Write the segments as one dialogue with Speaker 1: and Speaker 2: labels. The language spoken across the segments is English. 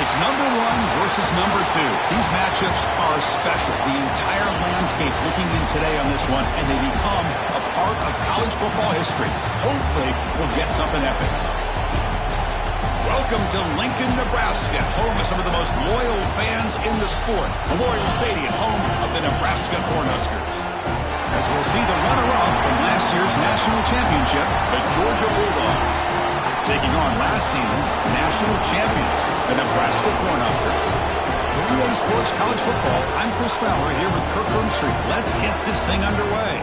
Speaker 1: It's number one versus number two. These matchups are special. The entire landscape looking in today on this one, and they become a part of college football history. Hopefully, we'll get something epic. Welcome to Lincoln, Nebraska, home of some of the most loyal fans in the sport. Memorial Stadium, home of the Nebraska Cornhuskers. As we'll see the runner-up from last year's national championship, the Georgia Bulldogs, taking on last season's national champions, the Nebraska Cornhuskers. For EA Sports College Football, I'm Chris Fowler here with Kirk Herbstreit. Let's get this thing underway.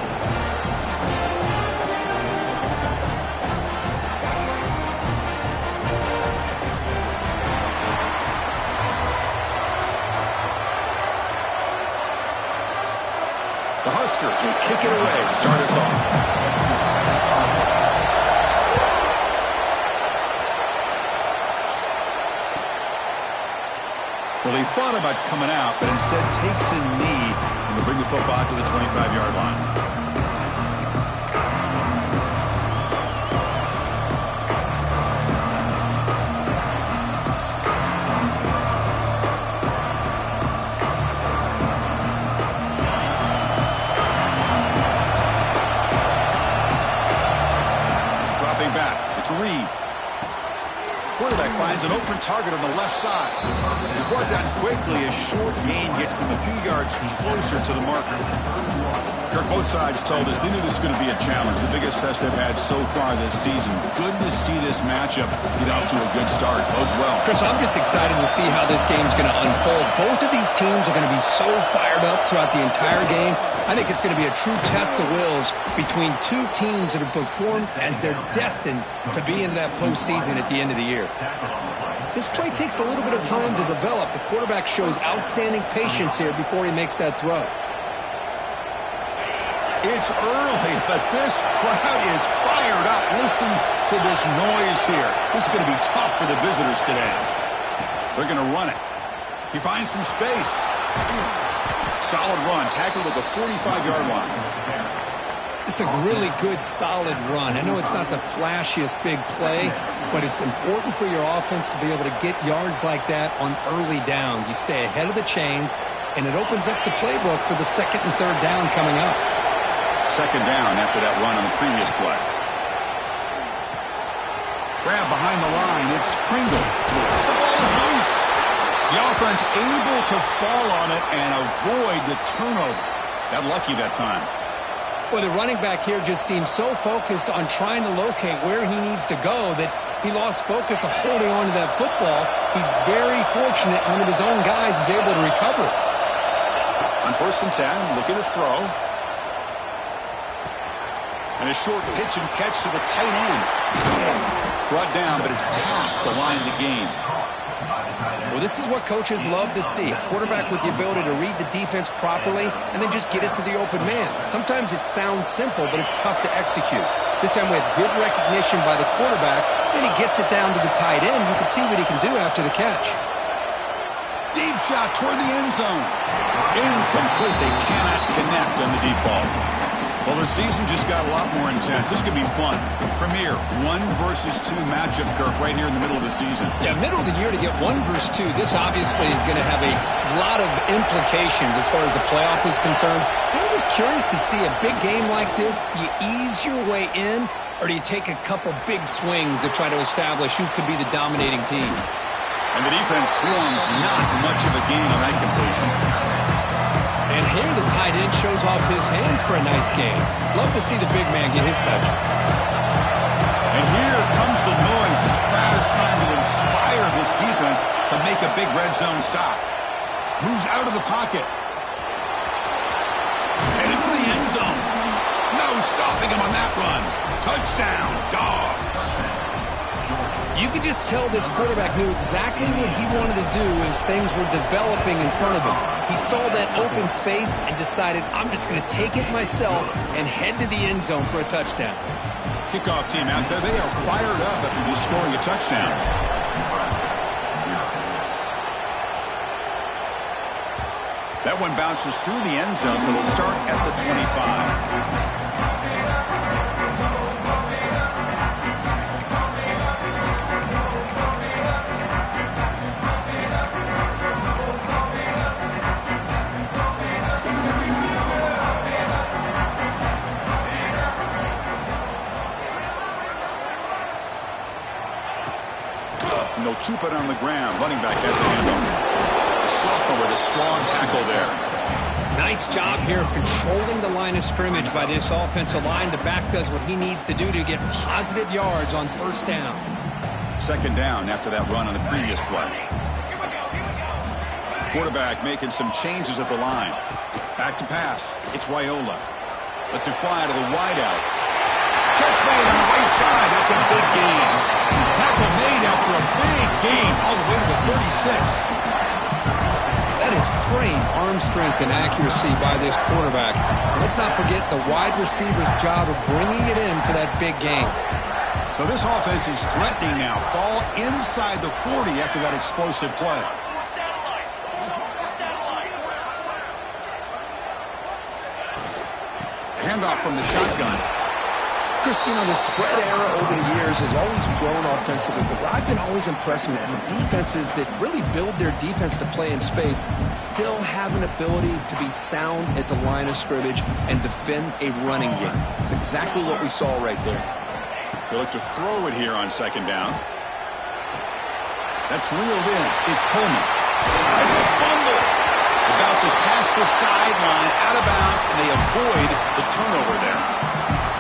Speaker 1: The Huskers will kick it away to start us off. Well, he thought about coming out, but instead takes a knee and will bring the football to the 25-yard line. Reed. Quarterback finds an open target on the left side. He's brought down quickly. A short gain gets them a few yards closer to the marker. Kirk, both sides told us they knew this was going to be a challenge, the biggest test they've had so far this season. Good to see this matchup get off to a good start. Bodes well.
Speaker 2: Chris, I'm just excited to see how this game's going to unfold. Both of these teams are going to be so fired up throughout the entire game. I think it's going to be a true test of wills between two teams that have performed as they're destined to be in that postseason at the end of the year. This play takes a little bit of time to develop. The quarterback shows outstanding patience here before he makes that throw.
Speaker 1: It's early, but this crowd is fired up. Listen to this noise here. This is going to be tough for the visitors today. They're going to run it. He finds some space. Solid run, tackled at the 45-yard line.
Speaker 2: It's a really good, solid run. I know it's not the flashiest big play, but it's important for your offense to be able to get yards like that on early downs. You stay ahead of the chains, and it opens up the playbook for the second and third down coming up.
Speaker 1: Second down after that run on the previous play. Grab behind the line. It's Pringle. The ball is loose. The offense able to fall on it and avoid the turnover. Got lucky that time.
Speaker 2: Well, the running back here just seems so focused on trying to locate where he needs to go that he lost focus of holding on to that football. He's very fortunate one of his own guys is able to recover.
Speaker 1: On 1st and 10, look at the throw. And a short pitch and catch to the tight end. Brought down, but it's past the line of the game.
Speaker 2: Well, this is what coaches love to see. A quarterback with the ability to read the defense properly and then just get it to the open man. Sometimes it sounds simple, but it's tough to execute. This time we have good recognition by the quarterback, and he gets it down to the tight end. You can see what he can do after the catch.
Speaker 1: Deep shot toward the end zone. Incomplete. They cannot connect on the deep ball. Well, the season just got a lot more intense. This could be fun. Premier 1 versus 2 matchup, Kirk, right here in the middle of the season.
Speaker 2: Yeah, middle of the year to get 1 versus 2. This obviously is going to have a lot of implications as far as the playoff is concerned. I'm just curious to see a big game like this. Do you ease your way in, or do you take a couple big swings to try to establish who could be the dominating team?
Speaker 1: And the defense swarms not much of a gain on that completion.
Speaker 2: And here the tight end shows off his hands for a nice game. Love to see the big man get his touches.
Speaker 1: And here comes the noise. This crowd is trying to inspire this defense to make a big red zone stop. Moves out of the pocket. Headed for the end zone. No stopping him on that run. Touchdown, Dogs.
Speaker 2: You could just tell this quarterback knew exactly what he wanted to do as things were developing in front of him. He saw that open space and decided, I'm just going to take it myself and head to the end zone for a touchdown.
Speaker 1: Kickoff team out there. They are fired up after just scoring a touchdown. That one bounces through the end zone, so they'll start at the 25. keep it on the ground. Running back has a handoff. Sophomore with a strong tackle there.
Speaker 2: Nice job here of controlling the line of scrimmage by this offensive line. The back does what he needs to do to get positive yards on first down.
Speaker 1: Second down after that run on the previous play. Quarterback making some changes at the line. Back to pass. It's Raiola. Lets it fly to the wideout. Catch made on the right side. That's a big gain. Tackle made after a big gain all the way to the 36.
Speaker 2: That is great arm strength and accuracy by this quarterback. Let's not forget the wide receiver's job of bringing it in for that big gain.
Speaker 1: So this offense is threatening now. Ball inside the 40 after that explosive play. Handoff from the shotgun.
Speaker 2: Chris, you know, the spread era over the years has always grown offensively, but what I've been always impressed with defenses that really build their defense to play in space still have an ability to be sound at the line of scrimmage and defend a running game. It's exactly what we saw right there.
Speaker 1: They look to throw it here on second down. That's reeled in. It's Coleman. It's a fumble. It bounces past the sideline, out of bounds, and they avoid the turnover there.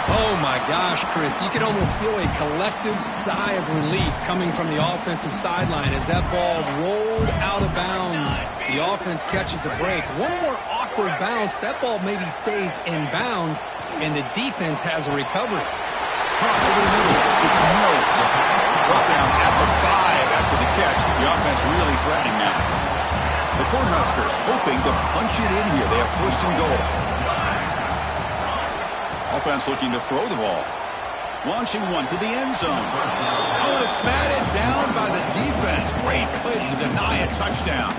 Speaker 2: Oh, my gosh, Chris. You can almost feel a collective sigh of relief coming from the offensive sideline as that ball rolled out of bounds. The offense catches a break. One more awkward bounce. That ball maybe stays in bounds, and the defense has a recovery.
Speaker 1: Over the middle. It's Mills. Brought down at the 5 after the catch. The offense really threatening now. The Cornhuskers hoping to punch it in here. They have first and goal. Offense looking to throw the ball. Launching one to the end zone. Oh, and it's batted down by the defense. Great play to deny a touchdown.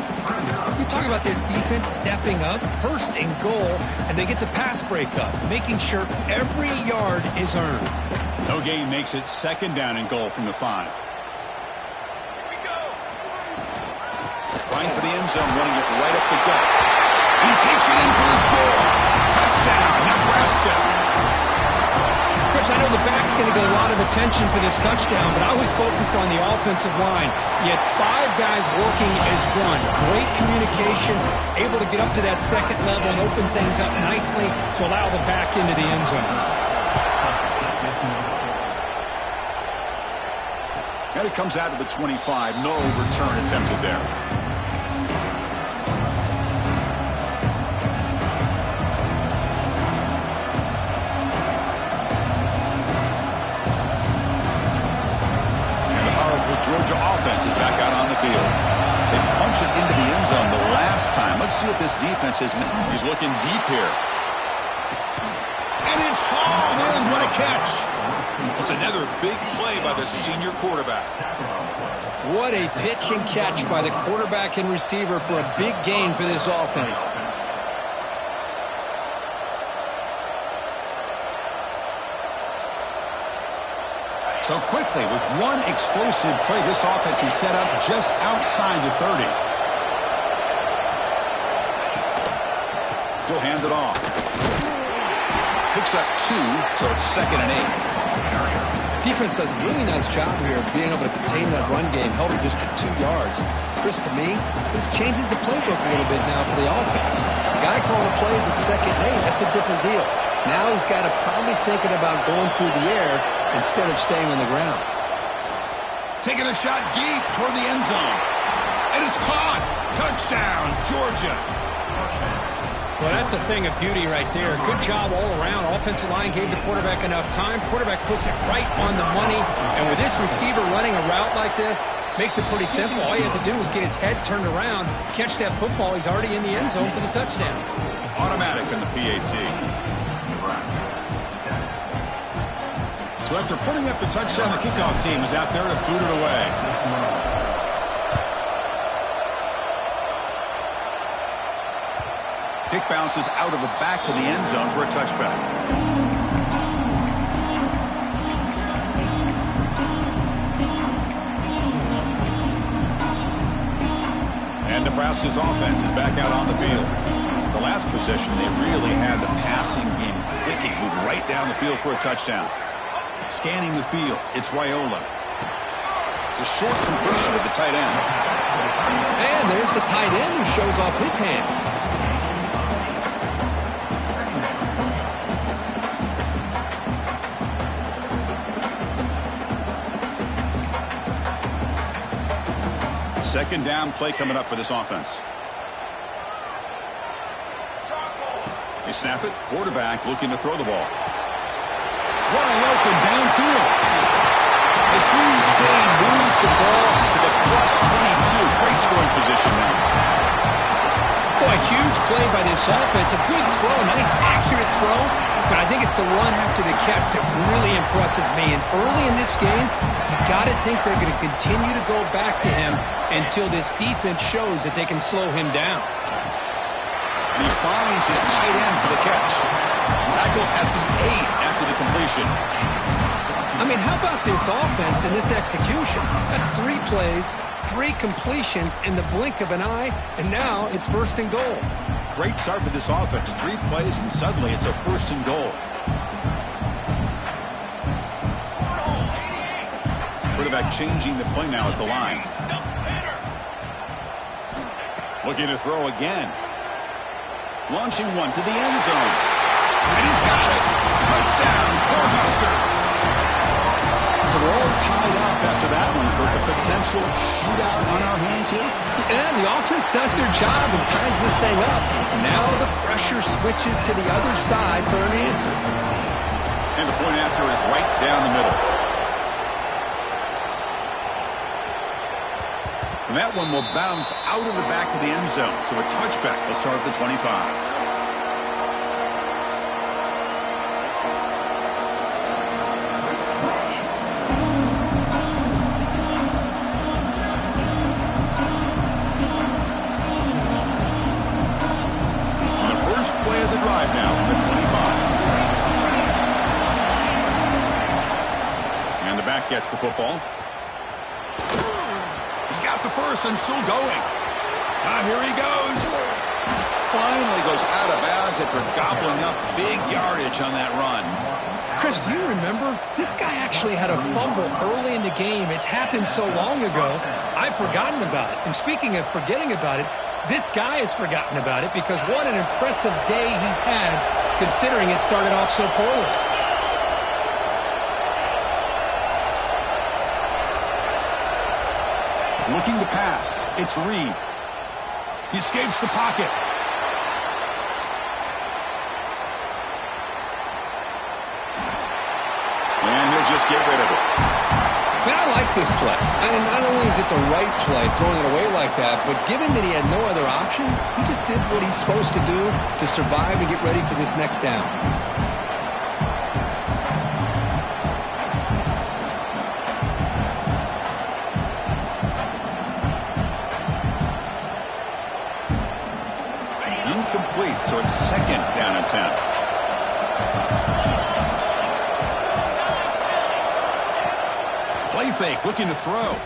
Speaker 2: We talk about this defense stepping up, first and goal, and they get the pass breakup, making sure every yard is earned.
Speaker 1: No gain makes it second down and goal from the 5. Ryan for the end zone, running it right up the gut. He takes it in for the score. Touchdown, Nebraska.
Speaker 2: Chris, I know the back's going to get a lot of attention for this touchdown, but I was focused on the offensive line. You had 5 guys working as one. Great communication, able to get up to that second level and open things up nicely to allow the back into the end zone.
Speaker 1: And it comes out to the 25. No return attempted there. Georgia offense is back out on the field. They punch it into the end zone the last time. Let's see what this defense is. He's looking deep here. And it's hauled in. What a catch. It's another big play by the senior quarterback.
Speaker 2: What a pitch and catch by the quarterback and receiver for a big gain for this offense.
Speaker 1: So quickly, with one explosive play, this offense is set up just outside the 30. He'll hand it off. Picks up 2, so it's second and 8.
Speaker 2: Defense does a really nice job here of being able to contain that run game, held it just to 2 yards. Chris, to me, this changes the playbook a little bit now for the offense. The guy calling the plays at second and 8, that's a different deal. Now he's got to probably thinking about going through the air instead of staying on the ground.
Speaker 1: Taking a shot deep toward the end zone. And it's caught. Touchdown, Georgia.
Speaker 2: Well, that's a thing of beauty right there. Good job all around. Offensive line gave the quarterback enough time. Quarterback puts it right on the money. And with this receiver running a route like this, makes it pretty simple. All you have to do is get his head turned around, catch that football. He's already in the end zone for the touchdown.
Speaker 1: Automatic in the PAT. So after putting up the touchdown, the kickoff team is out there to boot it away. Kick bounces out of the back of the end zone for a touchback. And Nebraska's offense is back out on the field. The last possession, they really had the passing game clicking, moved right down the field for a touchdown. Scanning the field, it's Raiola. It's a short completion of the tight end.
Speaker 2: And there's the tight end who shows off his hands.
Speaker 1: Second down play coming up for this offense. They snap it. Quarterback looking to throw the ball. Wide open downfield. A huge gain moves the ball to the +22. Great scoring position now.
Speaker 2: Boy, huge play by this offense. A good throw, nice accurate throw. But I think it's the run after the catch that really impresses me. And early in this game, you got to think they're going to continue to go back to him until this defense shows that they can slow him down.
Speaker 1: And he finds his tight end for the catch. Tackle at the 8 after the completion.
Speaker 2: I mean, how about this offense and this execution? That's 3 plays, 3 completions in the blink of an eye, and now it's 1st and goal.
Speaker 1: Great start for this offense. 3 plays, and suddenly it's a 1st and goal. Quarterback changing the play now at the line. Looking to throw again. Launching one to the end zone. And he's got it. Touchdown, Cornhuskers. So we're all tied up after that one for a potential shootout on our hands here.
Speaker 2: And the offense does their job and ties this thing up. Now the pressure switches to the other side for an answer.
Speaker 1: And the point after is right down the middle. And that one will bounce out of the back of the end zone. So a touchback will start at the 25. Gets the football. He's got the first and still going. Here he goes. Finally goes out of bounds after gobbling up big yardage on that run.
Speaker 2: Chris, do you remember? This guy actually had a fumble early in the game. It's happened so long ago, I've forgotten about it. And speaking of forgetting about it, this guy has forgotten about it because what an impressive day he's had considering it started off so poorly.
Speaker 1: Looking to pass. It's Reed. He escapes the pocket. And he'll just get rid of it.
Speaker 2: Man, I like this play. And not only is it the right play, throwing it away like that, but given that he had no other option, he just did what he's supposed to do to survive and get ready for this next down.
Speaker 1: Incomplete, so it's 2nd down and 10. Play fake, looking to throw.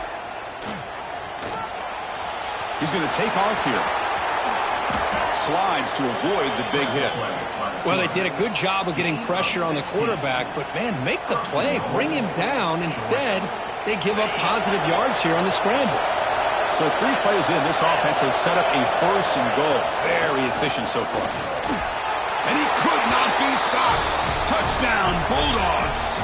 Speaker 1: He's going to take off here. Slides to avoid the big hit.
Speaker 2: Well, they did a good job of getting pressure on the quarterback, but, man, make the play, bring him down. Instead, they give up positive yards here on the scramble.
Speaker 1: So 3 plays in, this offense has set up a 1st and goal. Very efficient so far. And he could not be stopped. Touchdown, Bulldogs.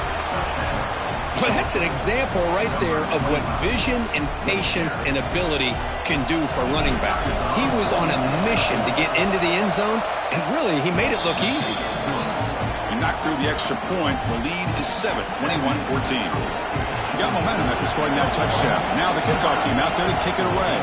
Speaker 2: Well, that's an example right there of what vision and patience and ability can do for a running back. He was on a mission to get into the end zone, and really, he made it look easy.
Speaker 1: He knocked through the extra point. The lead is 7, 21-14. Got momentum after scoring that touchdown. Now the kickoff team out there to kick it away.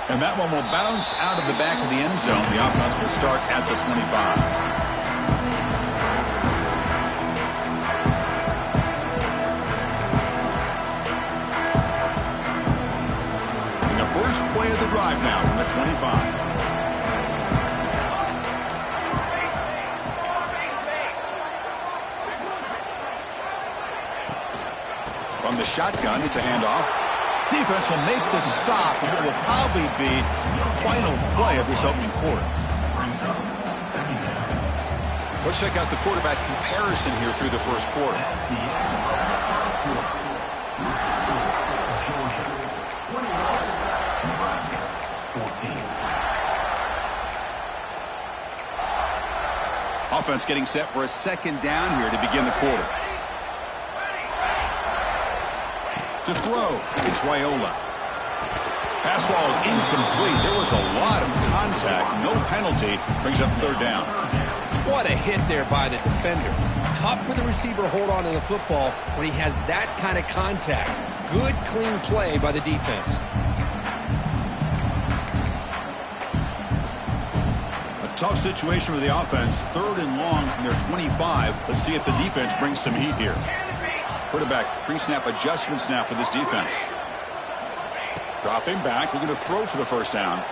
Speaker 1: And that one will bounce out of the back of the end zone. The offense will start at the 25. First play of the drive now from the 25. From the shotgun, it's a handoff. Defense will make the stop, and it will probably be the final play of this opening quarter. Let's check out the quarterback comparison here through the first quarter. Offense getting set for a second down here to begin the quarter. To throw, it's Raiola. Pass ball is incomplete. There was a lot of contact. No penalty. Brings up third down.
Speaker 2: What a hit there by the defender. Tough for the receiver to hold on to the football when he has that kind of contact. Good, clean play by the defense.
Speaker 1: A tough situation for the offense. Third and long from their 25. Let's see if the defense brings some heat here. Quarterback pre-snap adjustments now for this defense. Dropping back, looking to throw for the first down.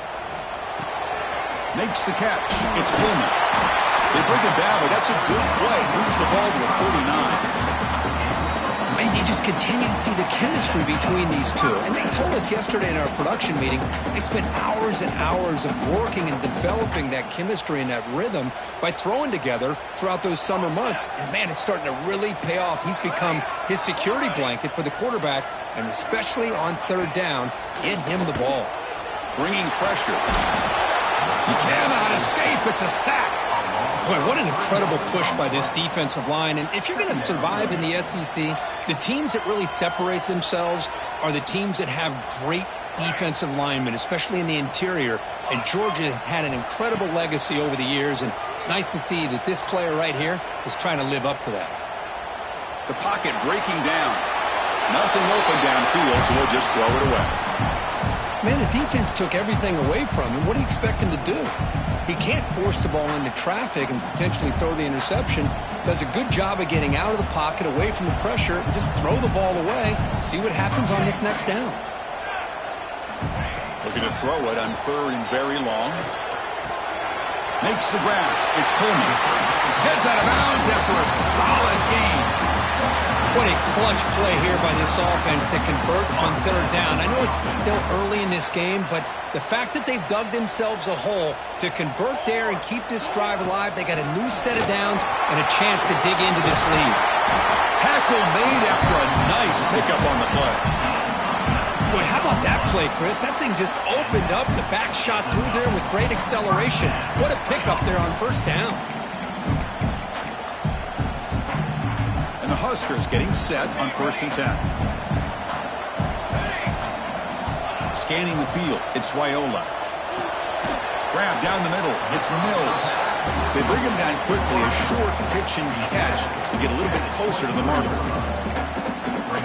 Speaker 1: Makes the catch. It's Pullman. They bring him down, but that's a good play. Moves the ball to the 39.
Speaker 2: And you just continue to see the chemistry between these two. And they told us yesterday in our production meeting, they spent hours and hours of working and developing that chemistry and that rhythm by throwing together throughout those summer months. And, man, it's starting to really pay off. He's become his security blanket for the quarterback, and especially on third down, get him the ball.
Speaker 1: Bringing pressure. He cannot escape. It's a sack.
Speaker 2: Boy, what an incredible push by this defensive line. And if you're going to survive in the SEC, the teams that really separate themselves are the teams that have great defensive linemen, especially in the interior. And Georgia has had an incredible legacy over the years, and it's nice to see that this player right here is trying to live up to that.
Speaker 1: The pocket breaking down. Nothing open downfield, so we'll just throw it away.
Speaker 2: Man, the defense took everything away from him. What do you expect him to do? He can't force the ball into traffic and potentially throw the interception. Does a good job of getting out of the pocket, away from the pressure, and just throw the ball away. See what happens on this next down.
Speaker 1: Looking to throw it on third and very long. Makes the grab. It's Coleman. Heads out of bounds after a solid gain.
Speaker 2: What a clutch play here by this offense to convert on third down. I know it's still early in this game, but the fact that they've dug themselves a hole to convert there and keep this drive alive, they got a new set of downs and a chance to dig into this lead.
Speaker 1: Tackle made after a nice pickup on the play.
Speaker 2: Boy, how about that play, Chris? That thing just opened up. The back shot through there with great acceleration. What a pickup there on first down.
Speaker 1: And the Huskers getting set on 1st and 10. Scanning the field, it's Raiola. Grab down the middle, it's Mills. They bring him down quickly, a short pitch and catch to get a little bit closer to the marker.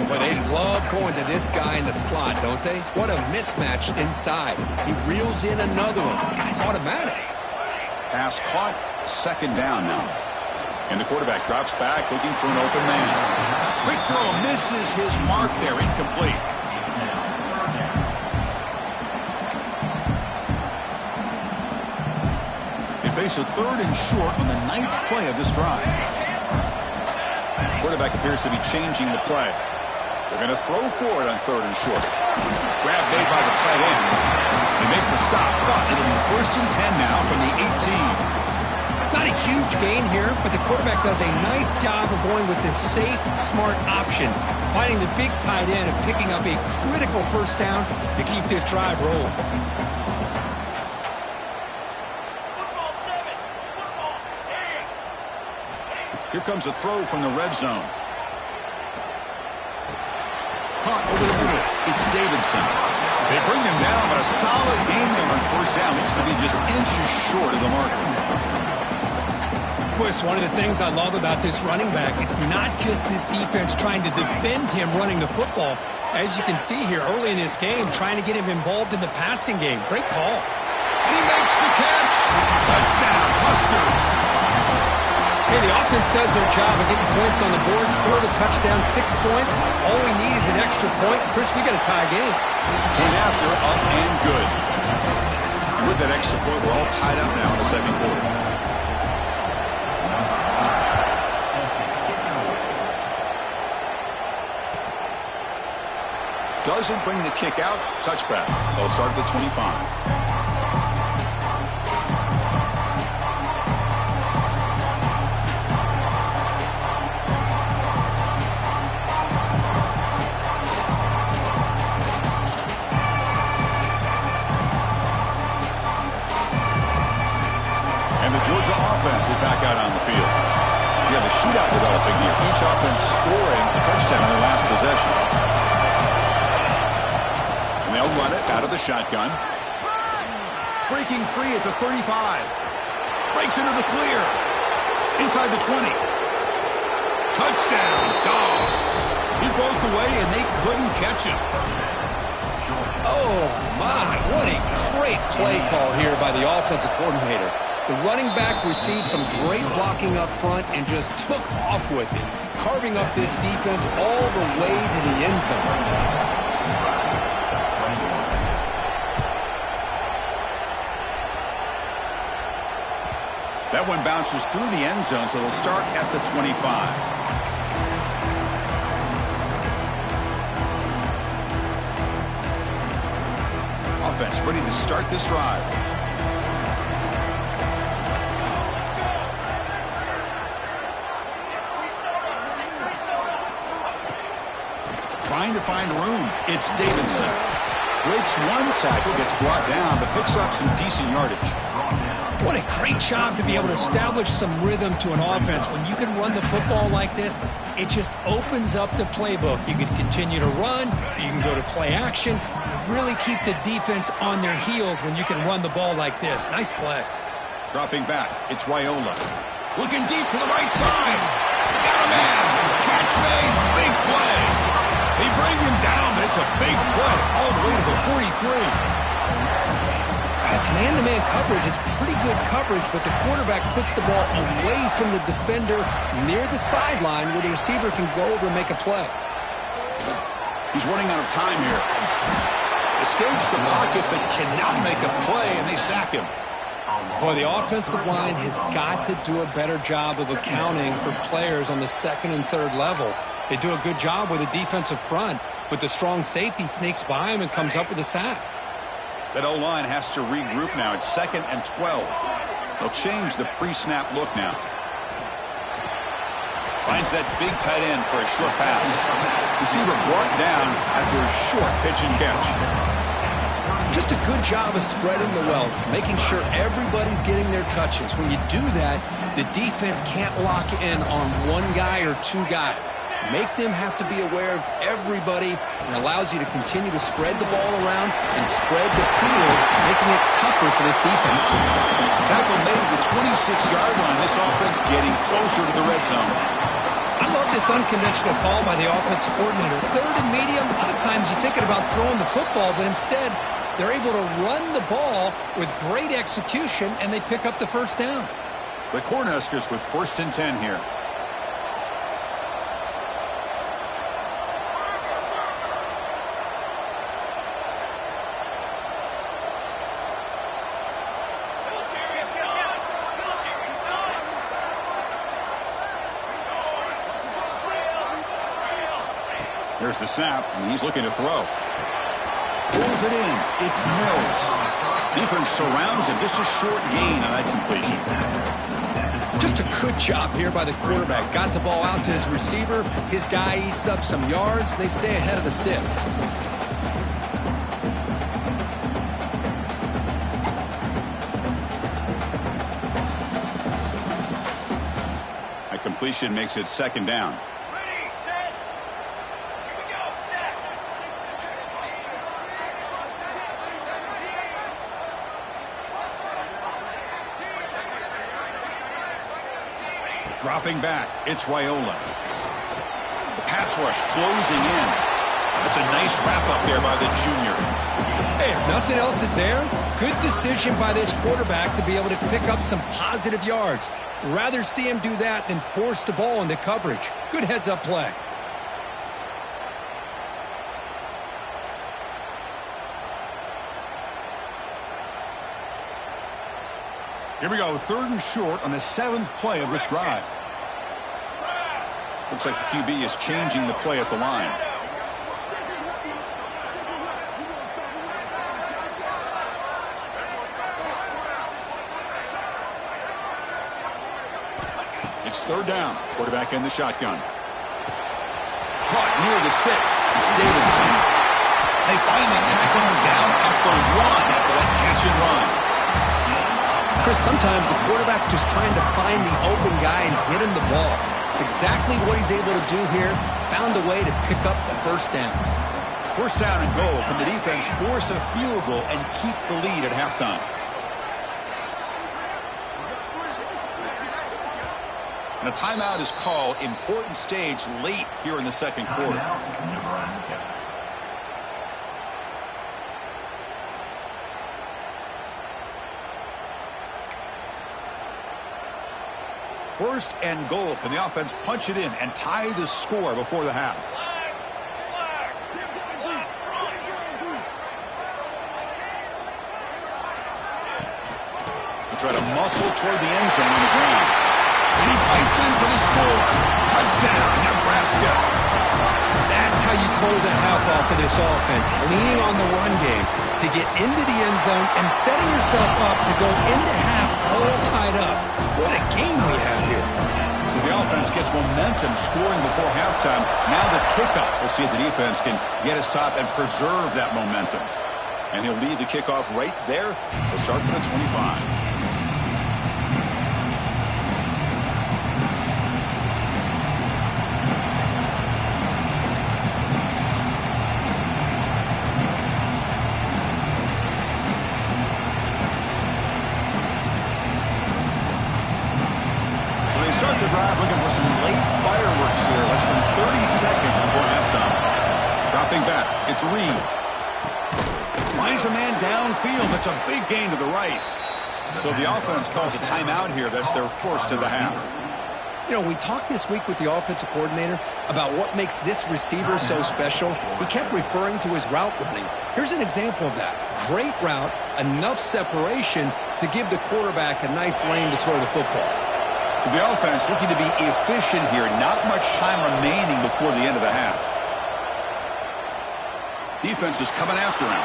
Speaker 2: Well, they love going to this guy in the slot, don't they? What a mismatch inside. He reels in another one. This guy's automatic.
Speaker 1: Pass caught, second down now. And the quarterback drops back, looking for an open man. Quick throw, misses his mark there, incomplete. They face a third and short on the 9th play of this drive. Quarterback appears to be changing the play. They're going to throw for it on third and short. Grab made by the tight end. They make the stop, but it'll be 1st and 10 now from the 18.
Speaker 2: Not a huge gain here, but the quarterback does a nice job of going with this safe, smart option, finding the big tight end and picking up a critical first down to keep this drive rolling.
Speaker 1: Here comes a throw from the red zone. Caught over the middle. It's Davidson. They bring him down, but a solid gain there on first down. Looks to be just inches short of the marker.
Speaker 2: It's one of the things I love about this running back. It's not just this defense trying to defend him running the football. As you can see here early in this game, trying to get him involved in the passing game. Great call.
Speaker 1: And he makes the catch. Touchdown, Huskers.
Speaker 2: Hey, the offense does their job of getting points on the board. Score the touchdown, 6 points. All we need is an extra point. Chris, we got a tie game.
Speaker 1: Point after, up and good. And with that extra point, we're all tied up now in the second quarter. doesn't bring the kick out. Touchback. They'll start at the 25. Georgia offense is back out on the field. You have a shootout developing here. Each offense scoring a touchdown in their last possession. And they'll run it out of the shotgun. Breaking free at the 35. Breaks into the clear. Inside the 20. Touchdown, Dogs. He broke away and they couldn't catch him.
Speaker 2: Oh, my. What a great play call here by the offensive coordinator. The running back received some great blocking up front and just took off with it, carving up this defense all the way to the end zone.
Speaker 1: That one bounces through the end zone, so they'll start at the 25. Offense ready to start this drive. Trying to find room. It's Davidson. Breaks one tackle, gets brought down, but picks up some decent yardage.
Speaker 2: What a great job to be able to establish some rhythm to an offense. When you can run the football like this, it just opens up the playbook. You can continue to run, you can go to play action, and really keep the defense on their heels when you can run the ball like this. Nice play.
Speaker 1: Dropping back, it's Raiola. Looking deep to the right side. Got a man. Catch made. Big play. They bring him down, but it's a big play all the way to the 43.
Speaker 2: It's man-to-man coverage. It's pretty good coverage, but the quarterback puts the ball away from the defender near the sideline where the receiver can go over and make a play.
Speaker 1: He's running out of time here. Escapes the pocket, but cannot make a play, and they sack him.
Speaker 2: Boy, the offensive line has got to do a better job of accounting for players on the second and third level. They do a good job with the defensive front, but the strong safety sneaks by him and comes up with a sack.
Speaker 1: That O-line has to regroup now. It's 2nd and 12. They'll change the pre-snap look now. Finds that big tight end for a short pass. Receiver brought down after a short pitch and catch.
Speaker 2: Just a good job of spreading the wealth, making sure everybody's getting their touches. When you do that, the defense can't lock in on one guy or two guys. Make them have to be aware of everybody, and allows you to continue to spread the ball around and spread the field, making it tougher for this defense.
Speaker 1: Tackle made at the 26-yard line. This offense getting closer to the red zone.
Speaker 2: I love this unconventional call by the offensive coordinator. Third and medium, a lot of times you're thinking about throwing the football, but instead they're able to run the ball with great execution, and they pick up the first down.
Speaker 1: The Cornhuskers with 1st and 10 here. There's the snap, and he's looking to throw. Pulls it in. It's Mills. Defense surrounds him. Just a short gain on that completion.
Speaker 2: Just a good job here by the quarterback. Got the ball out to his receiver. His guy eats up some yards. They stay ahead of the sticks.
Speaker 1: That completion makes it 2nd down. Dropping back, it's Raiola. The pass rush closing in. That's a nice wrap-up there by the junior.
Speaker 2: Hey, if nothing else is there, good decision by this quarterback to be able to pick up some positive yards. Rather see him do that than force the ball into coverage. Good heads-up play.
Speaker 1: Here we go, 3rd and short on the 7th play of this drive. Looks like the QB is changing the play at the line. It's third down. Quarterback in the shotgun. Caught near the sticks. It's Davidson. They finally tackle him down at the 1 after that catch and run.
Speaker 2: Chris, sometimes the quarterback's just trying to find the open guy and get him the ball. It's exactly what he's able to do here. Found a way to pick up the first down.
Speaker 1: First down and goal. Can the defense force a field goal and keep the lead at halftime? And a timeout is called. Important stage late here in the second quarter. First and goal. Can the offense punch it in and tie the score before the half? They try to muscle toward the end zone on the ground. He fights in for the score. Touchdown, Nebraska.
Speaker 2: That's how you close a half off of this offense. Leaning on the run game to get into the end zone and setting yourself up to go into half all tied up. What a game we have here.
Speaker 1: So the offense gets momentum scoring before halftime. Now the kickoff. We'll see if the defense can get his top and preserve that momentum. And he'll leave the kickoff right there. He'll start with a 25. Start the drive looking for some late fireworks here. Less than 30 seconds before halftime. Dropping back. It's Reed. Finds a man downfield. That's a big gain to the right. So the offense calls a timeout here. That's their first of the half.
Speaker 2: You know, we talked this week with the offensive coordinator about what makes this receiver so special. He kept referring to his route running. Here's an example of that. Great route, enough separation to give the quarterback a nice lane to throw the football.
Speaker 1: So the offense looking to be efficient here. Not much time remaining before the end of the half. Defense is coming after him.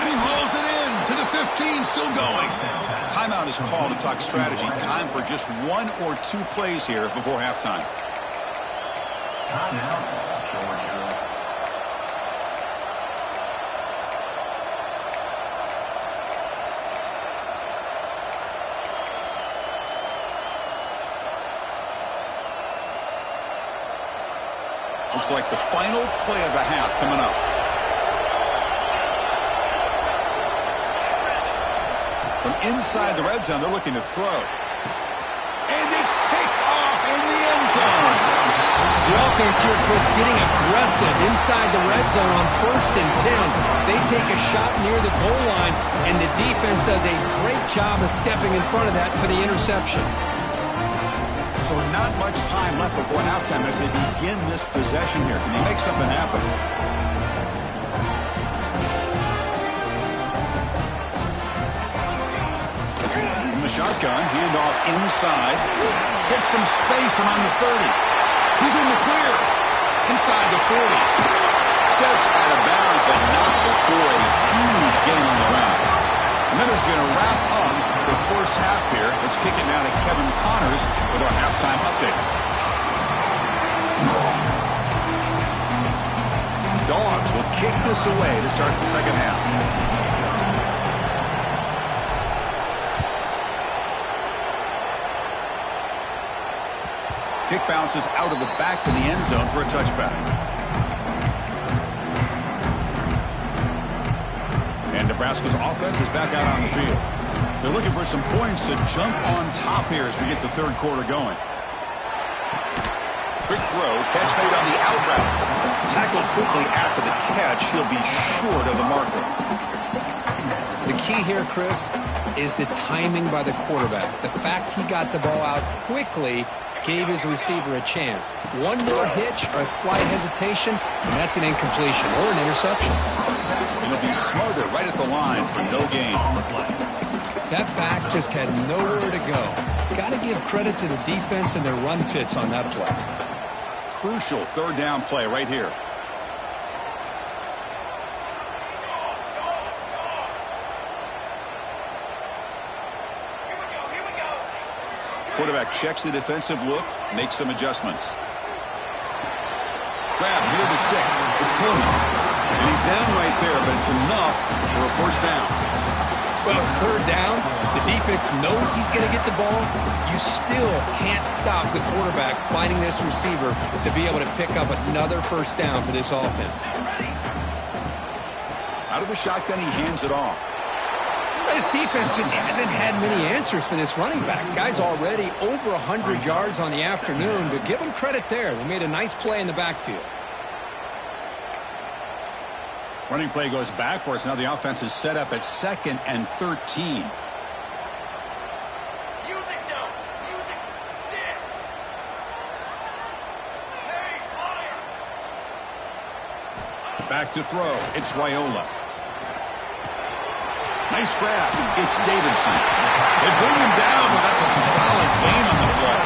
Speaker 1: And he hauls it in to the 15, still going. Timeout is called to talk strategy. Time for just 1 or 2 plays here before halftime. Timeout, Georgia. Looks like the final play of the half coming up. From inside the red zone, they're looking to throw. And it's picked off in the end zone.
Speaker 2: The offense here, Chris, getting aggressive inside the red zone on 1st and 10. They take a shot near the goal line, and the defense does a great job of stepping in front of that for the interception.
Speaker 1: So not much time left before halftime as they begin this possession here. Can they make something happen? In the shotgun, handoff inside. Gets some space around the 30. He's in the clear. Inside the 40. Steps out of bounds, but not before a huge gain on the ground. Miller's going to wrap up the first half here. Let's kick it now to Kevin Connors with our halftime update. Dogs will kick this away to start the second half. Kick bounces out of the back of the end zone for a touchback. And Nebraska's offense is back out on the field. They're looking for some points to jump on top here as we get the third quarter going. Quick throw, catch made on the out route. Tackled quickly after the catch. He'll be short of the marker.
Speaker 2: The key here, Chris, is the timing by the quarterback. The fact he got the ball out quickly gave his receiver a chance. One more hitch or a slight hesitation, and that's an incompletion or an interception.
Speaker 1: It'll be smothered right at the line for no gain.
Speaker 2: That back just had nowhere to go. Got to give credit to the defense and their run fits on that play.
Speaker 1: Crucial third down play right here. Quarterback checks the defensive look, makes some adjustments. Grab near the sticks. It's Coleman. And he's down right there, but it's enough for a first down.
Speaker 2: Well, it's third down. The defense knows he's going to get the ball. You still can't stop the quarterback finding this receiver to be able to pick up another first down for this offense.
Speaker 1: Out of the shotgun, he hands it off.
Speaker 2: This defense just hasn't had many answers for this running back. The guy's already over 100 yards on the afternoon, but give them credit there. They made a nice play in the backfield.
Speaker 1: Running play goes backwards. Now the offense is set up at 2nd and 13. Back to throw. It's Raiola. Nice grab. It's Davidson. They bring him down, but that's a solid gain on the play.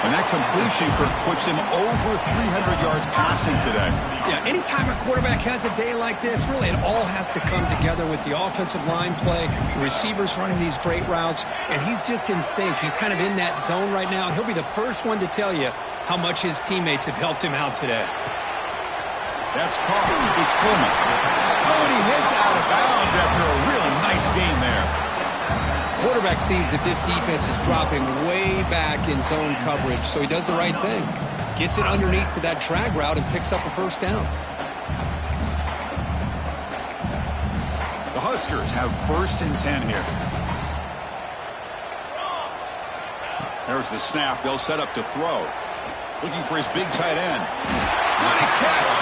Speaker 1: And that completion, Kirk, puts him over 300 yards passing today.
Speaker 2: Yeah, anytime a quarterback has a day like this, really it all has to come together with the offensive line play, the receivers running these great routes, and he's just in sync. He's kind of in that zone right now, and he'll be the first one to tell you how much his teammates have helped him out today.
Speaker 1: That's caught. It's Coleman. Oh, and he heads out of bounds after a really nice game there.
Speaker 2: Quarterback sees that this defense is dropping way back in zone coverage, so he does the right thing. Gets it underneath to that drag route and picks up a first down.
Speaker 1: The Huskers have 1st and 10 here. There's the snap. They'll set up to throw. Looking for his big tight end. What a catch.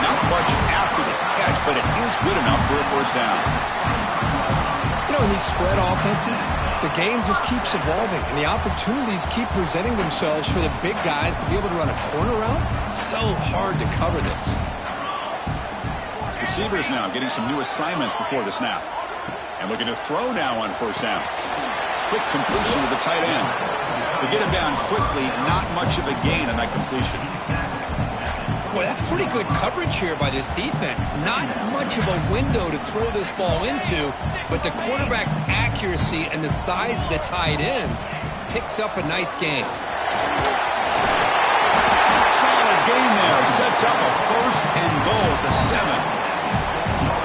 Speaker 1: Not much after the catch, but it is good enough for a first down.
Speaker 2: You know, in these spread offenses, the game just keeps evolving, and the opportunities keep presenting themselves for the big guys to be able to run a corner route. So hard to cover this.
Speaker 1: Receivers now getting some new assignments before the snap. And looking to throw now on first down. Quick completion to the tight end. They get him down quickly, not much of a gain on that completion.
Speaker 2: Boy, that's pretty good coverage here by this defense. Not much of a window to throw this ball into, but the quarterback's accuracy and the size of the tight end picks up a nice gain.
Speaker 1: Solid gain there. Sets up a 1st and goal at the 7.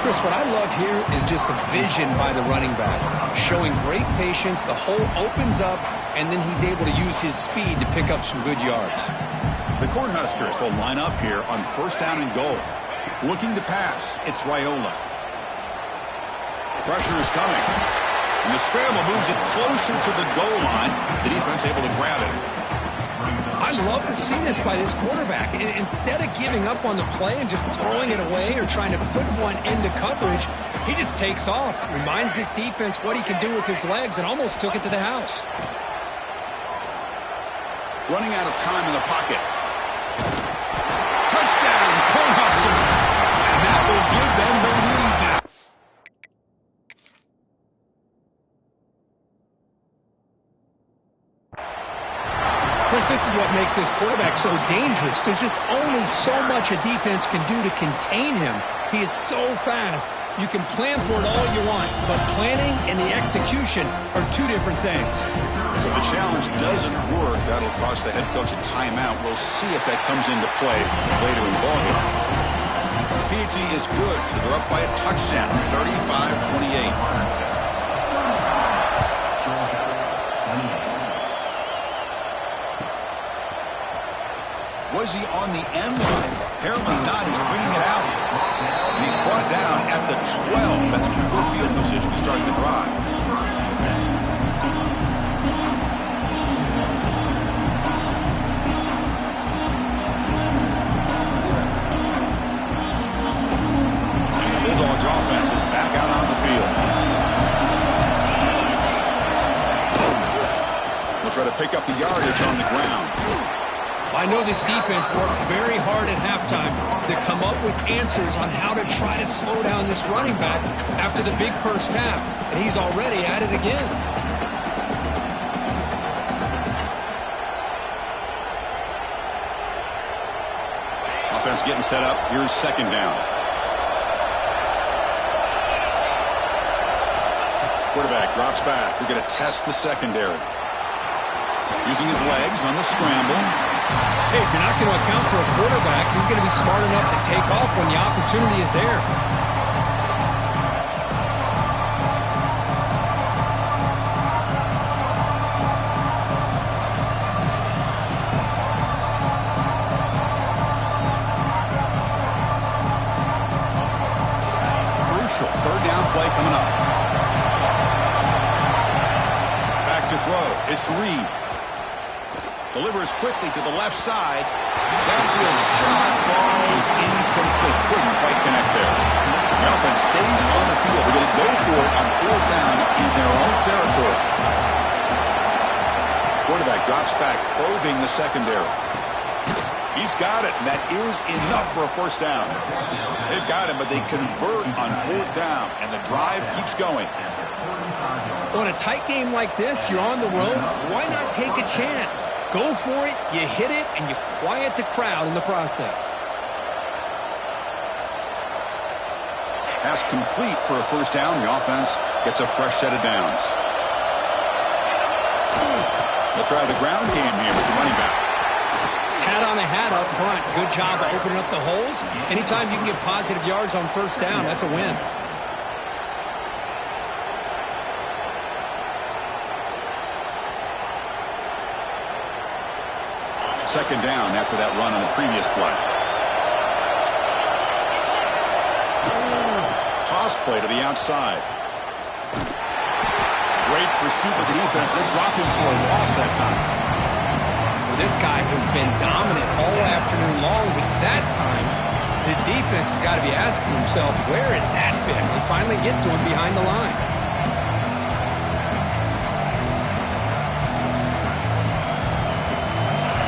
Speaker 2: Chris, what I love here is just the vision by the running back. Showing great patience, the hole opens up, and then he's able to use his speed to pick up some good yards.
Speaker 1: The Cornhuskers will line up here on 1st down and goal. Looking to pass, it's Raiola. Pressure is coming. And the scramble moves it closer to the goal line. The defense able to grab it.
Speaker 2: I love to see this by this quarterback. Instead of giving up on the play and just throwing it away or trying to put one into coverage, he just takes off, reminds his defense what he can do with his legs, and almost took it to the house.
Speaker 1: Running out of time in the pocket. Touchdown, Cornhuskers. And that will give them the lead now.
Speaker 2: Chris, this is what makes this quarterback so dangerous. There's just only so much a defense can do to contain him. He is so fast. You can plan for it all you want, but planning and the execution are two different things.
Speaker 1: So the challenge doesn't work. That'll cost the head coach a timeout. We'll see if that comes into play later in the ballgame. PhD is good, so they're up by a touchdown, 35-28. Was he on the end line? Harriman not. He's bringing it out. And he's brought down at the 12. That's poor field position to start the drive. And the Bulldogs offense is back out on the field. We'll try to pick up the yardage on the ground.
Speaker 2: I know this defense worked very hard at halftime to come up with answers on how to try to slow down this running back after the big first half, and he's already at it again.
Speaker 1: Offense getting set up. Here's 2nd down. Quarterback drops back. We're going to test the secondary. Using his legs on the scramble.
Speaker 2: Hey, if you're not going to account for a quarterback, he's going to be smart enough to take off when the opportunity is there.
Speaker 1: Crucial third down play coming up. Back to throw. It's Reed. Delivers quickly to the left side. Downfield shot falls incomplete. Couldn't quite connect there. The offense stays on the field. They're going to go for it on fourth down in their own territory. Quarterback drops back, probing the secondary. He's got it, and that is enough for a first down. They've got him, but they convert on fourth down, and the drive keeps going.
Speaker 2: Well, in a tight game like this, you're on the road. Why not take a chance? Go for it, you hit it, and you quiet the crowd in the process.
Speaker 1: Pass complete for a first down. The offense gets a fresh set of downs. They'll try the ground game here with the running back.
Speaker 2: Hat on a hat up front. Good job of opening up the holes. Anytime you can get positive yards on first down, that's a win.
Speaker 1: Second down after that run on the previous play. Toss play to the outside. Great pursuit with the defense. They drop him for a loss that time.
Speaker 2: Well, this guy has been dominant all afternoon long, but that time, the defense has got to be asking themselves, where has that been? They finally get to him behind the line.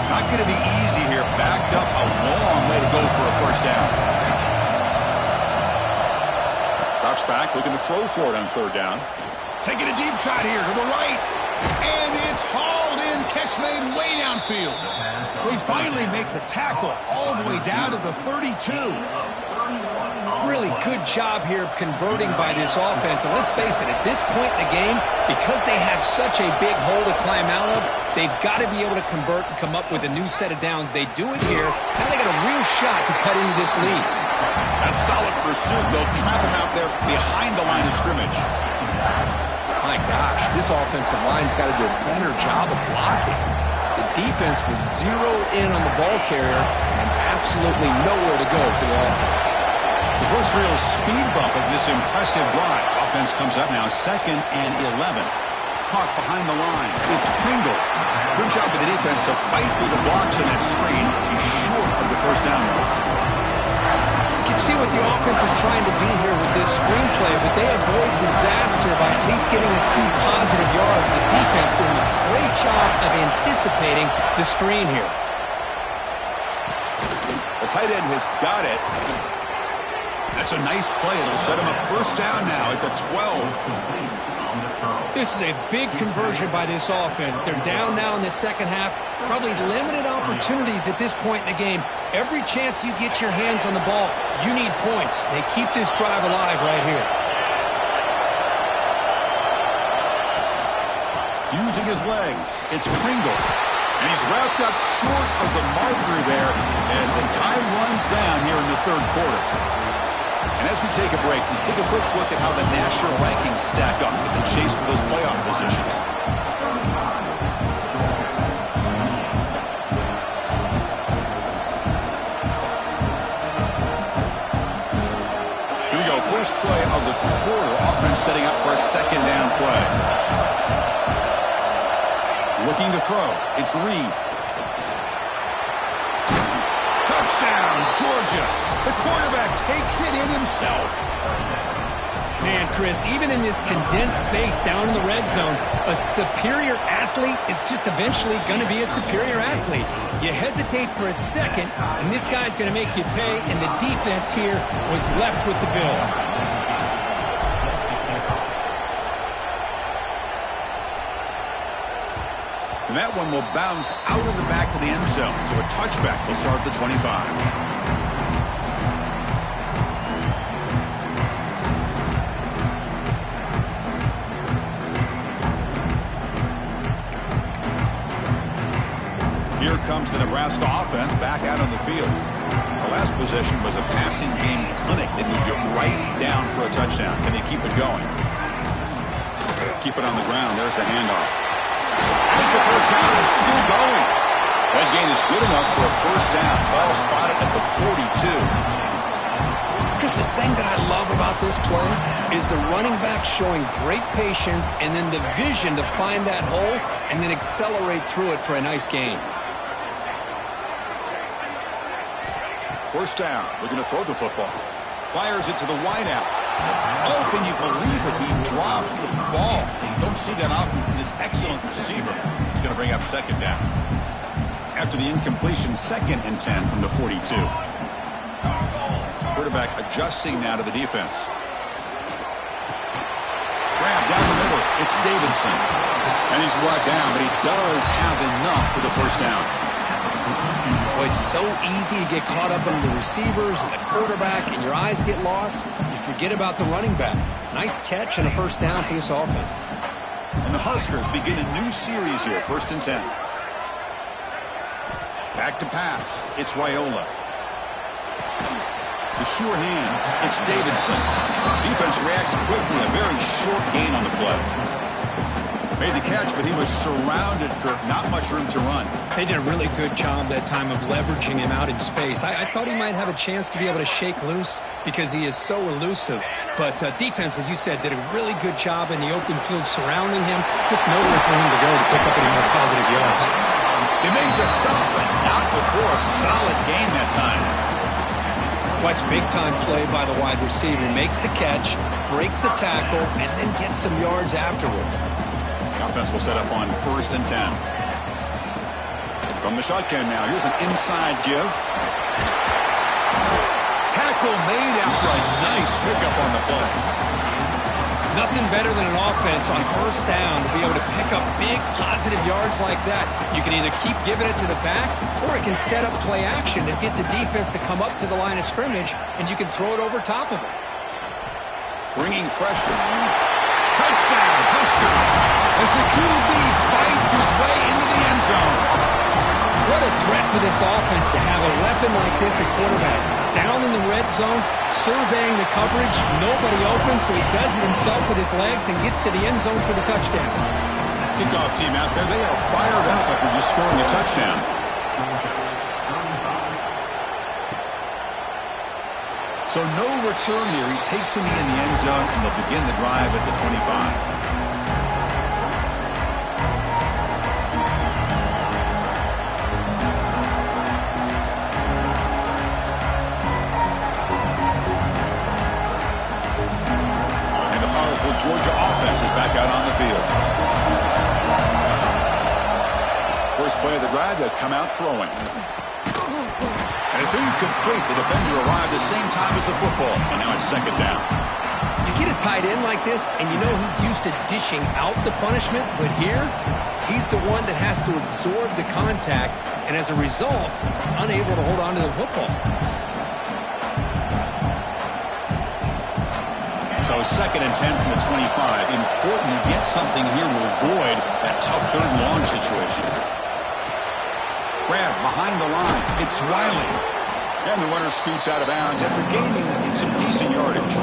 Speaker 1: Not going to be easy here. Backed up a long way to go for a first down. Drops back, looking to throw for it on third down. Taking a deep shot here to the right. And it's hauled in. Catch made way downfield. They finally make the tackle all the way down to the 32.
Speaker 2: Really good job here of converting by this offense. And let's face it, at this point in the game, because they have such a big hole to climb out of, they've got to be able to convert and come up with a new set of downs. They do it here. Now they got a real shot to cut into this lead.
Speaker 1: That solid pursuit. They'll trap him out there behind the line of scrimmage.
Speaker 2: My gosh, this offensive line's got to do a better job of blocking. The defense was zeroed in on the ball carrier and absolutely nowhere to go for the offense.
Speaker 1: The first real speed bump of this impressive drive. Offense comes up now, 2nd and 11. Caught behind the line. It's Pringle. Good job for the defense to fight through the blocks on that screen. He's short of the first down mark.
Speaker 2: You can see what the offense is trying to do here with this screenplay, but they avoid disaster by at least getting a few positive yards. The defense doing a great job of anticipating the screen here.
Speaker 1: The tight end has got it. That's a nice play. It'll set him up first down now at the 12.
Speaker 2: This is a big conversion by this offense. They're down now in the second half. Probably limited opportunities at this point in the game. Every chance you get your hands on the ball, you need points. They keep this drive alive right here.
Speaker 1: Using his legs, it's Pringle. And he's wrapped up short of the marker there as the time runs down here in the third quarter. And as we take a break, we take a quick look at how the national rankings stack up in the chase for those playoff positions. Here we go. First play of the quarter. Offense setting up for a second down play. Looking to throw. It's Reed. Touchdown, Georgia. The quarterback takes it in himself.
Speaker 2: Man, Chris, even in this condensed space down in the red zone, a superior athlete is just eventually going to be a superior athlete. You hesitate for a second, and this guy's going to make you pay, and the defense here was left with the bill.
Speaker 1: And that one will bounce out of the back of the end zone. So a touchback will start at the 25. Here comes the Nebraska offense back out on the field. The last possession was a passing game clinic. They moved it right down for a touchdown. Can they keep it going? Keep it on the ground. There's the handoff. As the first down is still going. That gain is good enough for a first down. Ball spotted at the 42.
Speaker 2: Chris, the thing that I love about this play is the running back showing great patience and then the vision to find that hole and then accelerate through it for a nice gain.
Speaker 1: First down. We're going to throw the football. Fires it to the wideout. Oh, can you believe it? He dropped the ball. You don't see that often from this excellent receiver. He's going to bring up second down. After the incompletion, 2nd and 10 from the 42. Quarterback adjusting now to the defense. Grab down the middle. It's Davidson. And he's brought down, but he does have enough for the first down.
Speaker 2: Well, it's so easy to get caught up in the receivers and the quarterback, and your eyes get lost. You forget about the running back. Nice catch and a first down for this offense.
Speaker 1: And the Huskers begin a new series here. 1st and 10. Back to pass. It's Raiola. The sure hands. It's Davidson. Defense reacts quickly. A very short gain on the play. Made the catch, but he was surrounded, Kirk. Not much room to run.
Speaker 2: They did a really good job that time of leveraging him out in space. I thought he might have a chance to be able to shake loose because he is so elusive. But defense, as you said, did a really good job in the open field surrounding him. Just nowhere for him to go to pick up any more positive yards.
Speaker 1: They made the stop, but not before a solid gain that time.
Speaker 2: Watch big-time play by the wide receiver. Makes the catch, breaks the tackle, and then gets some yards afterward.
Speaker 1: The offense will set up on 1st and 10. From the shotgun now. Here's an inside give. Tackle made after a nice pickup on the play.
Speaker 2: Nothing better than an offense on 1st down to be able to pick up big positive yards like that. You can either keep giving it to the back, or it can set up play action and get the defense to come up to the line of scrimmage, and you can throw it over top of it.
Speaker 1: Bringing pressure. Touchdown, Huskers, as the QB fights his way into the end zone.
Speaker 2: What a threat for this offense to have a weapon like this at quarterback. Down in the red zone, surveying the coverage, nobody open, so he does it himself with his legs and gets to the end zone for the touchdown.
Speaker 1: Kickoff team out there, they are fired up after just scoring a touchdown. So no return here. He takes him in the end zone, and they'll begin the drive at the 25. Georgia offense is back out on the field. First play of the drive, they'll come out throwing. And it's incomplete. The defender arrived the same time as the football. And now it's 2nd down.
Speaker 2: You get a tight end like this, and you know he's used to dishing out the punishment, but here, he's the one that has to absorb the contact, and as a result, he's unable to hold on to the football.
Speaker 1: So 2nd and 10 from the 25. Important to get something here to avoid that tough 3rd and long situation. Grab behind the line. It's Riley. And the runner scoots out of bounds after gaining some decent yardage.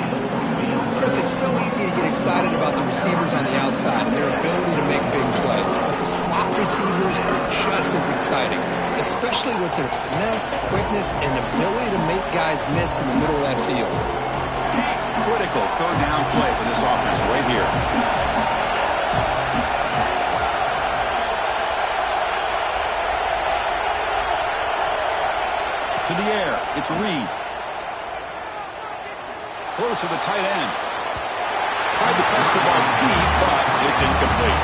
Speaker 2: Chris, it's so easy to get excited about the receivers on the outside and their ability to make big plays, but the slot receivers are just as exciting, especially with their finesse, quickness, and ability to make guys miss in the middle of that field.
Speaker 1: Critical 3rd down play for this offense right here. To the air, it's Reed. Close to the tight end. Tried to press the ball deep, but it's incomplete.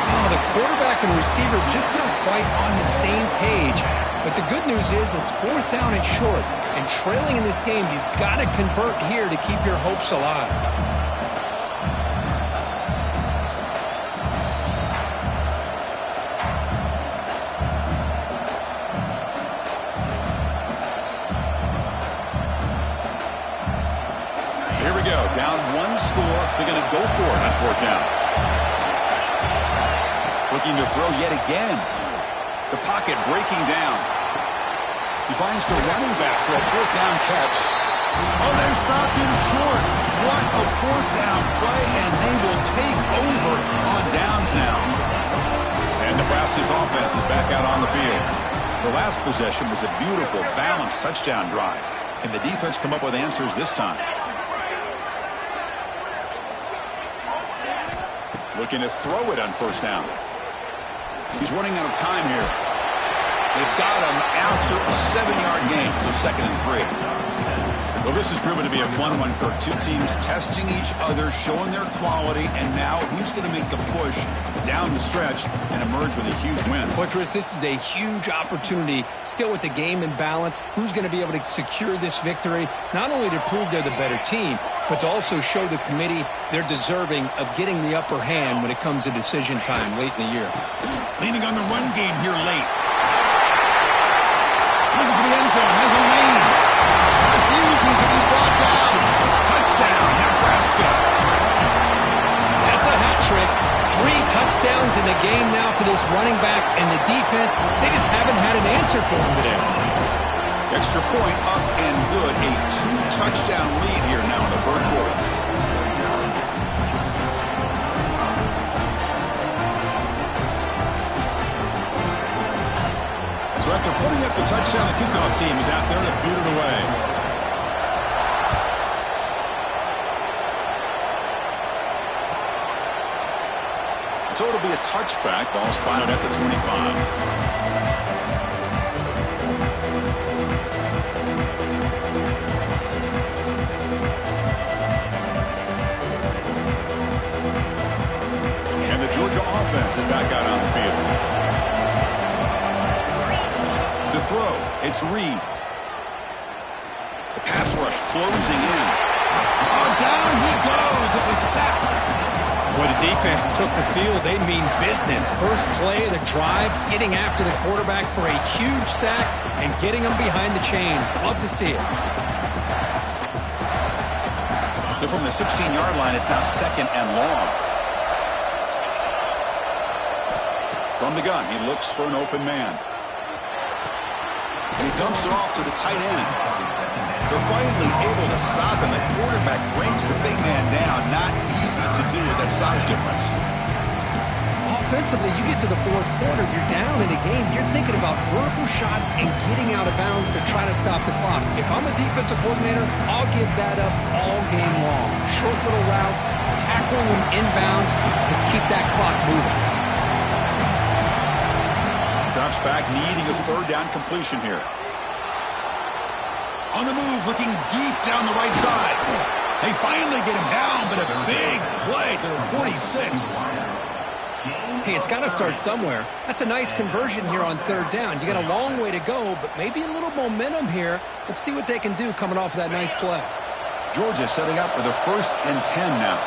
Speaker 2: Oh, the quarterback and receiver just not quite on the same page. But the good news is it's 4th down and short. And trailing in this game, you've got to convert here to keep your hopes alive.
Speaker 1: So here we go. Down 1 score. They're going to go for it on 4th down. Looking to throw yet again. The pocket breaking down. He finds the running back for a fourth down catch. Oh, they've stopped him short. What a fourth down play, and they will take over on downs now. And Nebraska's offense is back out on the field. The last possession was a beautiful, balanced touchdown drive. Can the defense come up with answers this time? Looking to throw it on first down. He's running out of time here. They've got him after a 7-yard gain, so 2nd and 3. Well, this has proven to be a fun one for two teams testing each other, showing their quality, and now who's going to make the push down the stretch and emerge with a huge win.
Speaker 2: Well, Chris, this is a huge opportunity, still with the game in balance. Who's going to be able to secure this victory, not only to prove they're the better team, but to also show the committee they're deserving of getting the upper hand when it comes to decision time late in the year.
Speaker 1: Leaning on the run game here late. Looking for the end zone, has a lane. Refusing to be brought down. Touchdown, Nebraska.
Speaker 2: That's a hat trick. 3 touchdowns in the game now for this running back, and the defense, they just haven't had an answer for him today.
Speaker 1: Extra point up and good. A 2-touchdown lead here now in the first quarter. So after putting up the touchdown, the kickoff team is out there to boot it away. So it'll be a touchback. Ball spotted at the 25. Offense is back out on the field. To throw, it's Reed. The pass rush closing in. Oh, down he goes. It's a sack.
Speaker 2: When the defense took the field, they mean business. First play of the drive, getting after the quarterback for a huge sack and getting him behind the chains. Love to see it.
Speaker 1: So from the 16-yard line, it's now 2nd and long. From the gun, he looks for an open man. And he dumps it off to the tight end. They're finally able to stop him. The quarterback brings the big man down. Not easy to do with that size difference.
Speaker 2: Offensively, you get to the fourth quarter, you're down in a game. You're thinking about vertical shots and getting out of bounds to try to stop the clock. If I'm a defensive coordinator, I'll give that up all game long. Short little routes, tackling them inbounds. Let's keep that clock moving.
Speaker 1: Drops back, needing a 3rd down completion here. On the move, looking deep down the right side. They finally get him down, but a big play to the 46.
Speaker 2: Hey, it's got to start somewhere. That's a nice conversion here on 3rd down. You got a long way to go, but maybe a little momentum here. Let's see what they can do coming off of that nice play.
Speaker 1: Georgia setting up for the 1st and 10 now.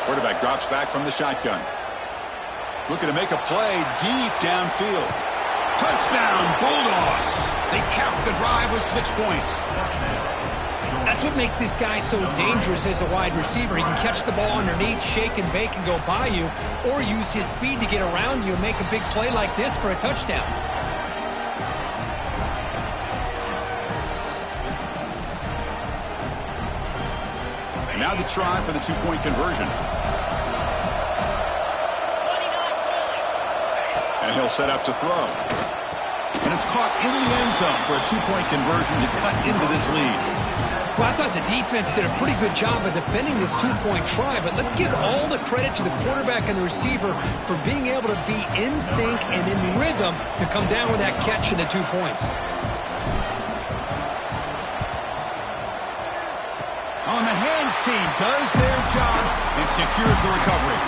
Speaker 1: Quarterback drops back from the shotgun. Looking to make a play deep downfield. Touchdown, Bulldogs. They cap the drive with 6 points.
Speaker 2: That's what makes this guy so dangerous as a wide receiver. He can catch the ball underneath, shake and bake, and go by you, or use his speed to get around you and make a big play like this for a touchdown.
Speaker 1: And now the try for the 2-point conversion. And he'll set up to throw. And it's caught in the end zone for a 2-point conversion to cut into this lead.
Speaker 2: Well, I thought the defense did a pretty good job of defending this 2-point try, but let's give all the credit to the quarterback and the receiver for being able to be in sync and in rhythm to come down with that catch and the 2 points.
Speaker 1: On the hands team does their job and secures the recovery.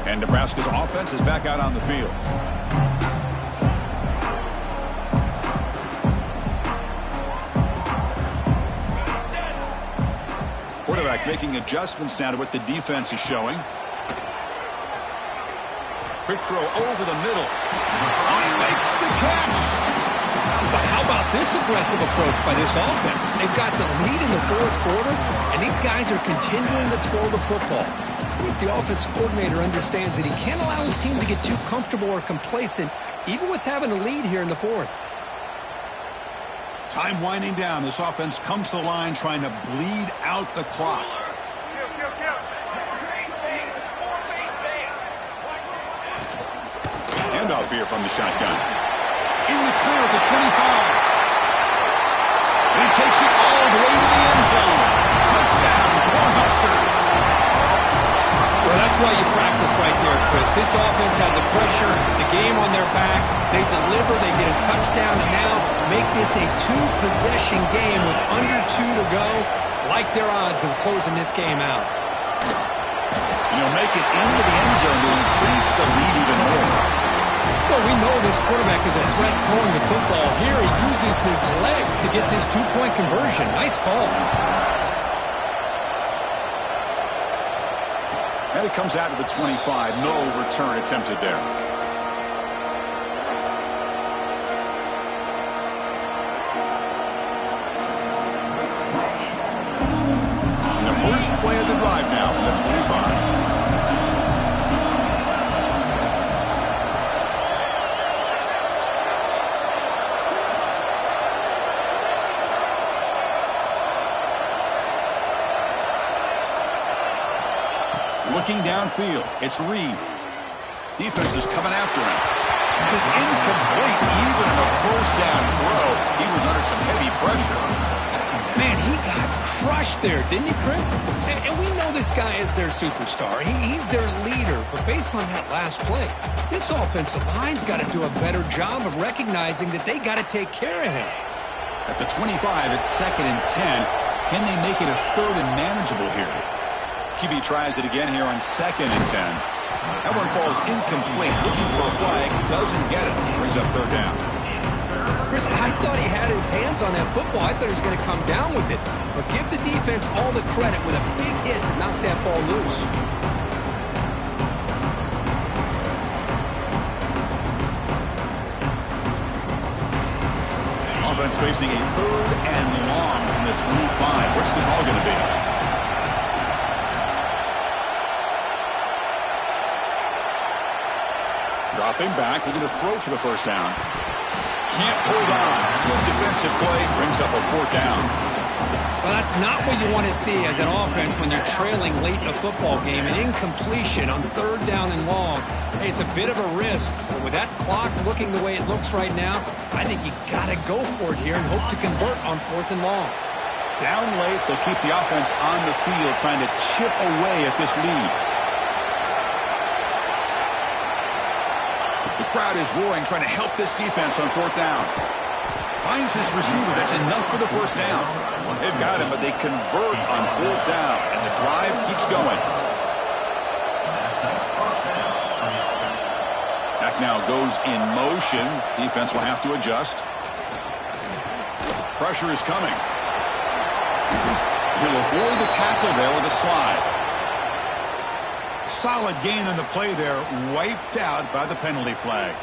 Speaker 1: And Nebraska's offense is back out on the field. Quarterback making adjustments now to what the defense is showing. Quick throw over the middle. Oh, he makes the catch.
Speaker 2: this aggressive approach by this offense. They've got the lead in the fourth quarter, and these guys are continuing to throw the football. I think the offensive coordinator understands that he can't allow his team to get too comfortable or complacent, even with having a lead here in the fourth.
Speaker 1: Time winding down. This offense comes to the line trying to bleed out the clock. Handoff here from the shotgun. In the clear at the 25. He takes it all the way to the end zone. Touchdown, Cornhuskers.
Speaker 2: Well, that's why you practice right there, Chris. This offense had the pressure, the game on their back. They deliver, they get a touchdown, and now make this a two-possession game with under 2 to go. Like their odds of closing this game out.
Speaker 1: Make it into the end zone to increase the lead even more.
Speaker 2: Well, we know this quarterback is a threat throwing the football. Here he uses his legs to get this two-point conversion. Nice call.
Speaker 1: And it comes out to the 25. No return attempted there. The first play of the drive now from the 25. Looking downfield, it's Reed. Defense is coming after him. It's incomplete, even in a first down throw. He was under some heavy pressure.
Speaker 2: Man, he got crushed there, didn't you, Chris? And we know this guy is their superstar. He's their leader. But based on that last play, this offensive line's got to do a better job of recognizing that they got to take care of him.
Speaker 1: At the 25, it's 2nd and 10. Can they make it a 3rd and manageable here? QB tries it again here on 2nd and 10. That one falls incomplete. Looking for a flag. Doesn't get it. Brings up 3rd down.
Speaker 2: Chris, I thought he had his hands on that football. I thought he was going to come down with it. But give the defense all the credit with a big hit to knock that ball loose.
Speaker 1: Offense facing a 3rd and long from the 25. What's the call going to be? Dropping back, looking to throw for the first down. Can't hold on. Good defensive play, brings up a 4th down.
Speaker 2: Well, that's not what you want to see as an offense when you're trailing late in a football game. An incompletion on 3rd down and long. Hey, it's a bit of a risk, but with that clock looking the way it looks right now, I think you got to go for it here and hope to convert on 4th and long.
Speaker 1: Down late, they'll keep the offense on the field, trying to chip away at this lead. The crowd is roaring, trying to help this defense on 4th down. Finds his receiver. That's enough for the first down. They've got him, but they convert on 4th down, and the drive keeps going. Back now goes in motion. Defense will have to adjust. Pressure is coming. He'll avoid the tackle there with a slide. Solid gain on the play there, wiped out by the penalty flag.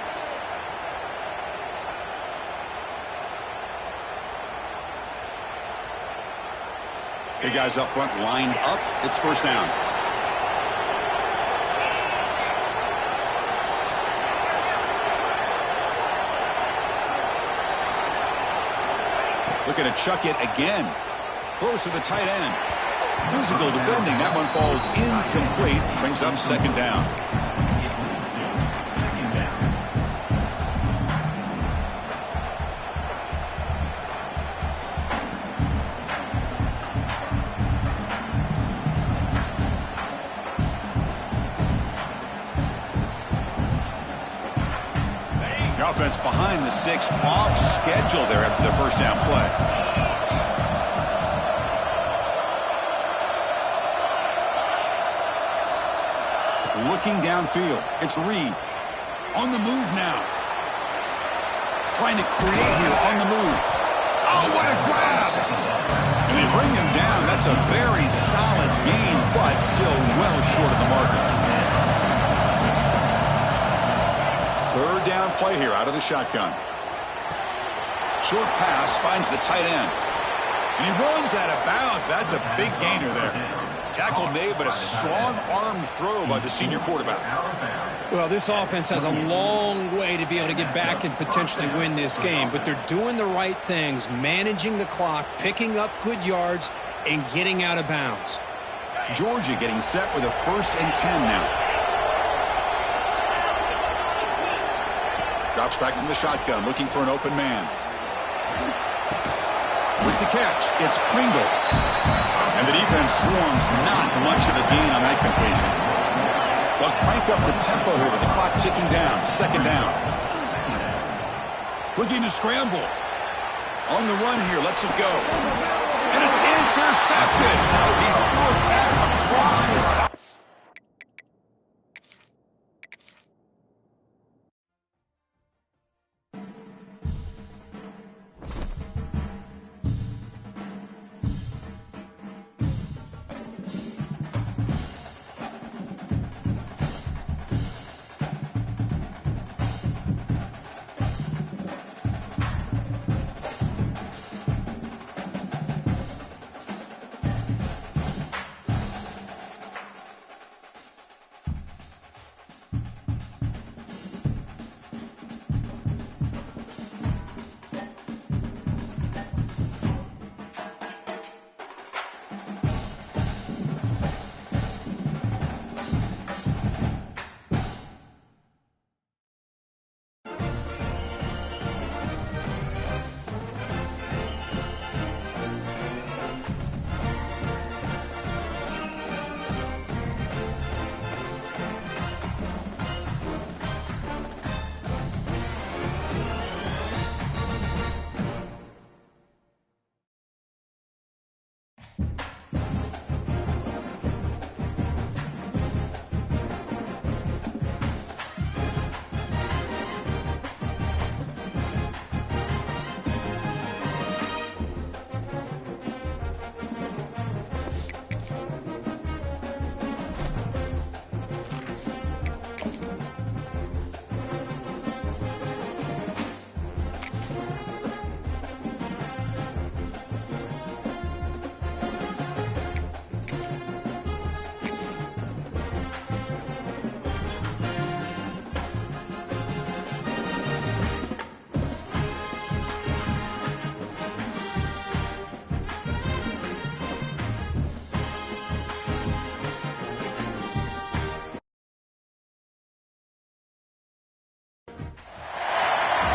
Speaker 1: Big guys up front lined up. It's first down. Looking to chuck it again. Throws to the tight end. Physical defending. That one falls incomplete. Brings up 2nd down. The offense behind the 6, off schedule there after the first down play. Looking downfield. It's Reed. On the move now. Trying to create here on the move. Oh, what a grab! And they bring him down. That's a very solid gain, but still well short of the marker. 3rd down play here out of the shotgun. Short pass finds the tight end. And he runs out of bounds. That's a big gainer there. Tackle made, but a strong arm throw by the senior quarterback.
Speaker 2: Well, this offense has a long way to be able to get back and potentially win this game, but they're doing the right things, managing the clock, picking up good yards, and getting out of bounds.
Speaker 1: Georgia getting set with a 1st and 10 now. Drops back from the shotgun, looking for an open man. Quick to catch, it's Pringle. And the defense swarms, not much of a gain on that completion. They'll crank up the tempo here with the clock ticking down. 2nd down. Looking to scramble. On the run here, lets it go. And it's intercepted as he threw it back across his back.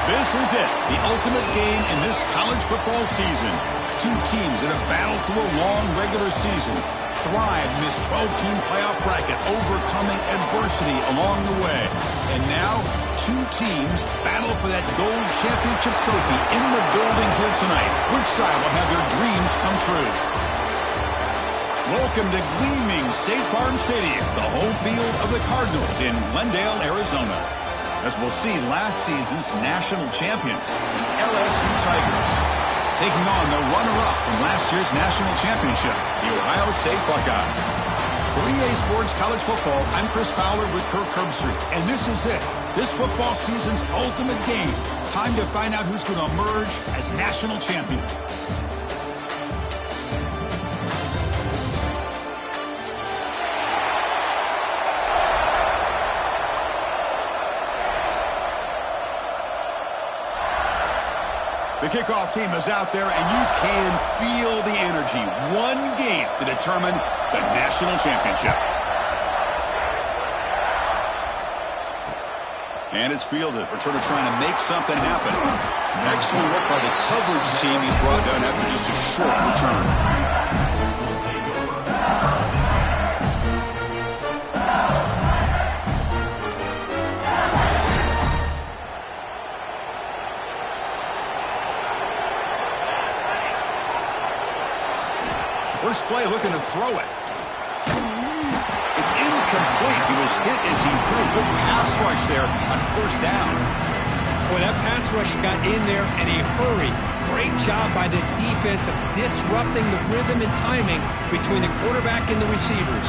Speaker 1: This is it, the ultimate game in this college football season. Two teams that have battled through a long regular season, thrived in this 12-team playoff bracket, overcoming adversity along the way. And now, two teams battle for that gold championship trophy in the building here tonight. Which side will have their dreams come true? Welcome to gleaming State Farm Stadium, the home field of the Cardinals in Glendale, Arizona, as we'll see last season's national champions, the LSU Tigers, taking on the runner-up from last year's national championship, the Ohio State Buckeyes. For EA Sports College Football, I'm Chris Fowler with Kirk Herbstreit, and this is it, this football season's ultimate game. Time to find out who's going to emerge as national champion. The kickoff team is out there, and you can feel the energy. One game to determine the national championship. And it's fielded. Returner trying to make something happen. Excellent work by the coverage team. He's brought down after just a short return. First play looking to throw it. It's incomplete. He was hit as he threw. Good pass rush there on 1st down.
Speaker 2: Boy, that pass rush got in there in a hurry. Great job by this defense of disrupting the rhythm and timing between the quarterback and the receivers.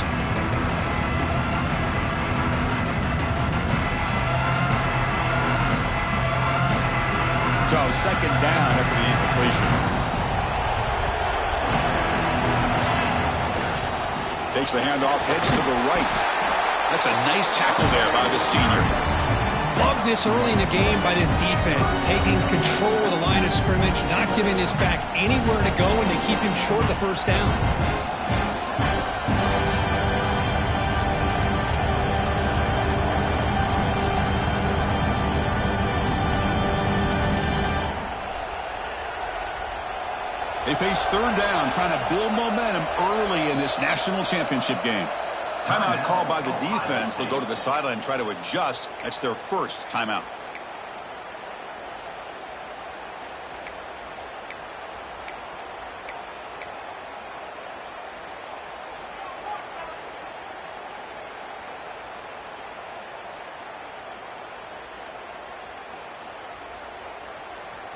Speaker 1: So second down after the incompletion. Takes the handoff, heads to the right. That's a nice tackle there by the senior.
Speaker 2: Love this early in the game by this defense, taking control of the line of scrimmage, not giving this back anywhere to go, and they keep him short of the first down.
Speaker 1: They face third down, trying to build momentum early in this national championship game. Timeout called by the defense. They'll go to the sideline and try to adjust. That's their first timeout.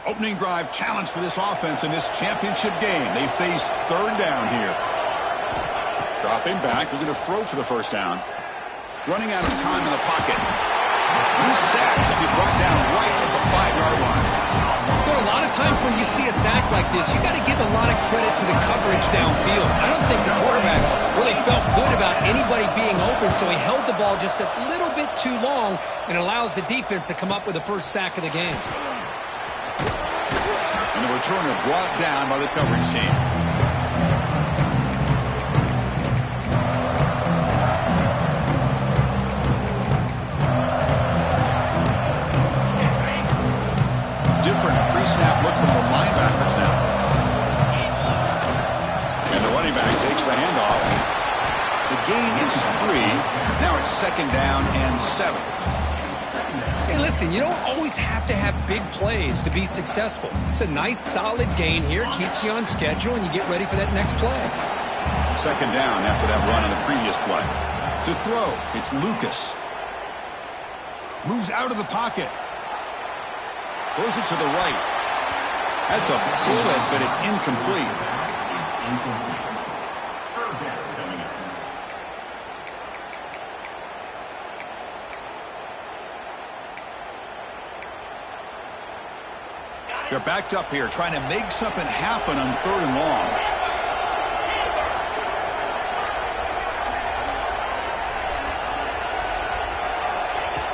Speaker 1: Opening drive challenge for this offense in this championship game. They face third down here. Dropping back, looking to throw for the first down. Running out of time in the pocket. He's sacked to be brought down right at the 5-yard line.
Speaker 2: There are a lot of times when you see a sack like this, you got to give a lot of credit to the coverage downfield. I don't think the quarterback really felt good about anybody being open, so he held the ball just a little bit too long and allows the defense to come up with the first sack of the game.
Speaker 1: And the returner brought down by the coverage team. Different pre-snap look from the linebackers now. And the running back takes the handoff. The gain is 3. Now it's second down and 7.
Speaker 2: Hey, listen, you don't always have to have big plays to be successful. It's a nice, solid gain here. Keeps you on schedule, and you get ready for that next play.
Speaker 1: Second down after that run on the previous play. To throw, it's Lucas. Moves out of the pocket. Throws it to the right. That's a bullet, but it's incomplete. They're backed up here, trying to make something happen on third and long.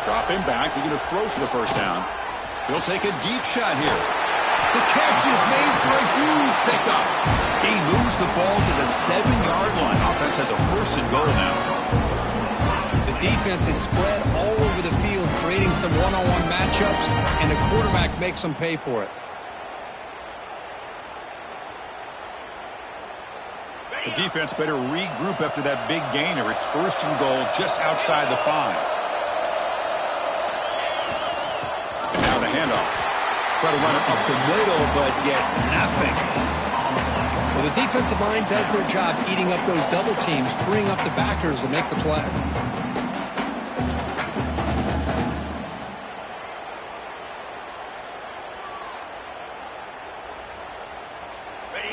Speaker 1: Dropping back, looking to throw for the first down. He'll take a deep shot here. The catch is made for a huge pickup. He moves the ball to the 7-yard line. Offense has a first and goal now.
Speaker 2: The defense is spread all over the field, creating some one-on-one matchups, and the quarterback makes them pay for it.
Speaker 1: The defense better regroup after that big gainer. It's first and goal just outside the 5. And now the handoff. Try to run it up the middle, but get nothing.
Speaker 2: Well, the defensive line does their job eating up those double teams, freeing up the backers to make the play.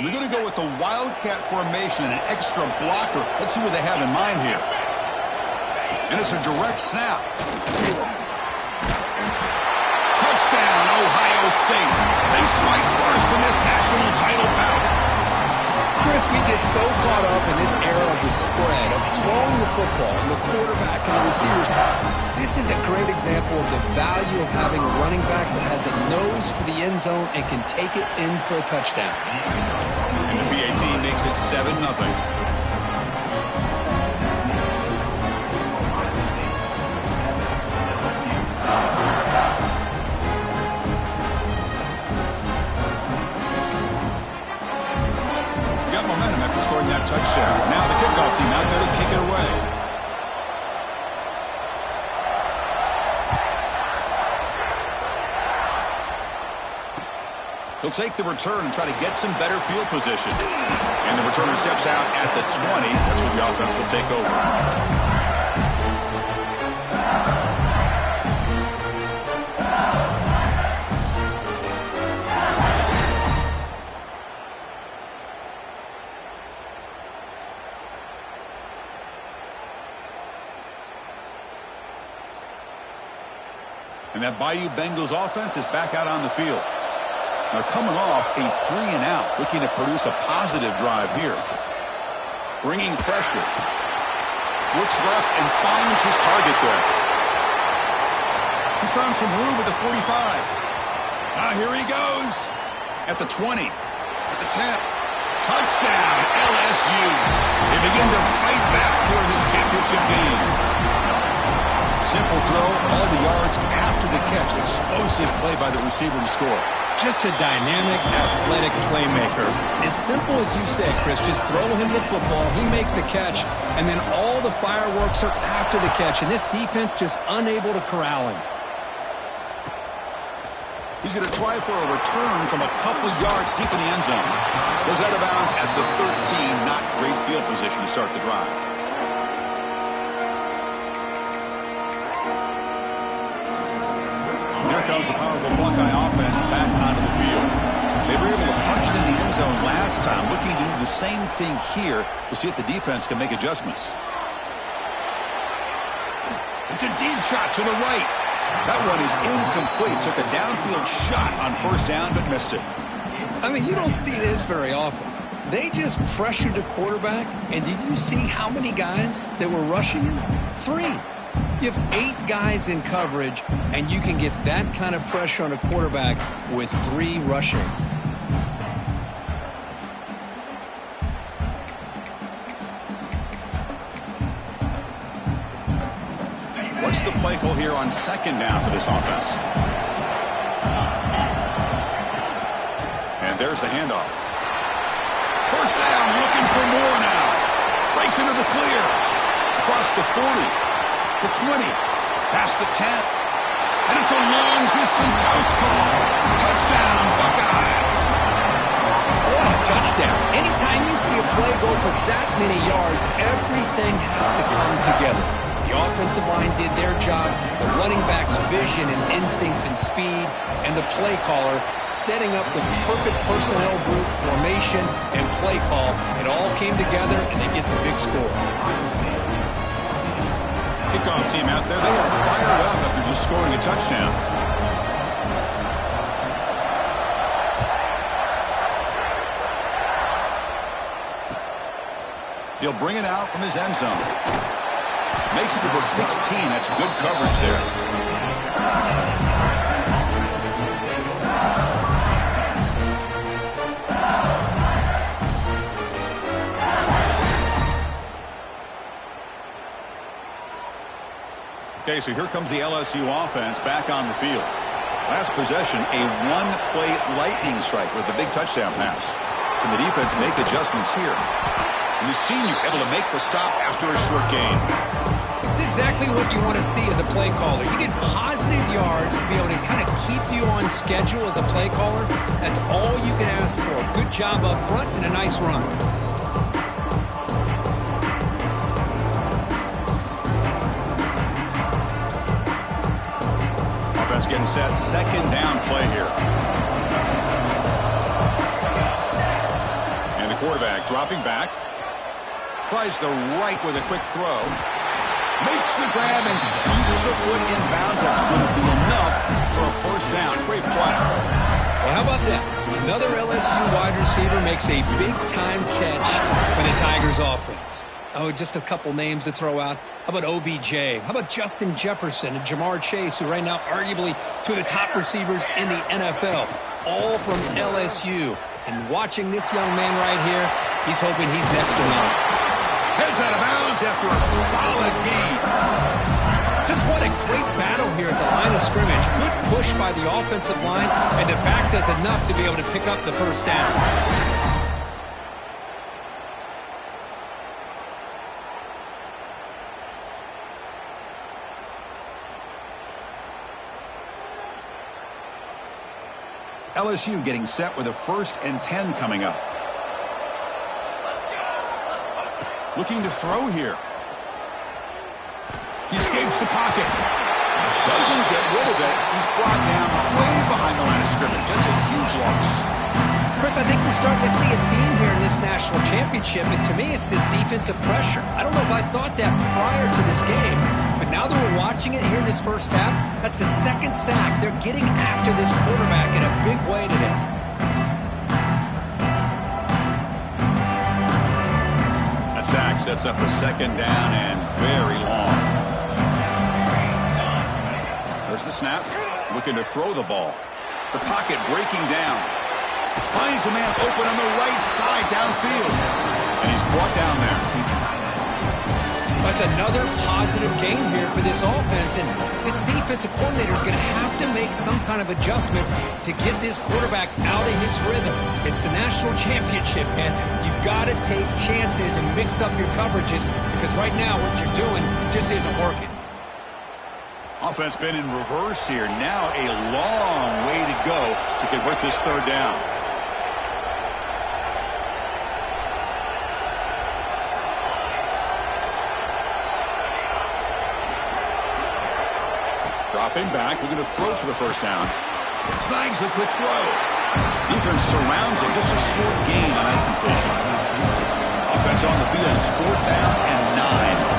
Speaker 1: We're going to go with the Wildcat formation, an extra blocker. Let's see what they have in mind here. And it's a direct snap. Touchdown, Ohio State. They strike first in this national title bout.
Speaker 2: Chris, we get so caught up in this era of the spread, of throwing the football, and the quarterback and the receivers. This is a great example of the value of having a running back that has a nose for the end zone and can take it in for a touchdown.
Speaker 1: And the PAT makes it 7-0. Got momentum after scoring that touchdown. Now the kickoff team out there to kick it away. He'll take the return and try to get some better field position. And the returner steps out at the 20. That's where the offense will take over. And that Bayou Bengals offense is back out on the field. They're coming off a 3-and-out, looking to produce a positive drive here. Bringing pressure. Looks left and finds his target there. He's found some room at the 45. Here he goes. At the 20. At the 10. Touchdown, LSU. They begin to fight back here in this championship game. Simple throw, all the yards after the catch. Explosive play by the receiver to score.
Speaker 2: Just a dynamic, athletic playmaker. As simple as you said, Chris, just throw him the football, he makes the catch, and then all the fireworks are after the catch, and this defense just unable to corral him.
Speaker 1: He's going to try for a return from a couple yards deep in the end zone. Goes out of bounds at the 13. Not great field position to start the drive. Here comes the powerful Buckeye offense back onto the field. They were able to punch it in the end zone last time, looking to do the same thing here to see if the defense can make adjustments. It's a deep shot to the right. That one is incomplete. Took a downfield shot on first down, but missed it.
Speaker 2: I mean, you don't see this very often. They just pressured the quarterback, and did you see how many guys that were rushing him? 3. You have 8 guys in coverage, and you can get that kind of pressure on a quarterback with 3 rushing.
Speaker 1: What's the play call here on second down for this offense? And there's the handoff. First down, looking for more now. Breaks into the clear. Across the 40. The 20, past the 10, and it's a long-distance house call. Touchdown, Buckeyes.
Speaker 2: What a touchdown. Anytime you see a play go for that many yards, everything has to come together. The offensive line did their job, the running back's vision and instincts and speed, and the play caller setting up the perfect personnel group, formation, and play call. It all came together, and they get the big score.
Speaker 1: Kickoff team out there. They are fired up after just scoring a touchdown. He'll bring it out from his end zone. Makes it to the 16. That's good coverage there. Okay, so here comes the LSU offense back on the field. Last possession, a one-play lightning strike with a big touchdown pass. Can the defense make adjustments here? And the senior able to make the stop after a short gain.
Speaker 2: It's exactly what you want to see as a play caller. You get positive yards to be able to kind of keep you on schedule as a play caller. That's all you can ask for. Good job up front and a nice run.
Speaker 1: Getting set, second down play here. And the quarterback dropping back. Tries the right with a quick throw. Makes the grab and keeps the foot in bounds. That's going to be enough for a first down. Great play.
Speaker 2: Well, how about that? Another LSU wide receiver makes a big-time catch for the Tigers offense. Oh, just a couple names to throw out. How about OBJ? How about Justin Jefferson and Jamar Chase, who right now arguably two of the top receivers in the NFL, all from LSU. And watching this young man right here, he's hoping he's next in line.
Speaker 1: Heads out of bounds after a solid gain.
Speaker 2: Just what a great battle here at the line of scrimmage. Good push by the offensive line, and the back does enough to be able to pick up the first down.
Speaker 1: LSU getting set with a 1st and 10 coming up. Looking to throw here. He escapes the pocket. Doesn't get rid of it. He's brought down way behind the line of scrimmage. That's a huge loss.
Speaker 2: Chris, I think we're starting to see a theme here in this national championship, and to me it's this defensive pressure. I don't know if I thought that prior to this game, but now that we're watching it here in this first half, that's the second sack. They're getting after this quarterback in a big way today.
Speaker 1: sets up a second down and very long. There's the snap. Looking to throw the ball. The pocket breaking down. Finds a man open on the right side downfield. And he's brought down there.
Speaker 2: That's another positive game here for this offense. And this defensive coordinator is going to have to make some kind of adjustments to get this quarterback out of his rhythm. It's the national championship, man. You've got to take chances and mix up your coverages because right now what you're doing just isn't working.
Speaker 1: Offense been in reverse here. Now a long way to go to convert this third down. Dropping back, looking to throw for the first down. Snags the quick throw. Defense surrounds him. Just a short gain on that completion. Offense on the field is 4th down and 9.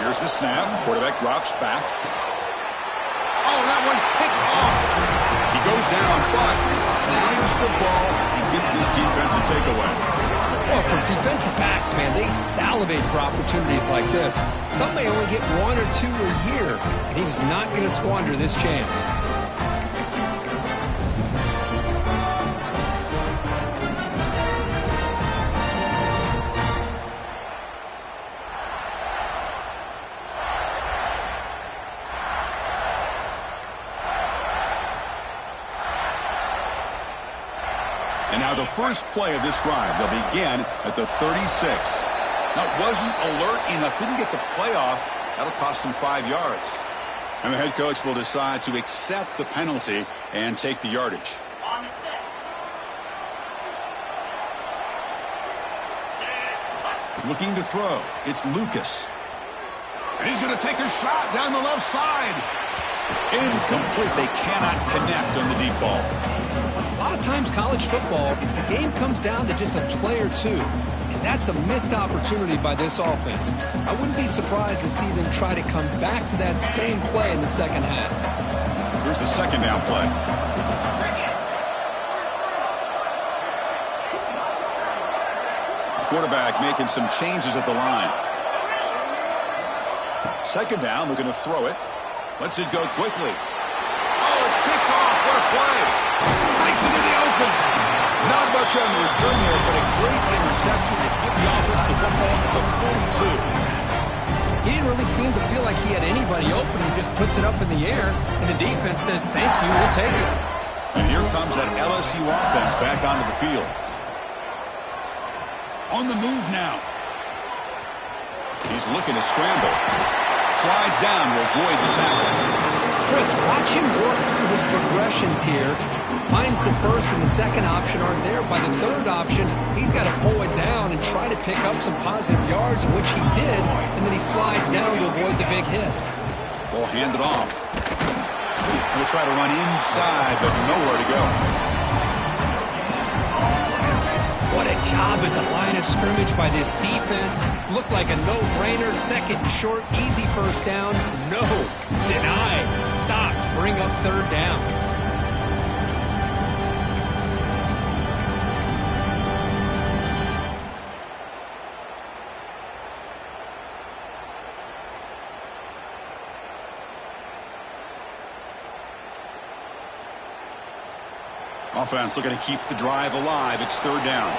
Speaker 1: Here's the snap. Quarterback drops back. Oh, that one's picked off. He goes down, but slams the ball and gives this defense a takeaway.
Speaker 2: Well, for defensive backs, man, they salivate for opportunities like this. Some may only get 1 or 2 a year, and he's not going to squander this chance.
Speaker 1: And now the first play of this drive, they'll begin at the 36. Now, wasn't alert enough, didn't get the play off. That'll cost him 5 yards. And the head coach will decide to accept the penalty and take the yardage. Looking to throw. It's Lucas. And he's going to take a shot down the left side. Incomplete. They cannot connect on the deep ball.
Speaker 2: A lot of times college football, the game comes down to just a play or two. And that's a missed opportunity by this offense. I wouldn't be surprised to see them try to come back to that same play in the second half.
Speaker 1: Here's the second down play. The quarterback making some changes at the line. Second down, looking to throw it. Lets it go quickly. Oh, it's picked off. What a play. Knocks into the open. Not much on the return there, but a great interception to give the offense the football at the 42.
Speaker 2: He didn't really seem to feel like he had anybody open. He just puts it up in the air, and the defense says, thank you, we'll take it.
Speaker 1: And here comes that LSU offense back onto the field. On the move now. He's looking to scramble. Slides down to avoid the tackle.
Speaker 2: Chris, watch him work through his progressions here. Finds the first and the second option aren't there. By the third option, he's got to pull it down and try to pick up some positive yards, which he did, and then he slides down to avoid the big hit.
Speaker 1: Ball handed off. Going to try to run inside, but nowhere to go.
Speaker 2: What a job at the line of scrimmage by this defense. Looked like a no-brainer. Second and short, easy first down. No, denied, stopped, bring up third down.
Speaker 1: Offense looking to keep the drive alive. It's third down.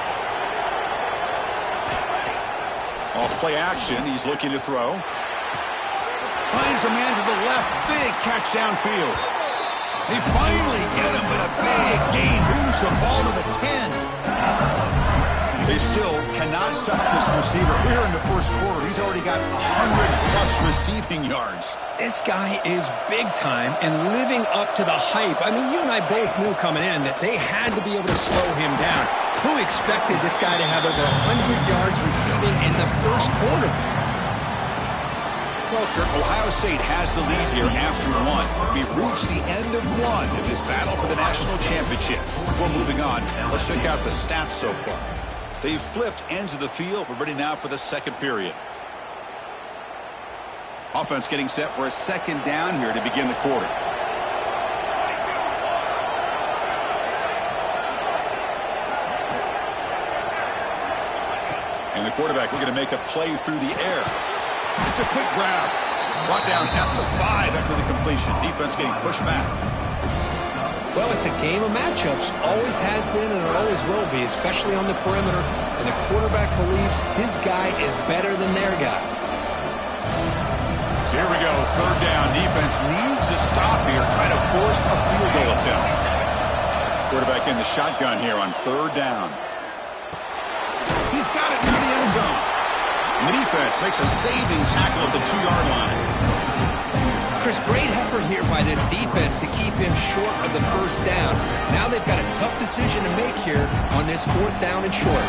Speaker 1: Off play action. He's looking to throw. Finds a man to the left. Big catch downfield. They finally get him, but a big gain moves the ball to the 10. They still cannot stop this receiver. We're in the first quarter. He's already got 100-plus receiving yards.
Speaker 2: This guy is big time and living up to the hype. I mean, you and I both knew coming in that they had to be able to slow him down. Who expected this guy to have over 100 yards receiving in the first quarter?
Speaker 1: Well, Kirk, Ohio State has the lead here after one. We've reached the end of one in this battle for the national championship. Before moving on, let's check out the stats so far. They've flipped ends of the field. We're ready now for the second period. Offense getting set for a second down here to begin the quarter. And the quarterback looking to make a play through the air. It's a quick grab. Brought down at the 5 after the completion. Defense getting pushed back.
Speaker 2: Well, it's a game of matchups. Always has been and it always will be, especially on the perimeter. And the quarterback believes his guy is better than their guy.
Speaker 1: So here we go. Third down. Defense needs a stop here. Trying to force a field goal attempt. Quarterback in the shotgun here on third down. He's got it near the end zone. And the defense makes a saving tackle at the 2-yard line.
Speaker 2: Chris, great effort here by this defense to keep him short of the first down. Now they've got a tough decision to make here on this 4th down and short.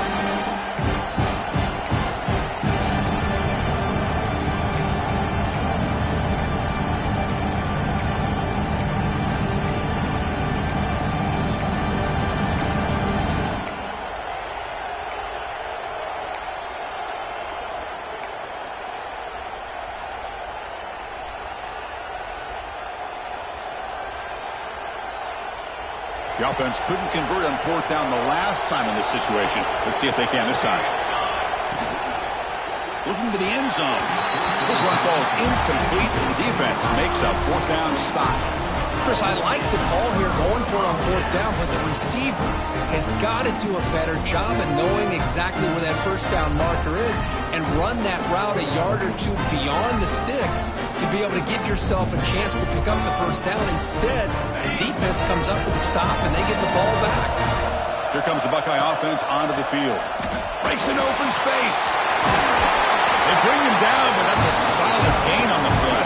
Speaker 1: The offense couldn't convert on 4th down the last time in this situation. Let's see if they can this time. Looking to the end zone. This one falls incomplete, and the defense makes a 4th down stop.
Speaker 2: Chris, I like the call here going for it on 4th down, but the receiver has got to do a better job of knowing exactly where that first down marker is and run that route a yard or two beyond the sticks to be able to give yourself a chance to pick up the first down. Instead, the defense comes up with a stop and they get the ball back.
Speaker 1: Here comes the Buckeye offense onto the field. Breaks an open space. They bring him down, but that's a solid gain on the play.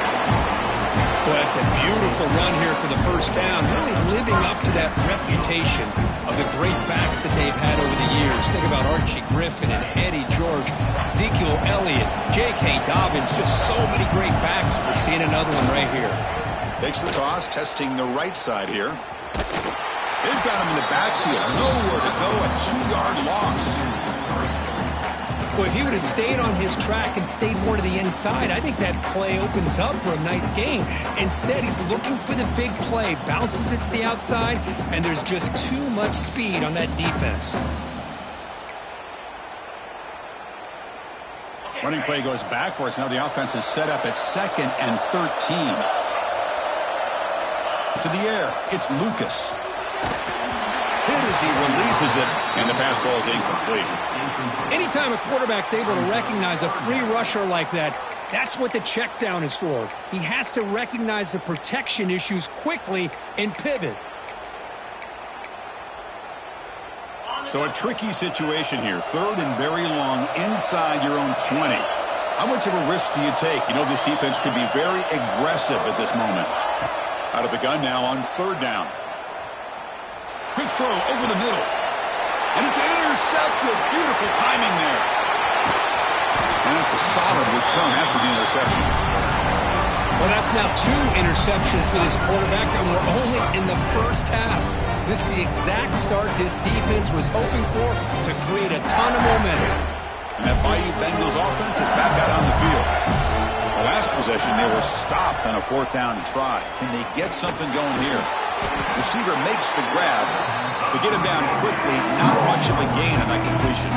Speaker 2: Well, that's a beautiful run here for the first down, really living up to that reputation of the great backs that they've had over the years. Think about Archie Griffin and Eddie George, Ezekiel Elliott, J.K. Dobbins, just so many great backs. We're seeing another one right here.
Speaker 1: Takes the toss, testing the right side here. They've got him in the backfield. Nowhere to go, a 2-yard loss.
Speaker 2: Well, if he would have stayed on his track and stayed more to the inside, I think that play opens up for a nice game. Instead, he's looking for the big play, bounces it to the outside, and there's just too much speed on that defense.
Speaker 1: Running play goes backwards. Now the offense is set up at 2nd and 13. To the air, it's Lucas. Hit as he releases it, and the pass ball is incomplete.
Speaker 2: Anytime a quarterback's able to recognize a free rusher like that, that's what the check down is for. He has to recognize the protection issues quickly and pivot.
Speaker 1: So a tricky situation here. 3rd and very long inside your own 20. How much of a risk do you take? You know this defense could be very aggressive at this moment. Out of the gun now on 3rd down. Quick throw over the middle. And it's intercepted. Beautiful timing there. And it's a solid return after the interception.
Speaker 2: Well, that's now 2 interceptions for this quarterback, and we're only in the first half. This is the exact start this defense was hoping for to create a ton of momentum.
Speaker 1: And that Bayou Bengals offense is back out on the field. The last possession, they were stopped on a 4th down try. Can they get something going here? Receiver makes the grab. They get him down quickly. Not much of a gain on that completion.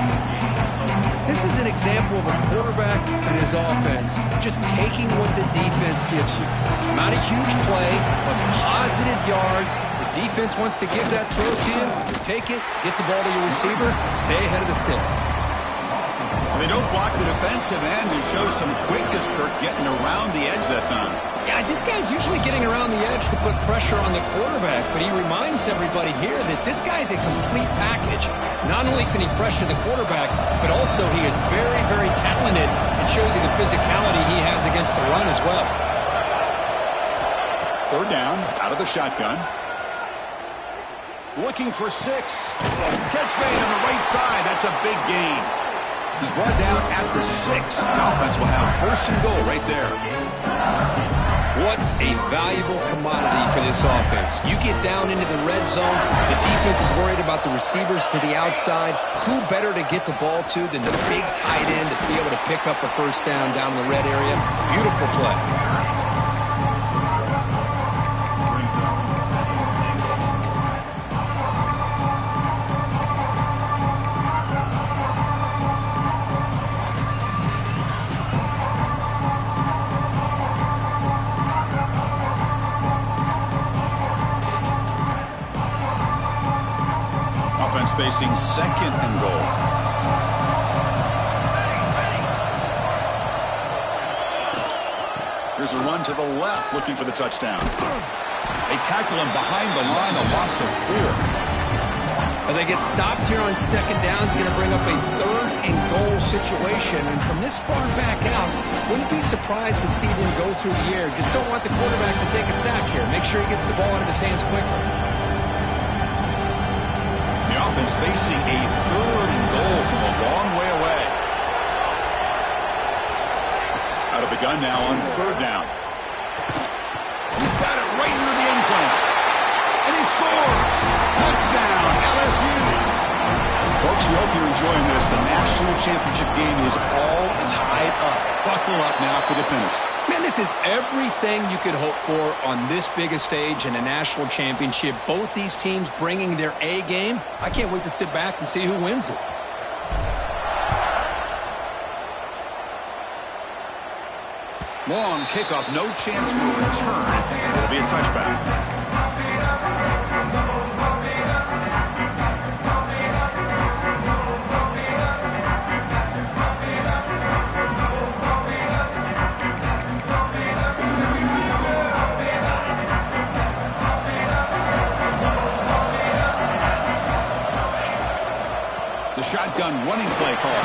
Speaker 2: This is an example of a quarterback and his offense just taking what the defense gives you. Not a huge play, but positive yards. The defense wants to give that throw to you. You take it, get the ball to your receiver, stay ahead of the sticks.
Speaker 1: Well, they don't block the defensive end and show some quickness, Kirk, getting around the edge that time.
Speaker 2: Yeah, this guy's usually getting around the edge to put pressure on the quarterback, but he reminds everybody here that this guy's a complete package. Not only can he pressure the quarterback, but also he is very, very talented and shows you the physicality he has against the run as well.
Speaker 1: 3rd down, out of the shotgun. Looking for 6. Catch made on the right side. That's a big gain. He's brought down at the 6. The offense will have first and goal right there.
Speaker 2: What a valuable commodity for this offense. You get down into the red zone, the defense is worried about the receivers to the outside. Who better to get the ball to than the big tight end to be able to pick up a first down in the red area? Beautiful play.
Speaker 1: Facing second and goal. Here's a run to the left, looking for the touchdown. They tackle him behind the line, a loss of 4.
Speaker 2: They get stopped here on second down. It's going to bring up a third and goal situation. And from this far back out, wouldn't be surprised to see them go through the air. Just don't want the quarterback to take a sack here. Make sure he gets the ball out of his hands quickly.
Speaker 1: Offense facing a third and goal from a long way away. Out of the gun now on third down. He's got it right near the end zone. And he scores! Touchdown, LSU! Folks, we hope you're enjoying this. The national championship game is all tied up. Buckle up now for the finish.
Speaker 2: Man, this is everything you could hope for on this big a stage in a national championship. Both these teams bringing their A game. I can't wait to sit back and see who wins it.
Speaker 1: Long kickoff, no chance for a return. It'll be a touchback. Shotgun running play call.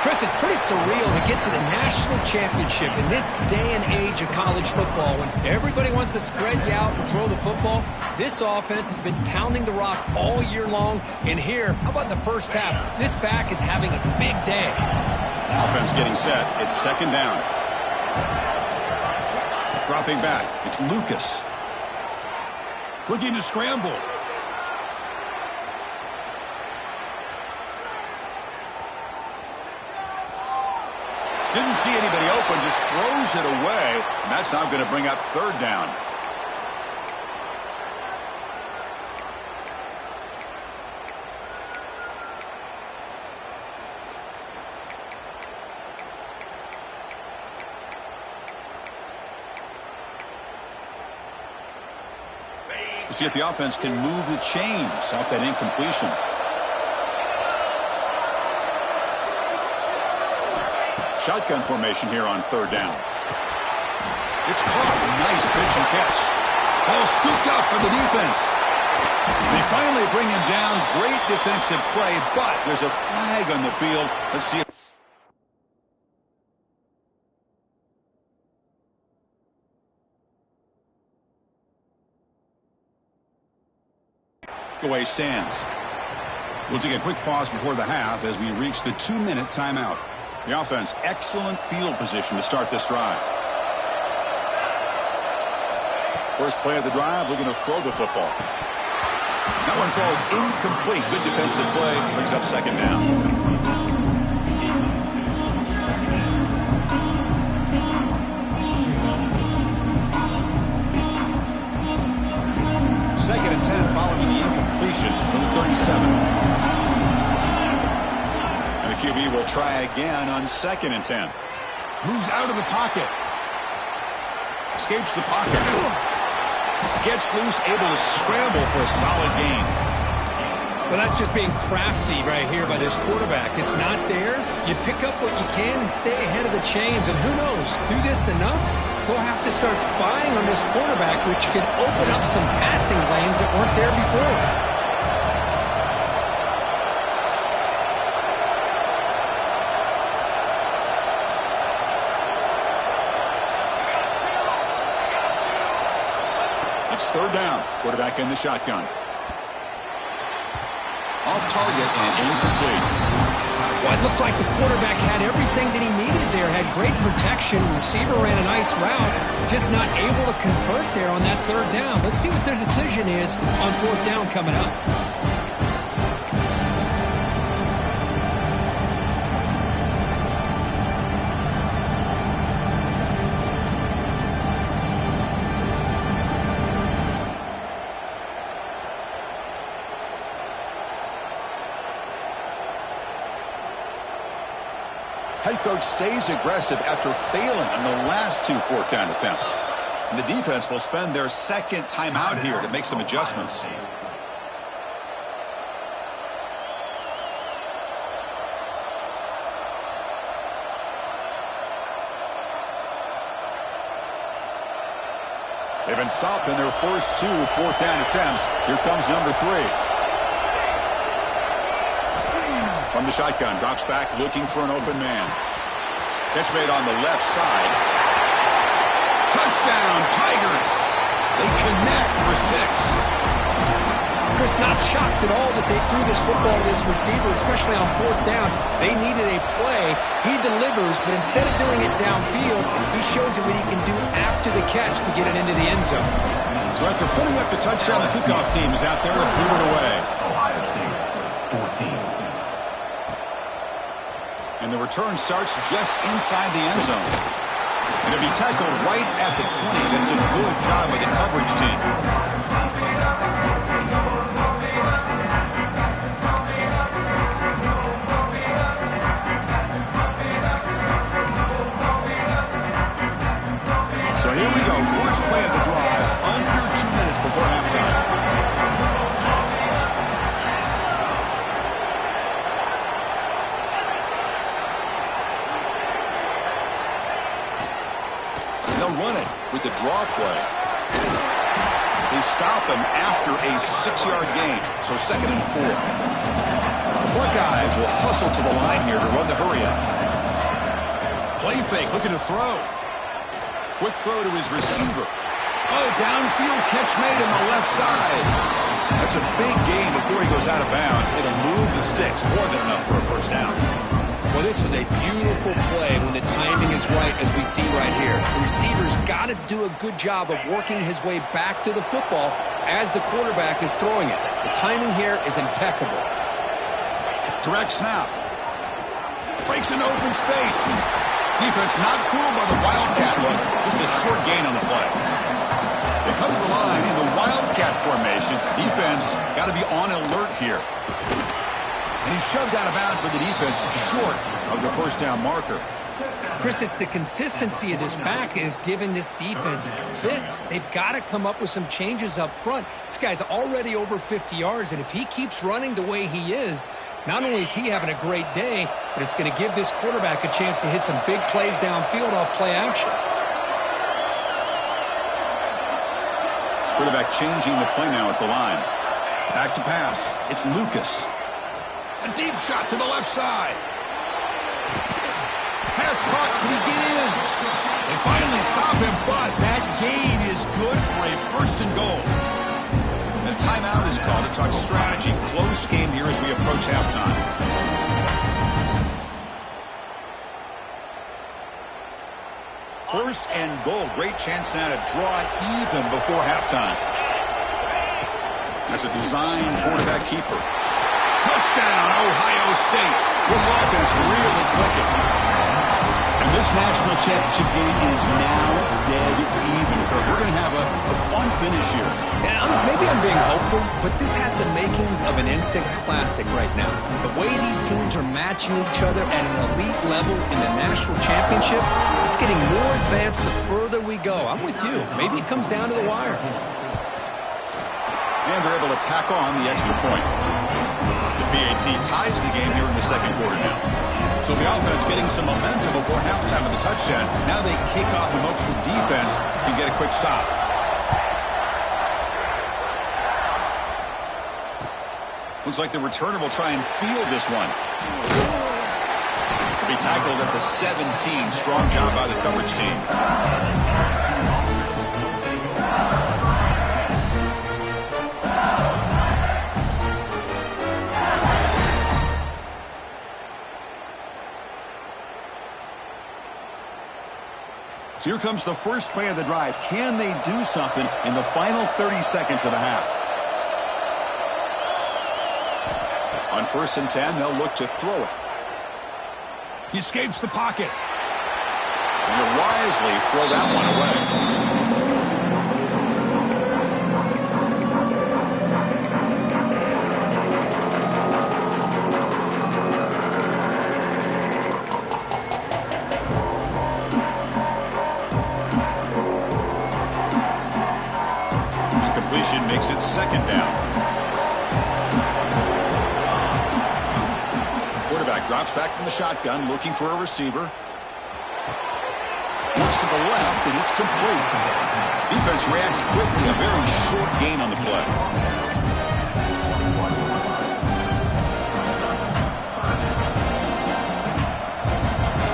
Speaker 2: Chris, it's pretty surreal to get to the national championship in this day and age of college football when everybody wants to spread you out and throw the football. This offense has been pounding the rock all year long. And here, how about the first half? This back is having a big day.
Speaker 1: Offense getting set. It's second down. Dropping back. It's Lucas. Looking to scramble. Didn't see anybody open, just throws it away. And that's now going to bring up third down. We'll see if the offense can move the chains out that incompletion. Shotgun formation here on third down. It's caught. Nice pitch and catch. Ball scooped up by the defense. They finally bring him down. Great defensive play, but there's a flag on the field. Let's see if away stands. We'll take a quick pause before the half as we reach the 2-minute timeout. The offense, excellent field position to start this drive. First play of the drive, looking to throw the football. That one falls incomplete. Good defensive play, brings up second down. Second and 10 following the incompletion from the 37. And the QB will try again on second and 10. Moves out of the pocket. Escapes the pocket. Gets loose, able to scramble for a solid gain.
Speaker 2: Well, that's just being crafty right here by this quarterback. It's not there. You pick up what you can and stay ahead of the chains. And who knows, do this enough, we'll have to start spying on this quarterback, which could open up some passing lanes that weren't there before.
Speaker 1: It's third down. Quarterback in the shotgun. Off target and incomplete.
Speaker 2: Well, it looked like the quarterback had everything that he needed there. Had great protection. Receiver ran a nice route. Just not able to convert there on that third down. Let's see what their decision is on fourth down coming up.
Speaker 1: Head coach stays aggressive after failing on the last 2 fourth down attempts. And the defense will spend their second timeout here to make some adjustments. They've been stopped in their first 2 fourth down attempts. Here comes number 3. From the shotgun, drops back looking for an open man. Catch made on the left side. Touchdown, Tigers! They connect for 6.
Speaker 2: Chris, not shocked at all that they threw this football to this receiver, especially on fourth down. They needed a play. He delivers, but instead of doing it downfield, he shows him what he can do after the catch to get it into the end zone.
Speaker 1: So after putting up the touchdown, the kickoff team is out there to boot it away.
Speaker 3: Ohio State, 14.
Speaker 1: And the return starts just inside the end zone. And it'll be tackled right at the 20. That's a good job by the coverage team. So here we go. First play of the drive. Under 2 minutes before halftime. Run it with the draw play. They stop him after a 6-yard gain, so 2nd and 4. The Buckeyes will hustle to the line here to run the hurry up. Play fake, looking to throw. Quick throw to his receiver. Oh, downfield catch made on the left side. That's a big gain before he goes out of bounds. It'll move the sticks, more than enough for a first down.
Speaker 2: Well, this was a beautiful play when the timing is right, as we see right here. The receiver's got to do a good job of working his way back to the football as the quarterback is throwing it. The timing here is impeccable.
Speaker 1: Direct snap. Breaks into open space. Defense not fooled by the Wildcat look. Just a short gain on the play. They come to the line in the Wildcat formation. Defense got to be on alert here. And he's shoved out of bounds by the defense short of the first down marker.
Speaker 2: Chris, it's the consistency of this back is giving this defense fits. They've got to come up with some changes up front. This guy's already over 50 yards, and if he keeps running the way he is, not only is he having a great day, but it's going to give this quarterback a chance to hit some big plays downfield off play action.
Speaker 1: Quarterback changing the play now at the line. Back to pass. It's Lucas. A deep shot to the left side. Pass caught. Can he get in? They finally stop him, but that gain is good for a 1st and goal. And a timeout is called to talk strategy. Close game here as we approach halftime. First and goal. Great chance now to draw even before halftime. That's a design quarterback keeper. Touchdown, Ohio State. This offense really clicking. And this national championship game is now dead even. We're going to have a fun finish here.
Speaker 2: Yeah, maybe I'm being hopeful, but this has the makings of an instant classic right now. The way these teams are matching each other at an elite level in the national championship, it's getting more advanced the further we go. I'm with you. Maybe it comes down to the wire.
Speaker 1: And they're able to tack on the extra point. The PAT ties the game here in the 2nd quarter now. So the offense getting some momentum before halftime of the touchdown. Now they kick off in hopes the defense can get a quick stop. Looks like the returner will try and field this one. He'll be tackled at the 17. Strong job by the coverage team. Here comes the first play of the drive. Can they do something in the final 30 seconds of the half? On 1st and 10, they'll look to throw it. He escapes the pocket. And he'll wisely throw that one away. Makes it 2nd down. Quarterback drops back from the shotgun, looking for a receiver. Looks to the left, and it's complete. Defense reacts quickly. A very short gain on the play.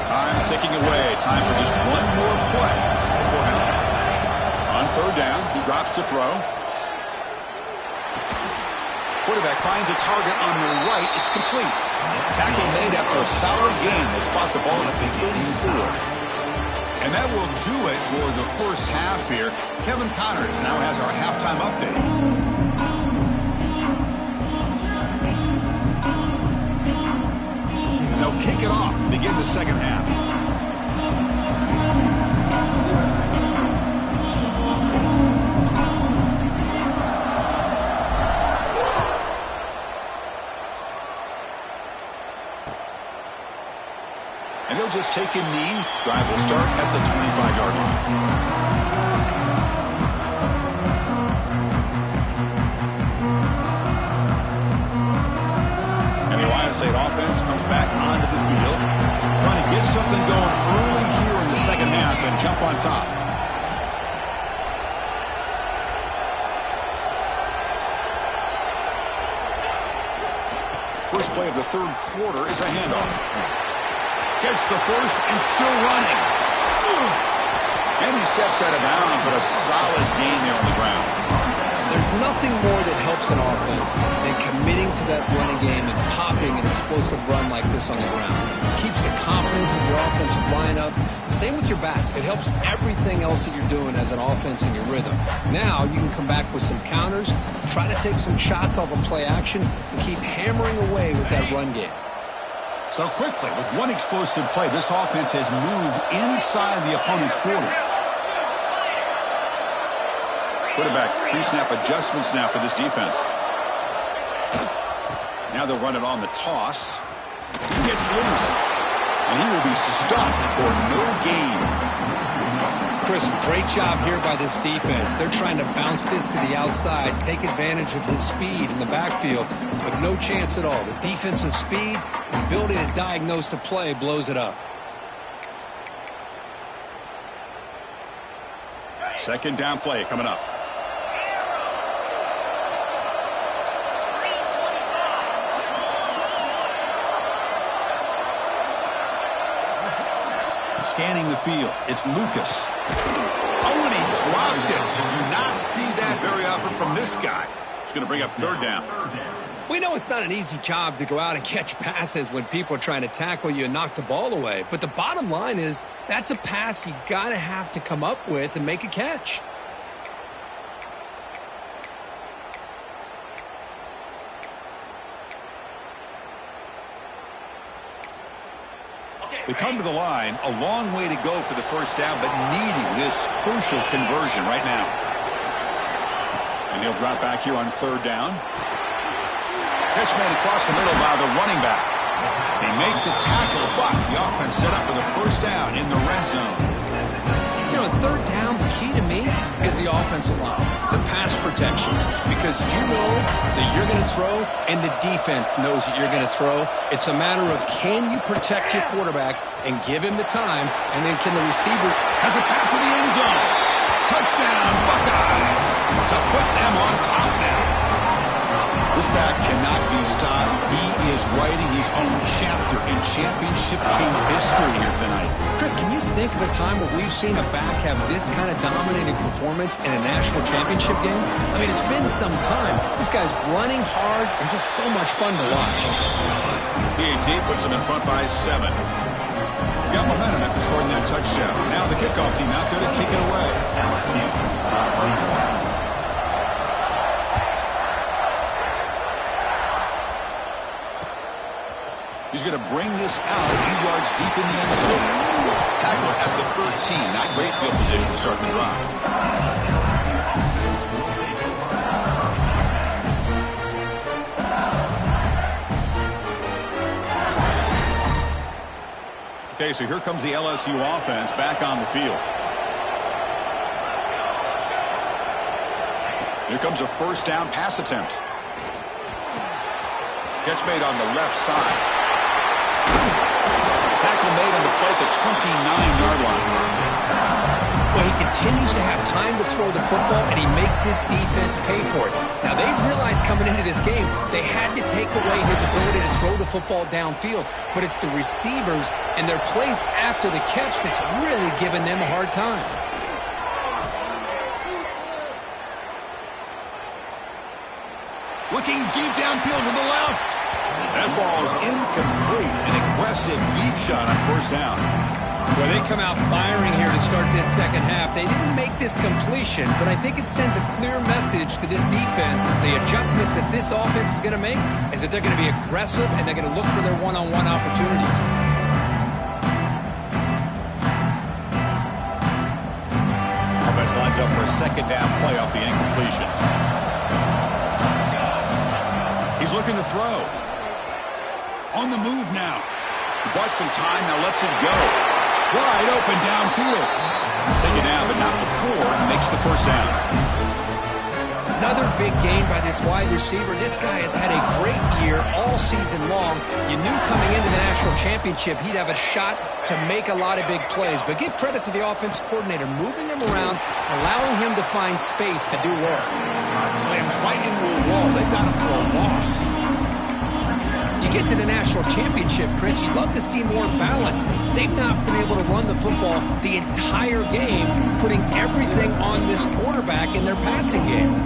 Speaker 1: Time ticking away. Time for just one more play before halftime. On 3rd down, he drops to throw. Quarterback finds a target on the right. It's complete. Tackle made after a solid gain. They spot the ball at the 34. And that will do it for the first half here. Kevin Connors now has our halftime update. They'll kick it off to begin the second half. And he'll just take a knee. Drive will start at the 25-yard line. And the Ohio State offense comes back onto the field, trying to get something going early here in the second half and jump on top. First play of the 3rd quarter is a handoff. Gets the first and still running. And he steps out of bounds, but a solid gain there on the ground.
Speaker 2: There's nothing more that helps an offense than committing to that running game and popping an explosive run like this on the ground. It keeps the confidence of your offensive lineup. Same with your back. It helps everything else that you're doing as an offense in your rhythm. Now you can come back with some counters, try to take some shots off of play action, and keep hammering away with that run game.
Speaker 1: So quickly, with one explosive play, this offense has moved inside the opponent's 40. Quarterback pre-snap adjustments now for this defense. Now they'll run it on the toss. He gets loose, and he will be stuffed for no gain.
Speaker 2: Chris, great job here by this defense. They're trying to bounce this to the outside, take advantage of his speed in the backfield, but no chance at all. The defensive speed, the ability to diagnose the play blows it up.
Speaker 1: 2nd down play coming up. Scanning the field, it's Lucas. Oh, and he dropped it. You do not see that very often from this guy. It's going to bring up 3rd down.
Speaker 2: We know it's not an easy job to go out and catch passes when people are trying to tackle you and knock the ball away. But the bottom line is that's a pass you got to have to come up with and make a catch.
Speaker 1: They come to the line, a long way to go for the first down, but needing this crucial conversion right now. And he'll drop back here on 3rd down. Catch made across the middle by the running back. They make the tackle, but the offense set up for the first down in the red zone.
Speaker 2: You know, 3rd down, the key to me is the offensive line, the pass protection, because you know that you're going to throw and the defense knows that you're going to throw. It's a matter of can you protect your quarterback and give him the time, and then can the receiver
Speaker 1: has a path to the end zone. Touchdown, Buckeyes, to put them on top now. This back cannot be stopped. He is writing his own chapter in championship game history here tonight.
Speaker 2: Chris, can you think of a time where we've seen a back have this kind of dominating performance in a national championship game? I mean, it's been some time. This guy's running hard and just so much fun to watch.
Speaker 1: PAT puts him in front by 7. got momentum after scoring that touchdown. Now the kickoff team out there to kick it away.
Speaker 3: LSU, Louisville.
Speaker 1: He's going to bring this out a few yards deep in the end zone. Tackle at the 13. Not great field position to start the drive. Okay, so here comes the LSU offense back on the field. Here comes a first down pass attempt. Catch made on the left side. Tackle made on the play at the 29-yard line.
Speaker 2: Well, he continues to have time to throw the football, and he makes his defense pay for it. Now, they realized coming into this game they had to take away his ability to throw the football downfield, but it's the receivers and their plays after the catch that's really giving them a hard time.
Speaker 1: Looking deep downfield to the left. That ball is incomplete. An aggressive deep shot on first down.
Speaker 2: Well, they come out firing here to start this second half. They didn't make this completion, but I think it sends a clear message to this defense. The adjustments that this offense is going to make is that they're going to be aggressive and they're going to look for their one-on-one opportunities.
Speaker 1: Offense lines up for a second down play off the incompletion. He's looking to throw. On the move now. He bought some time, now lets it go. Wide open downfield. Taken down, but not before. He makes the first down.
Speaker 2: Another big game by this wide receiver. This guy has had a great year all season long. You knew coming into the national championship he'd have a shot to make a lot of big plays. But give credit to the offense coordinator, moving him around, allowing him to find space to do work.
Speaker 1: Slams right into a wall. They've got him for a loss.
Speaker 2: You get to the national championship, Chris, you'd love to see more balance. They've not been able to run the football the entire game, putting everything on this quarterback in their passing game.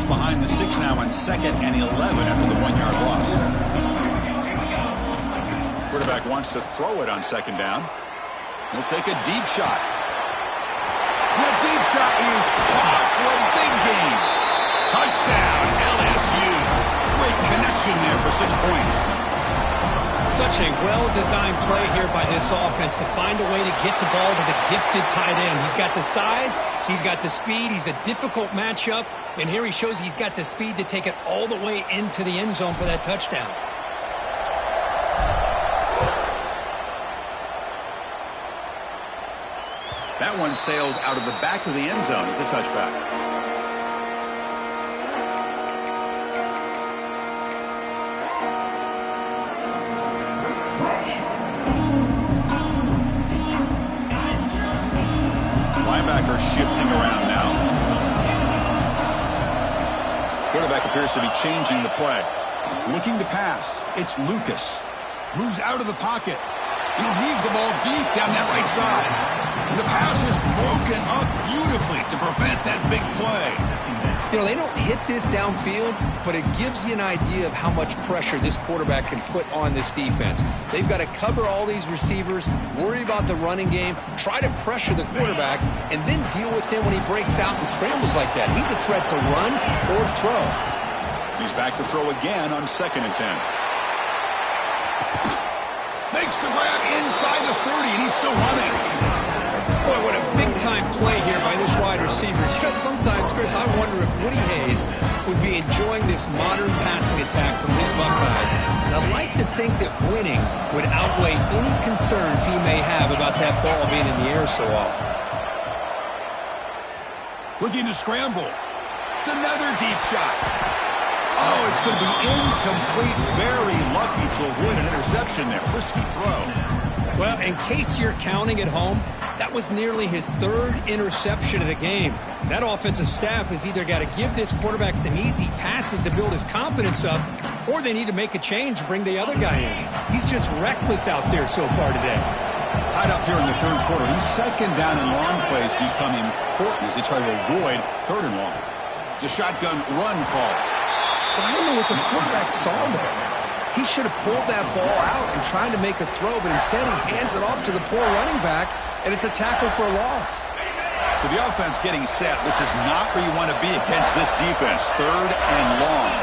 Speaker 1: Behind the 6 now on 2nd and 11 after the 1-yard loss. Quarterback wants to throw it on 2nd down. He'll take a deep shot. The deep shot is caught for a big gain. Touchdown, LSU. Great connection there for 6 points.
Speaker 2: Such a well-designed play here by this offense to find a way to get the ball to the gifted tight end. He's got the size, he's got the speed, he's a difficult matchup, and here he shows he's got the speed to take it all the way into the end zone for that touchdown.
Speaker 1: That one sails out of the back of the end zone at the touchback. Linebacker shifting around now. Quarterback appears to be changing the play. Looking to pass. It's Lucas. Moves out of the pocket. He'll heave the ball deep down that right side. And the pass is broken up beautifully to prevent that big play.
Speaker 2: You know, they don't hit this downfield, but it gives you an idea of how much pressure this quarterback can put on this defense. They've got to cover all these receivers, worry about the running game, try to pressure the quarterback, and then deal with him when he breaks out and scrambles like that. He's a threat to run or throw.
Speaker 1: He's back to throw again on 2nd and 10. Makes the grab inside the 30, and he's still running.
Speaker 2: Boy, what a big-time play here by this wide receiver. You know, sometimes, Chris, I wonder if Woody Hayes would be enjoying this modern passing attack from his Buckeyes. And I'd like to think that winning would outweigh any concerns he may have about that ball being in the air so often.
Speaker 1: Looking to scramble. It's another deep shot. Oh, it's going to be incomplete. Very lucky to avoid an interception there. Risky throw.
Speaker 2: Well, in case you're counting at home, that was nearly his 3rd interception of the game. That offensive staff has either got to give this quarterback some easy passes to build his confidence up, or they need to make a change and bring the other guy in. He's just reckless out there so far today.
Speaker 1: Tied up here in the third quarter. These second down and long plays become important as they try to avoid third and long. It's a shotgun run call.
Speaker 2: Well, I don't know what the quarterback saw there. He should have pulled that ball out and tried to make a throw, but instead he hands it off to the poor running back, and it's a tackle for a loss.
Speaker 1: So the offense getting set. This is not where you want to be against this defense. Third and long.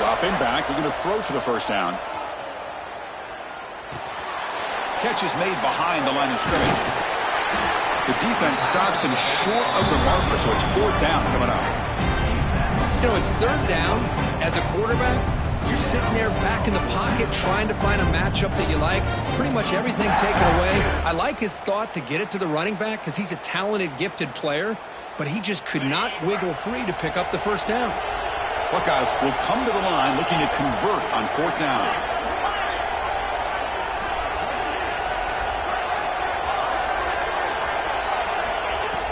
Speaker 1: Dropping back. We're going to throw for the first down. Catch is made behind the line of scrimmage. The defense stops him short of the marker, so it's fourth down coming up.
Speaker 2: You know, it's third down. As a quarterback, you're sitting there back in the pocket trying to find a matchup that you like. Pretty much everything taken away. I like his thought to get it to the running back because he's a talented, gifted player, but he just could not wiggle free to pick up the first down.
Speaker 1: Buckeyes will come to the line looking to convert on fourth down.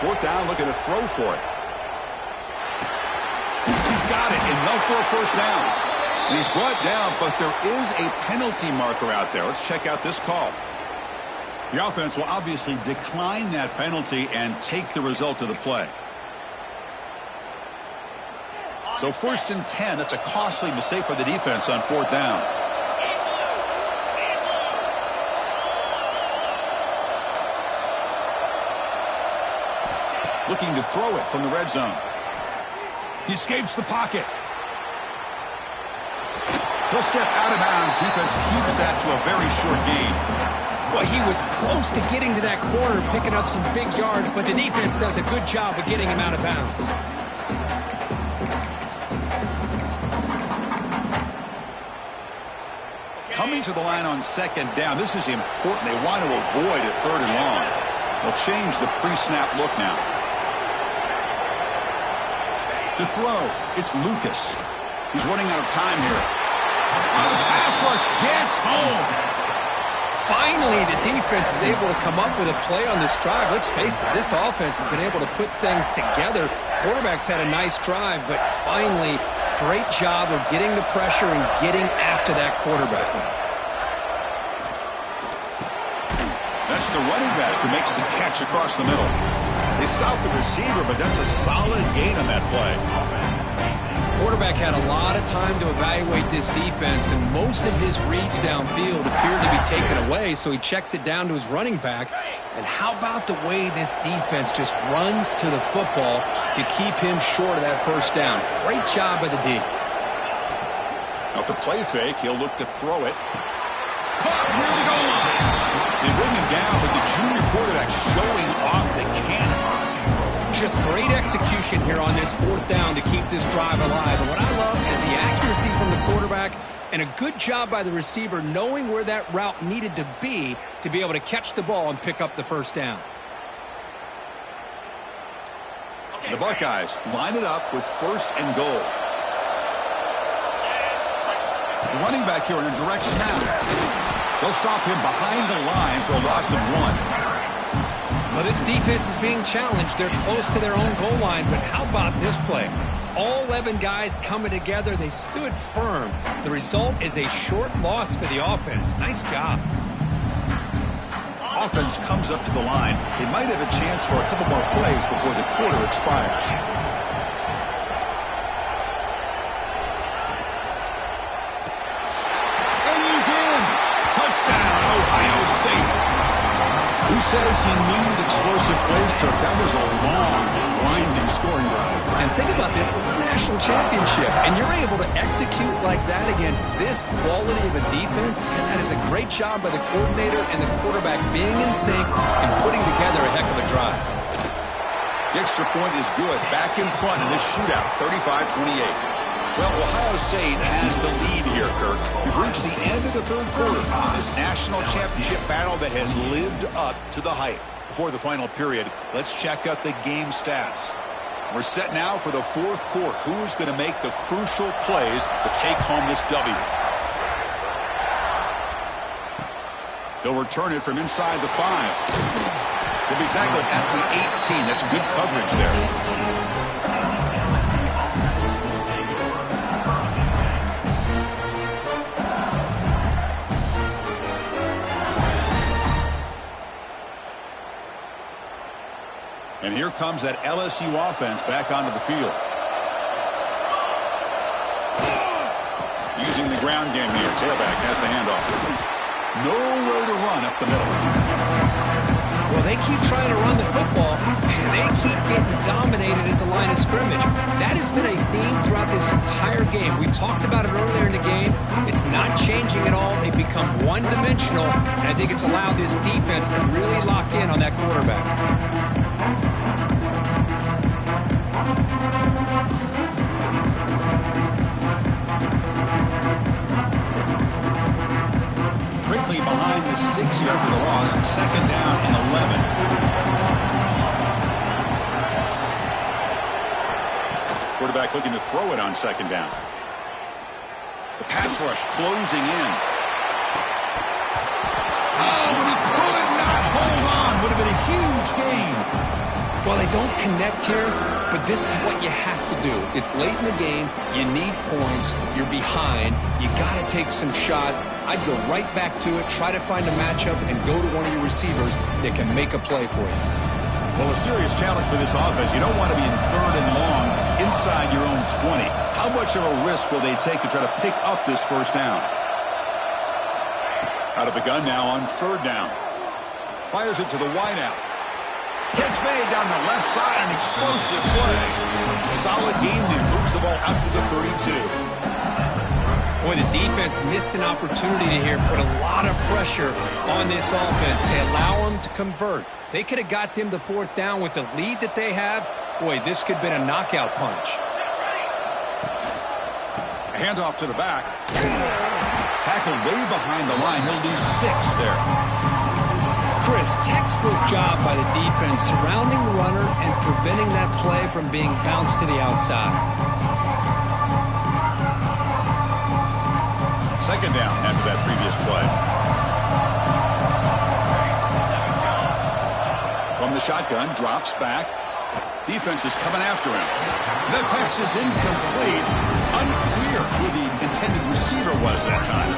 Speaker 1: Fourth down, looking to throw for it. He's got it, enough for a first down. And he's brought down, but there is a penalty marker out there. Let's check out this call. The offense will obviously decline that penalty and take the result of the play. So first and 10, that's a costly mistake by the defense on fourth down. Looking to throw it from the red zone. He escapes the pocket. He'll step out of bounds. Defense keeps that to a very short gain.
Speaker 2: Well, he was close to getting to that corner, picking up some big yards, but the defense does a good job of getting him out of bounds.
Speaker 1: Coming to the line on second down. This is important. They want to avoid a third and long. They'll change the pre-snap look now. To throw, it's Lucas. He's running out of time here. The pass rush gets home.
Speaker 2: Finally, the defense is able to come up with a play on this drive. Let's face it, this offense has been able to put things together. Quarterback's had a nice drive, but finally, great job of getting the pressure and getting after that quarterback.
Speaker 1: That's the running back who makes the catch across the middle. They stop the receiver, but that's a solid gain on that play.
Speaker 2: Quarterback had a lot of time to evaluate this defense, and most of his reads downfield appeared to be taken away, so he checks it down to his running back. And how about the way this defense just runs to the football to keep him short of that first down? Great job by the D.
Speaker 1: Off the play fake, he'll look to throw it. Caught near the goal line. They bring him down, but the junior quarterback showing off the cannon.
Speaker 2: Just great execution here on this fourth down to keep this drive alive. And what I love is the accuracy from the quarterback and a good job by the receiver knowing where that route needed to be able to catch the ball and pick up the first down.
Speaker 1: The Buckeyes line it up with first and goal. The running back here in a direct snap. They'll stop him behind the line for a loss of 1.
Speaker 2: Well, this defense is being challenged. They're close to their own goal line, but how about this play? All 11 guys coming together. They stood firm. The result is a short loss for the offense. Nice job.
Speaker 1: Offense comes up to the line. They might have a chance for a couple more plays before the quarter expires. And he's in. Touchdown, Ohio State. Who says you need explosive plays, Kirk? That was a long, grinding scoring drive.
Speaker 2: And think about this. This is a national championship, and you're able to execute like that against this quality of a defense, and that is a great job by the coordinator and the quarterback being in sync and putting together a heck of a drive.
Speaker 1: The extra point is good. Back in front in this shootout, 35-28. Well, Ohio State has the lead here, Kirk. We've reached the end of the third quarter in this national championship battle that has lived up to the hype. Before the final period, let's check out the game stats. We're set now for the fourth quarter. Who's going to make the crucial plays to take home this W? They'll return it from inside the 5. He'll be tackled at the 18. That's good coverage there. And here comes that LSU offense back onto the field. Using the ground game here. Tailback has the handoff. Nowhere to run up the middle.
Speaker 2: Well, they keep trying to run the football, and they keep getting dominated at the line of scrimmage. That has been a theme throughout this entire game. We've talked about it earlier in the game. It's not changing at all. They've become one-dimensional, and I think it's allowed this defense to really lock in on that quarterback.
Speaker 1: Quickly behind the sticks here after the loss. Second down and 11. Quarterback looking to throw it on second down. The pass rush closing in. Oh, but he could not hold on. Would have been a huge gain.
Speaker 2: Well, they don't connect here, but this is what you have to do. It's late in the game. You need points. You're behind. You got to take some shots. I'd go right back to it, try to find a matchup, and go to one of your receivers that can make a play for you.
Speaker 1: Well, a serious challenge for this offense. You don't want to be in third and long inside your own 20. How much of a risk will they take to try to pick up this first down? Out of the gun now on third down. Fires it to the wideout. Catch made down the left side, an explosive play. Solid gain there, moves the ball out to the 32.
Speaker 2: Boy, the defense missed an opportunity here, put a lot of pressure on this offense. They allow them to convert. They could have got them the fourth down with the lead that they have. Boy, this could have been a knockout punch.
Speaker 1: A handoff to the back. Tackled way behind the line. He'll lose 6 there.
Speaker 2: Chris, textbook job by the defense surrounding the runner and preventing that play from being bounced to the outside.
Speaker 1: Second down after that previous play. From the shotgun, drops back. Defense is coming after him. The pass is incomplete. Unclear who the intended receiver was that time.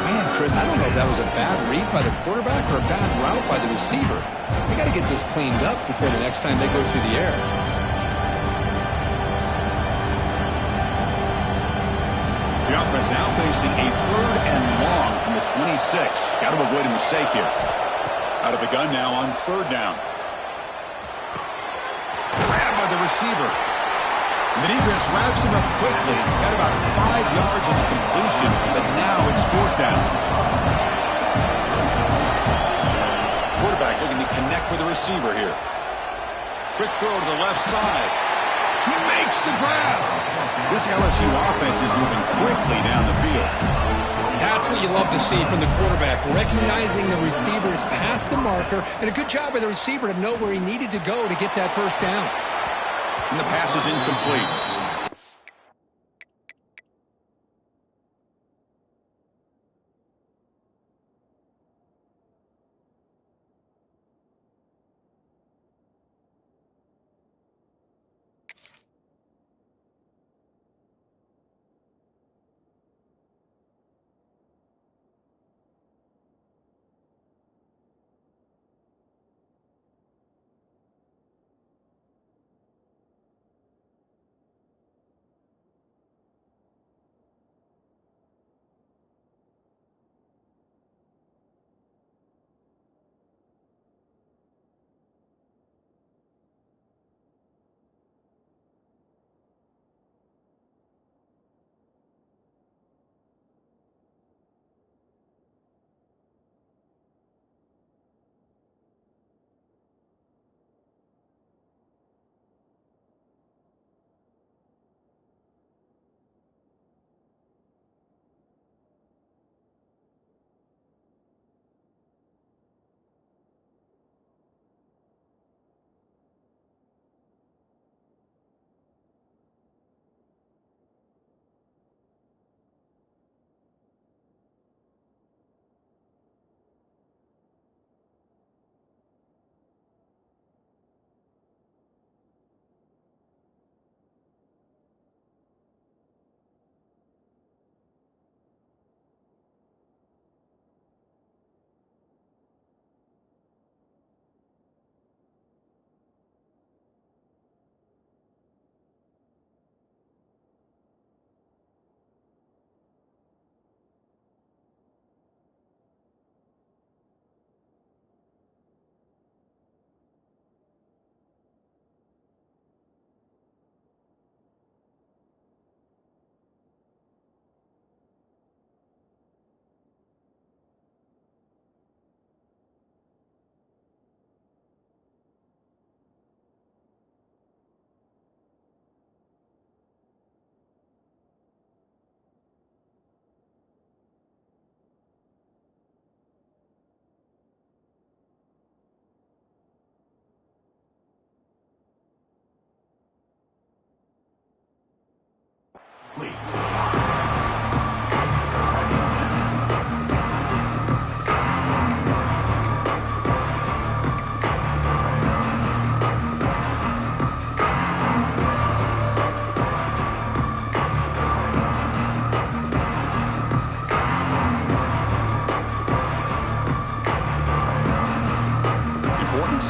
Speaker 2: Man, Chris, I don't know if that was a bad read by the quarterback or a bad route by the receiver. They got to get this cleaned up before the next time they go through the air.
Speaker 1: The offense now facing a third and long from the 26. Got to avoid a mistake here. Out of the gun now on third down. Grabbed by the receiver. And the defense wraps him up quickly. Got about 5 yards on the completion, but now it's fourth down. Quarterback looking to connect with the receiver here. Quick throw to the left side. He makes the grab. This LSU offense is moving quickly down the field.
Speaker 2: That's what you love to see from the quarterback, recognizing the receivers past the marker, and a good job by the receiver to know where he needed to go to get that first down.
Speaker 1: And the pass is incomplete.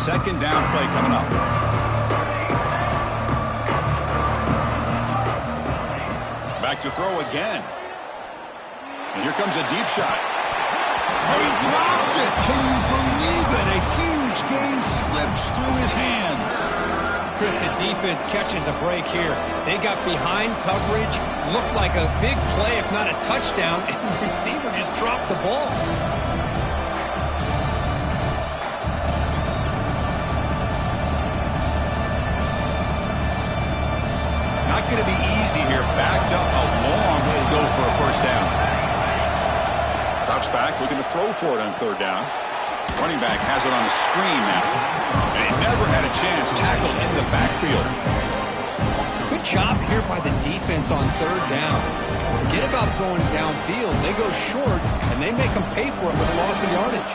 Speaker 1: second down play coming up. Back to throw again. And here comes a deep shot. Oh, he dropped it. Can you believe it? A huge gain slips through his hands.
Speaker 2: Chris, the defense catches a break here. They got behind coverage, looked like a big play, if not a touchdown, and the receiver just dropped the ball.
Speaker 1: Not going to be easy here. Backed up a long way to go for a first down. Drops back, looking to throw for it on third down. Running back has it on a screen now. And he never had a chance. Tackled in the backfield.
Speaker 2: Good job here by the defense on third down. Forget about throwing downfield. They go short, and they make them pay for it with a loss of yardage.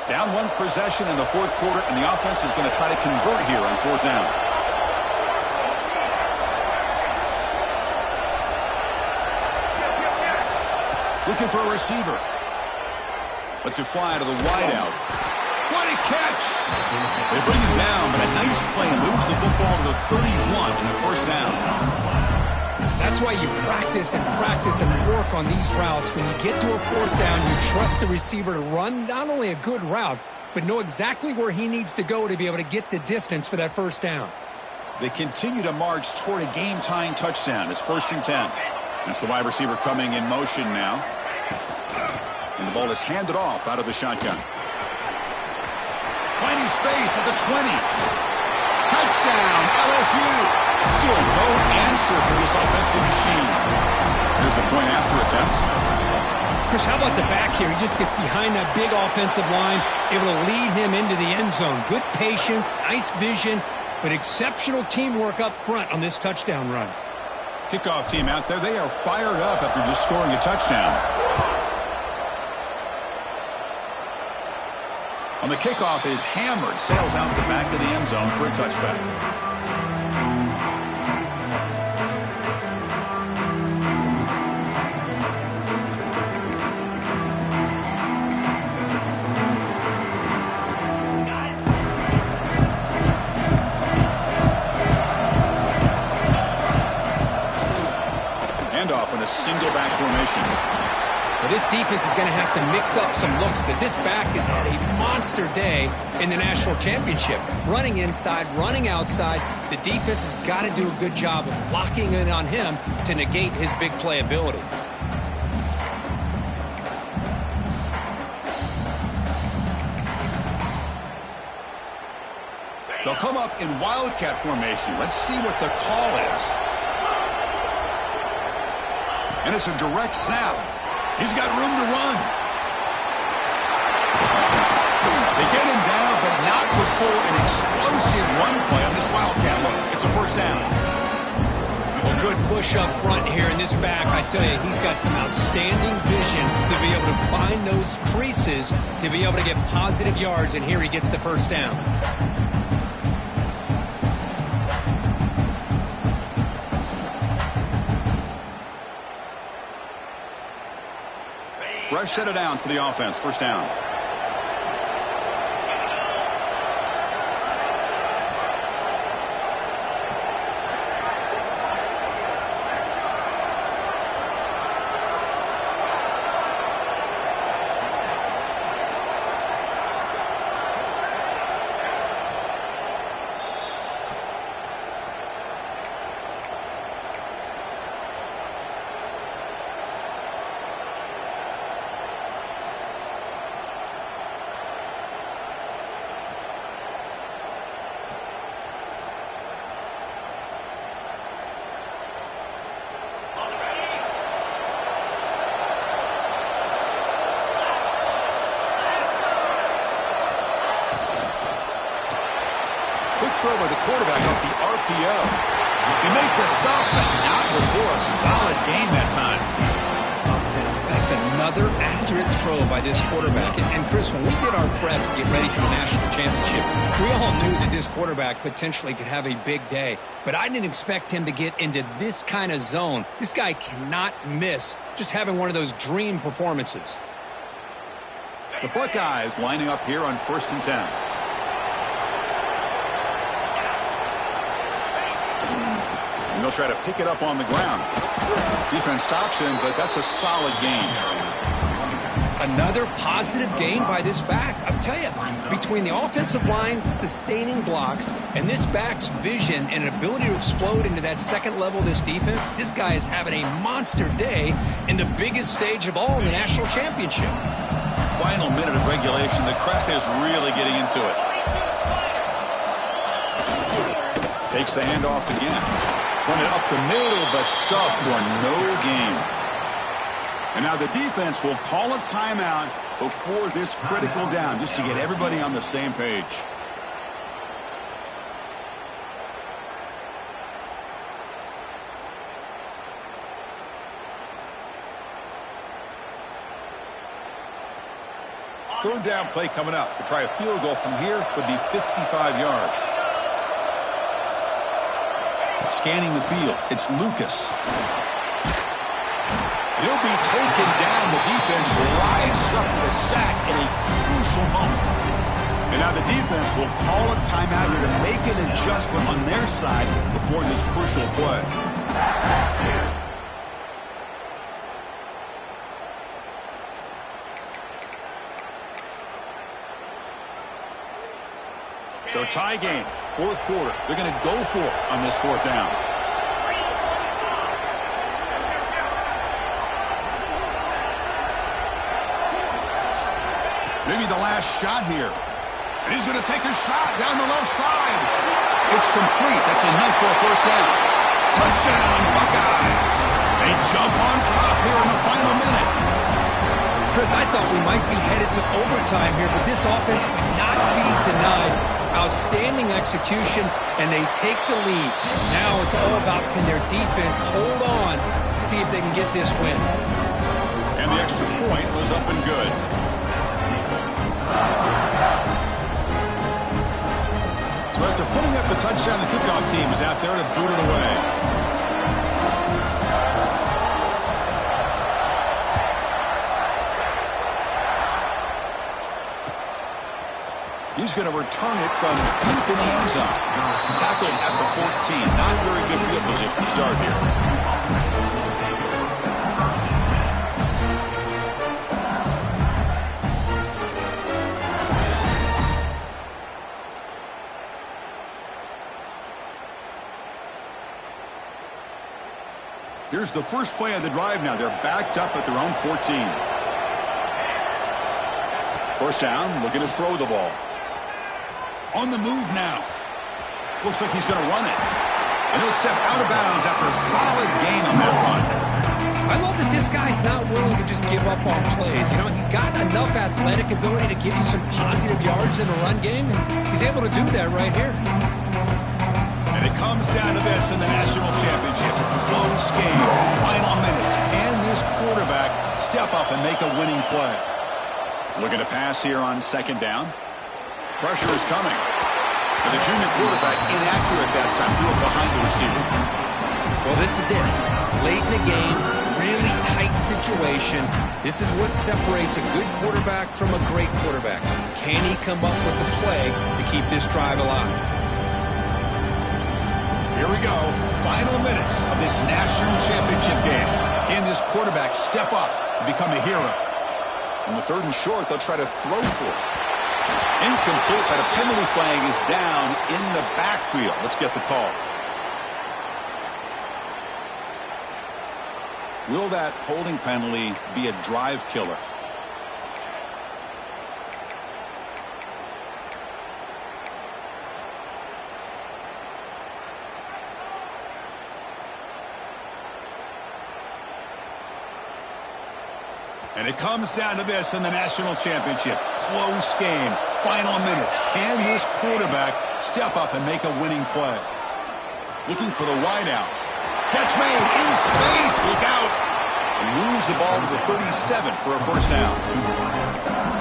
Speaker 1: Down one possession in the fourth quarter, and the offense is going to try to convert here on fourth down. Looking for a receiver. Lets it fly to the wideout. What a catch! They bring him down, but a nice play moves the football to the 31 in the first down.
Speaker 2: That's why you practice and work on these routes. When you get to a fourth down, you trust the receiver to run not only a good route, but know exactly where he needs to go to be able to get the distance for that first down.
Speaker 1: They continue to march toward a game-tying touchdown. It's 1st and 10. That's the wide receiver coming in motion now. And the ball is handed off out of the shotgun. Finding space at the 20. Touchdown, LSU. Still no answer for this offensive machine. Here's the point after attempt.
Speaker 2: Chris, how about the back here? He just gets behind that big offensive line, able to lead him into the end zone. Good patience, nice vision, but exceptional teamwork up front on this touchdown run.
Speaker 1: Kickoff team out there, they are fired up after just scoring a touchdown. On the kickoff is hammered, sails out the back of the end zone for a touchback. Handoff in a single back formation.
Speaker 2: Well, this defense is going to have to mix up some looks because this back has had a monster day in the national championship. Running inside, running outside. The defense has got to do a good job of locking in on him to negate his big play ability.
Speaker 1: They'll come up in wildcat formation. Let's see what the call is. And it's a direct snap. He's got room to run. They get him down, but not before an explosive run play on this wildcat look. It's a first down.
Speaker 2: Well, good push up front here in this back. I tell you, he's got some outstanding vision to be able to find those creases, to be able to get positive yards, and here he gets the first down.
Speaker 1: Fresh set of downs for the offense. First down. Throw by the quarterback off the RPO. They make the stop, but not before a solid gain that time.
Speaker 2: That's a good throw by this quarterback. And Chris, when we did our prep to get ready for the national championship, we all knew that this quarterback potentially could have a big day. But I didn't expect him to get into this kind of zone. This guy cannot miss just having one of those dream performances.
Speaker 1: The Buckeyes lining up here on 1st and 10. And they'll try to pick it up on the ground. Defense stops him, but that's a solid gain.
Speaker 2: Another positive gain by this back. I'll tell you, between the offensive line sustaining blocks and this back's vision and ability to explode into that second level of this defense, this guy is having a monster day in the biggest stage of all in the national championship.
Speaker 1: Final minute of regulation. The crowd is really getting into it. Takes the handoff again. Run it up the middle, but stuffed for no gain. And now the defense will call a timeout before this critical down, just to get everybody on the same page. Third down play coming up. To try a field goal from here would be 55 yards. Scanning the field, it's Lucas. He'll be taken down. The defense rises up the sack in a crucial moment. And now the defense will call a timeout here to make an adjustment on their side before this crucial play. So tie game, 4th quarter. They're going to go for it on this 4th down. Maybe the last shot here. And he's going to take a shot down the left side. It's complete. That's enough for a 1st down. Touchdown, Buckeyes. They jump on top here in the final minute.
Speaker 2: Chris, I thought we might be headed to overtime here, but this offense would not be denied. Outstanding execution, and they take the lead. Now it's all about, can their defense hold on to see if they can get this win.
Speaker 1: And the extra point was up and good. So after putting up the touchdown, the kickoff team is out there to boot it away. He's going to return it from deep in the end zone. Tackled at the 14. Not very good field position to start here. Here's the first play of the drive now. They're backed up at their own 14. 1st down, looking to throw the ball. On the move now. Looks like he's going to run it. And he'll step out of bounds after a solid gain on that run.
Speaker 2: I love that this guy's not willing to just give up on plays. You know, he's got enough athletic ability to give you some positive yards in the run game, and he's able to do that right here.
Speaker 1: And it comes down to this in the national championship. Close game, final minutes. Can this quarterback step up and make a winning play? Looking to pass here on 2nd down. Pressure is coming. But the junior quarterback inaccurate that time, threw it behind the receiver.
Speaker 2: Well, this is it. Late in the game, really tight situation. This is what separates a good quarterback from a great quarterback. Can he come up with the play to keep this drive alive?
Speaker 1: Here we go. Final minutes of this national championship game. Can this quarterback step up and become a hero? On the 3rd and short, they'll try to throw for it. Incomplete, but a penalty flag is down in the backfield. Let's get the call. Will that holding penalty be a drive killer? And it comes down to this in the national championship. Close game, final minutes. Can this quarterback step up and make a winning play? Looking for the wideout. Catch made in space. Look out. and moves the ball to the 37 for a first down.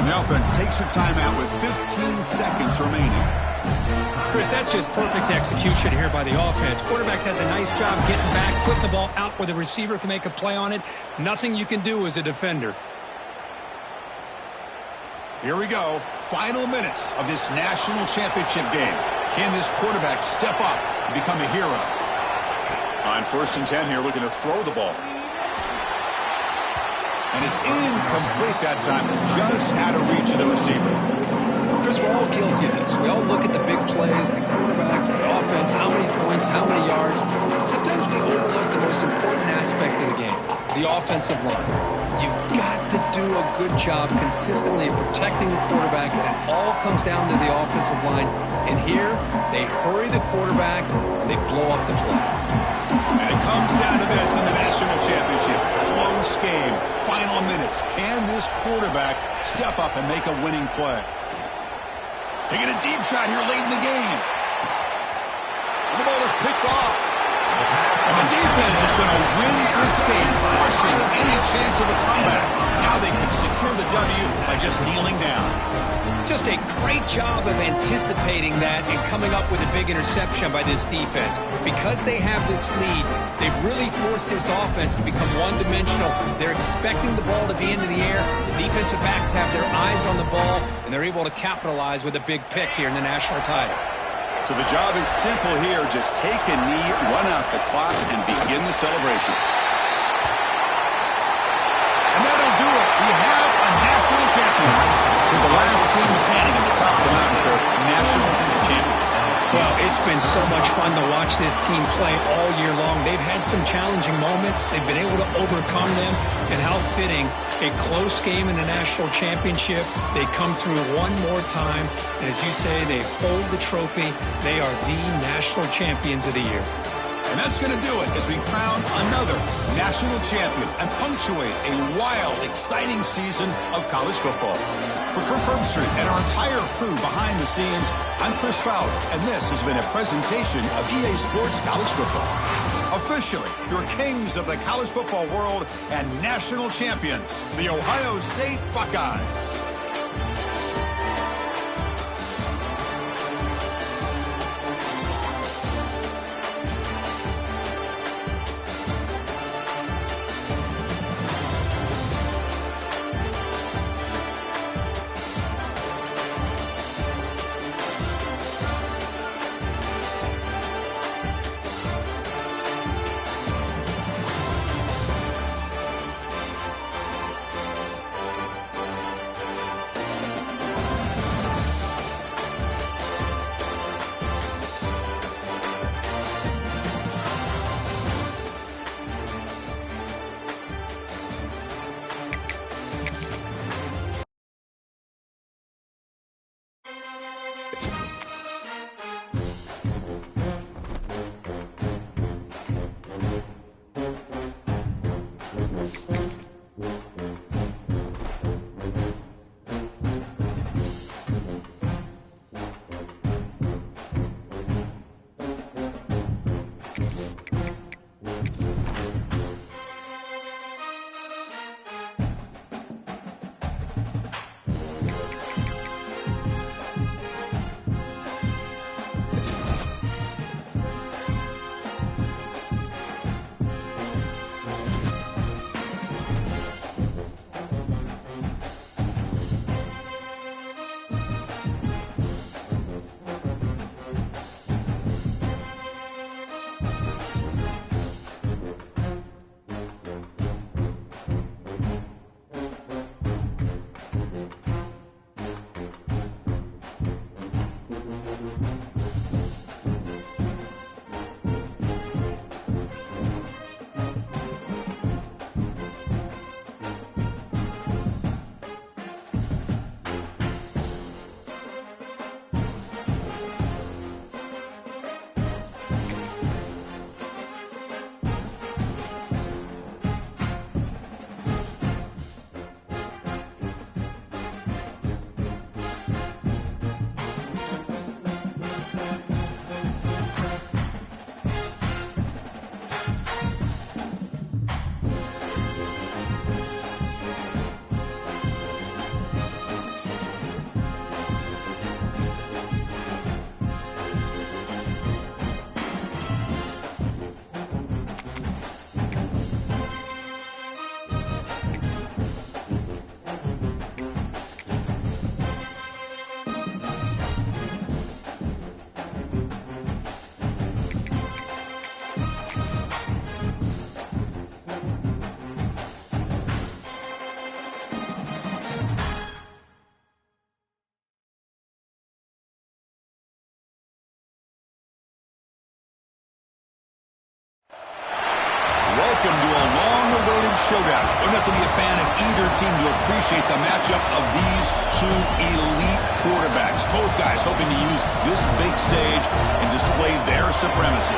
Speaker 1: The offense takes a timeout with 15 seconds remaining.
Speaker 2: Chris, that's just perfect execution here by the offense. Quarterback does a nice job getting back, putting the ball out where the receiver can make a play on it. Nothing you can do as a defender.
Speaker 1: Here we go. Final minutes of this national championship game. Can this quarterback step up and become a hero? On 1st and 10 here, looking to throw the ball. And it's incomplete that time, just out of reach of the receiver.
Speaker 2: Chris, we're all guilty of this. We all look at the big plays, the quarterbacks, the offense, how many points, how many yards. Sometimes we overlook the most important aspect of the game, the offensive line. You've got to do a good job consistently protecting the quarterback, and it all comes down to the offensive line. And here, they hurry the quarterback, and they blow up the play.
Speaker 1: And it comes down to this in the national championship. Close game, final minutes. Can this quarterback step up and make a winning play? Taking a deep shot here late in the game. And the ball is picked off. And the defense is going to win this game, crushing any chance of a comeback. Now they can secure the W by just kneeling down.
Speaker 2: Just a great job of anticipating that and coming up with a big interception by this defense. Because they have this lead, they've really forced this offense to become one-dimensional. They're expecting the ball to be into the air. The defensive backs have their eyes on the ball, and they're able to capitalize with a big pick here in the national title.
Speaker 1: So the job is simple here. Just take a knee, run out the clock, and begin the celebration. And that'll do it. We have a national champion. We're the last team standing at the top of the mountain for national champions.
Speaker 2: Well, it's been so much fun to watch this team play all year long. They've had some challenging moments. They've been able to overcome them. And how fitting, a close game in the national championship. They come through one more time. And as you say, they hold the trophy. They are the national champions of the year.
Speaker 1: And that's going to do it as we crown another national champion and punctuate a wild, exciting season of college football. For Kirk Herbstreit and our entire crew behind the scenes, I'm Chris Fowler, and this has been a presentation of EA Sports College Football. Officially, your kings of the college football world and national champions, the Ohio State Buckeyes. long-awaited showdown. You don't have to be a fan of either team to appreciate the matchup of these two elite quarterbacks. Both guys hoping to use this big stage and display their supremacy.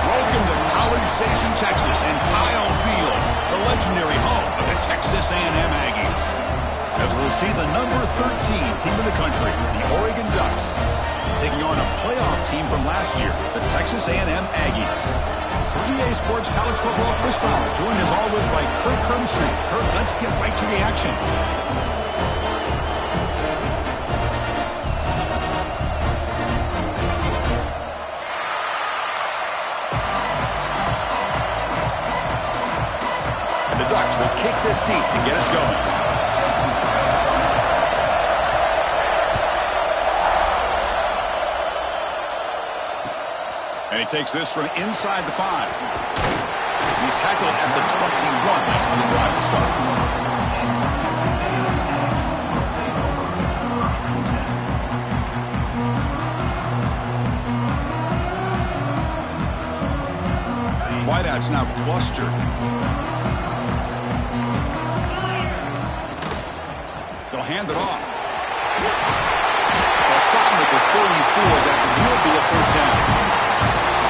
Speaker 1: Welcome to College Station, Texas, and Kyle Field, the legendary home of the Texas A&M Aggies. As we'll see the number 13 team in the country, the Oregon Ducks, taking on a playoff team from last year, the Texas A&M Aggies. For EA Sports College Football, Chris Fowler, joined as always by Kirk Hermstreet. Kirk, let's get right to the action. And the Ducks will kick this deep to get us going. And he takes this from inside the 5. He's tackled at the 21. That's where the drive will start. Wideouts now clustered. They'll hand it off. They'll stop him at the 34. That will be a first down.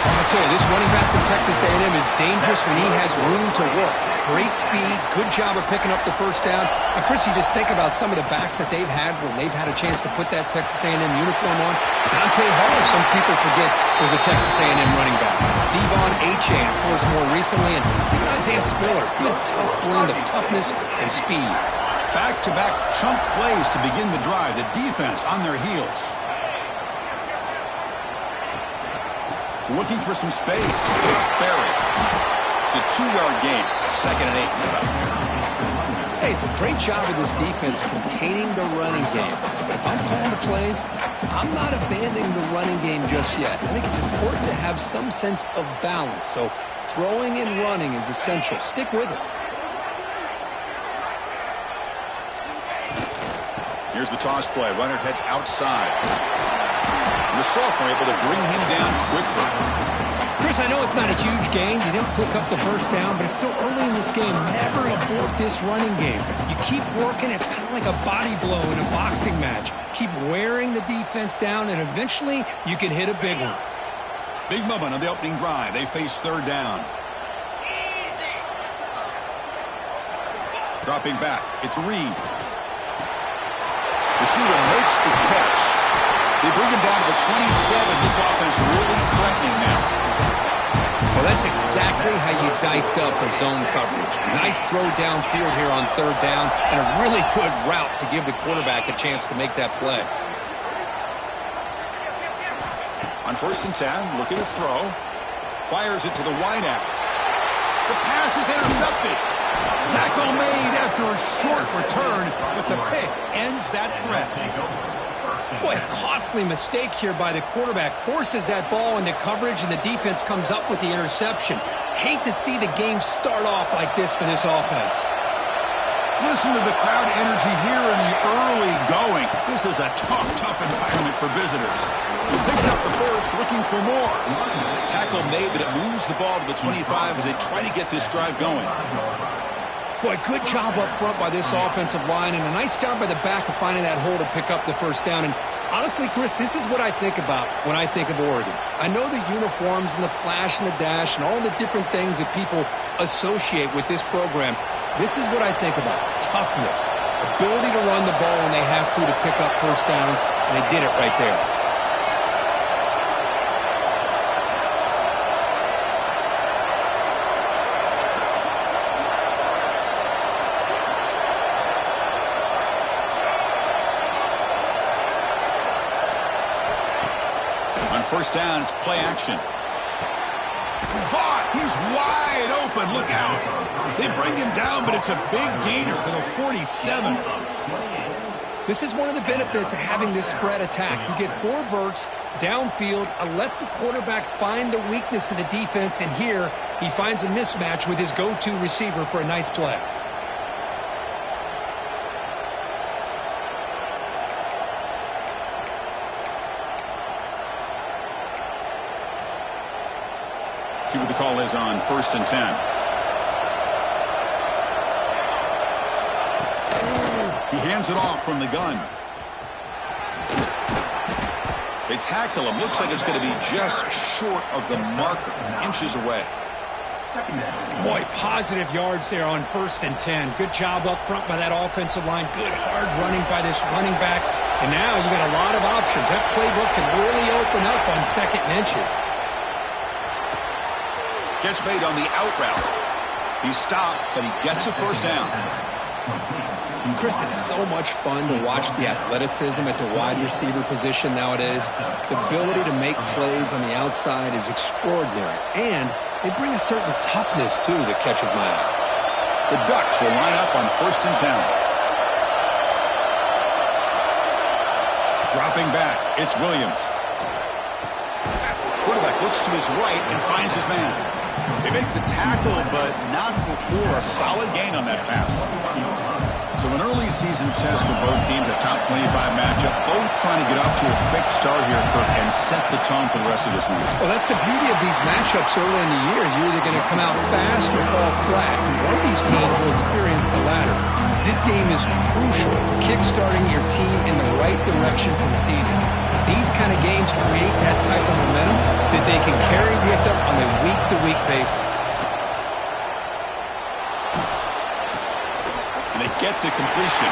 Speaker 2: I tell you, this running back from Texas A&M is dangerous when he has room to work. Great speed, good job of picking up the first down. And Chris, you just think about some of the backs that they've had when they've had a chance to put that Texas A&M uniform on. Dante Hall, some people forget, was a Texas A&M running back. Devon Achane, of course, more recently. And even Isaiah Spiller, good tough blend of toughness and speed.
Speaker 1: Back-to-back chunk plays to begin the drive. The defense on their heels. Looking for some space. It's Barry. It's a 2-yard gain. 2nd and 8.
Speaker 2: Hey, it's a great job of this defense containing the running game. But if I'm calling the plays, I'm not abandoning the running game just yet. I think it's important to have some sense of balance. So throwing and running is essential. Stick with it.
Speaker 1: Here's the toss play. Runner heads outside. The sophomore able to bring him down quickly.
Speaker 2: Chris, I know it's not a huge gain. You didn't pick up the first down, but it's still early in this game. Never abort this running game. You keep working. It's kind of like a body blow in a boxing match. Keep wearing the defense down, and eventually you can hit a big one.
Speaker 1: Big moment on the opening drive. They face 3rd down. Dropping back. It's Reed. Receiver makes the catch. They bring him down to the 27. This offense really threatening now.
Speaker 2: Well, that's exactly how you dice up a zone coverage. Nice throw downfield here on 3rd down, and a really good route to give the quarterback a chance to make that play.
Speaker 1: On 1st and 10, looking to throw. Fires it to the wideout. The pass is intercepted. Tackle made after a short return, but the pick ends that threat.
Speaker 2: Boy, a costly mistake here by the quarterback. Forces that ball into coverage, and the defense comes up with the interception. Hate to see the game start off like this for this offense.
Speaker 1: Listen to the crowd energy here in the early going. This is a tough environment for visitors. Picks up the first, looking for more. Tackle made, but it moves the ball to the 25 as they try to get this drive going.
Speaker 2: Boy, good job up front by this offensive line, and a nice job by the back of finding that hole to pick up the first down. And honestly, Chris, this is what I think about when I think of Oregon. I know the uniforms and the flash and the dash and all the different things that people associate with this program. This is what I think about. Toughness. Ability to run the ball when they have to pick up first downs, and they did it right there.
Speaker 1: On 1st down, it's play action. Caught! He's wide open. Look out. They bring him down, but it's a big gainer to the 47.
Speaker 2: This is one of the benefits of having this spread attack. You get 4 verts downfield, let the quarterback find the weakness in the defense, and here he finds a mismatch with his go-to receiver for a nice play.
Speaker 1: See what the call is on 1st and 10. He hands it off from the gun. They tackle him. Looks like it's going to be just short of the marker, inches away.
Speaker 2: Boy, positive yards there on 1st and 10. Good job up front by that offensive line. Good hard running by this running back. And now you got a lot of options. That playbook can really open up on 2nd and inches.
Speaker 1: Catch made on the out route. He stopped, but he gets a 1st down.
Speaker 2: Chris, it's so much fun to watch the athleticism at the wide receiver position nowadays. The ability to make plays on the outside is extraordinary. And they bring a certain toughness, too, that catches my eye.
Speaker 1: The Ducks will line up on 1st and 10. Dropping back, it's Williams. Quarterback looks to his right and finds his man. They make the tackle, but not before a solid gain on that pass. So an early season test for both teams, a top 25 matchup, both trying to get off to a quick start here, Kirk, and set the tone for the rest of this one.
Speaker 2: Well, that's the beauty of these matchups early in the year. You're either going to come out fast or fall flat. One of these teams will experience the latter. This game is crucial, kick-starting your team in the right direction for the season. These kind of games create that type of momentum that they can carry with them on a week-to-week basis.
Speaker 1: And they get to completion.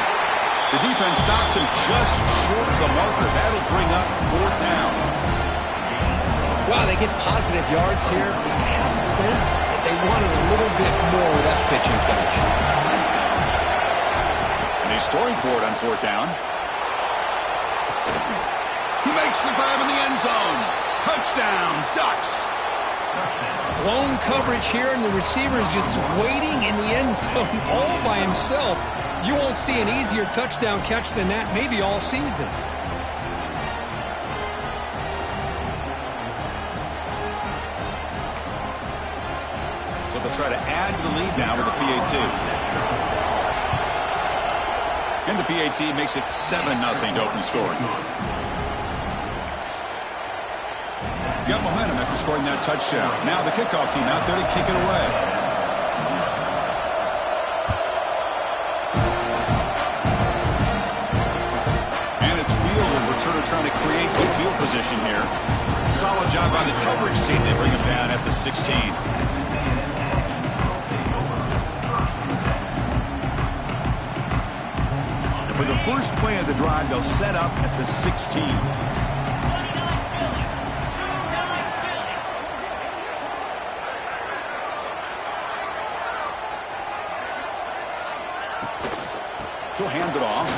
Speaker 1: The defense stops him just short of the marker. That'll bring up 4th down.
Speaker 2: Wow, they get positive yards here. I have a sense that they wanted a little bit more with that pitch and catch.
Speaker 1: And he's throwing for it on 4th down. He makes the grab in the end zone. Touchdown, Ducks.
Speaker 2: Blown coverage here, and the receiver is just waiting in the end zone all by himself. You won't see an easier touchdown catch than that maybe all season.
Speaker 1: So they'll try to add to the lead now with the PAT. And the PAT makes it 7-0 to open scoring. Got momentum after scoring that touchdown. Now the kickoff team out there to kick it away. And it's Fielder, returner trying to create good field position here. Solid job by the coverage team. They bring him down at the 16. And for the first play of the drive, they'll set up at the 16. He'll hand it off.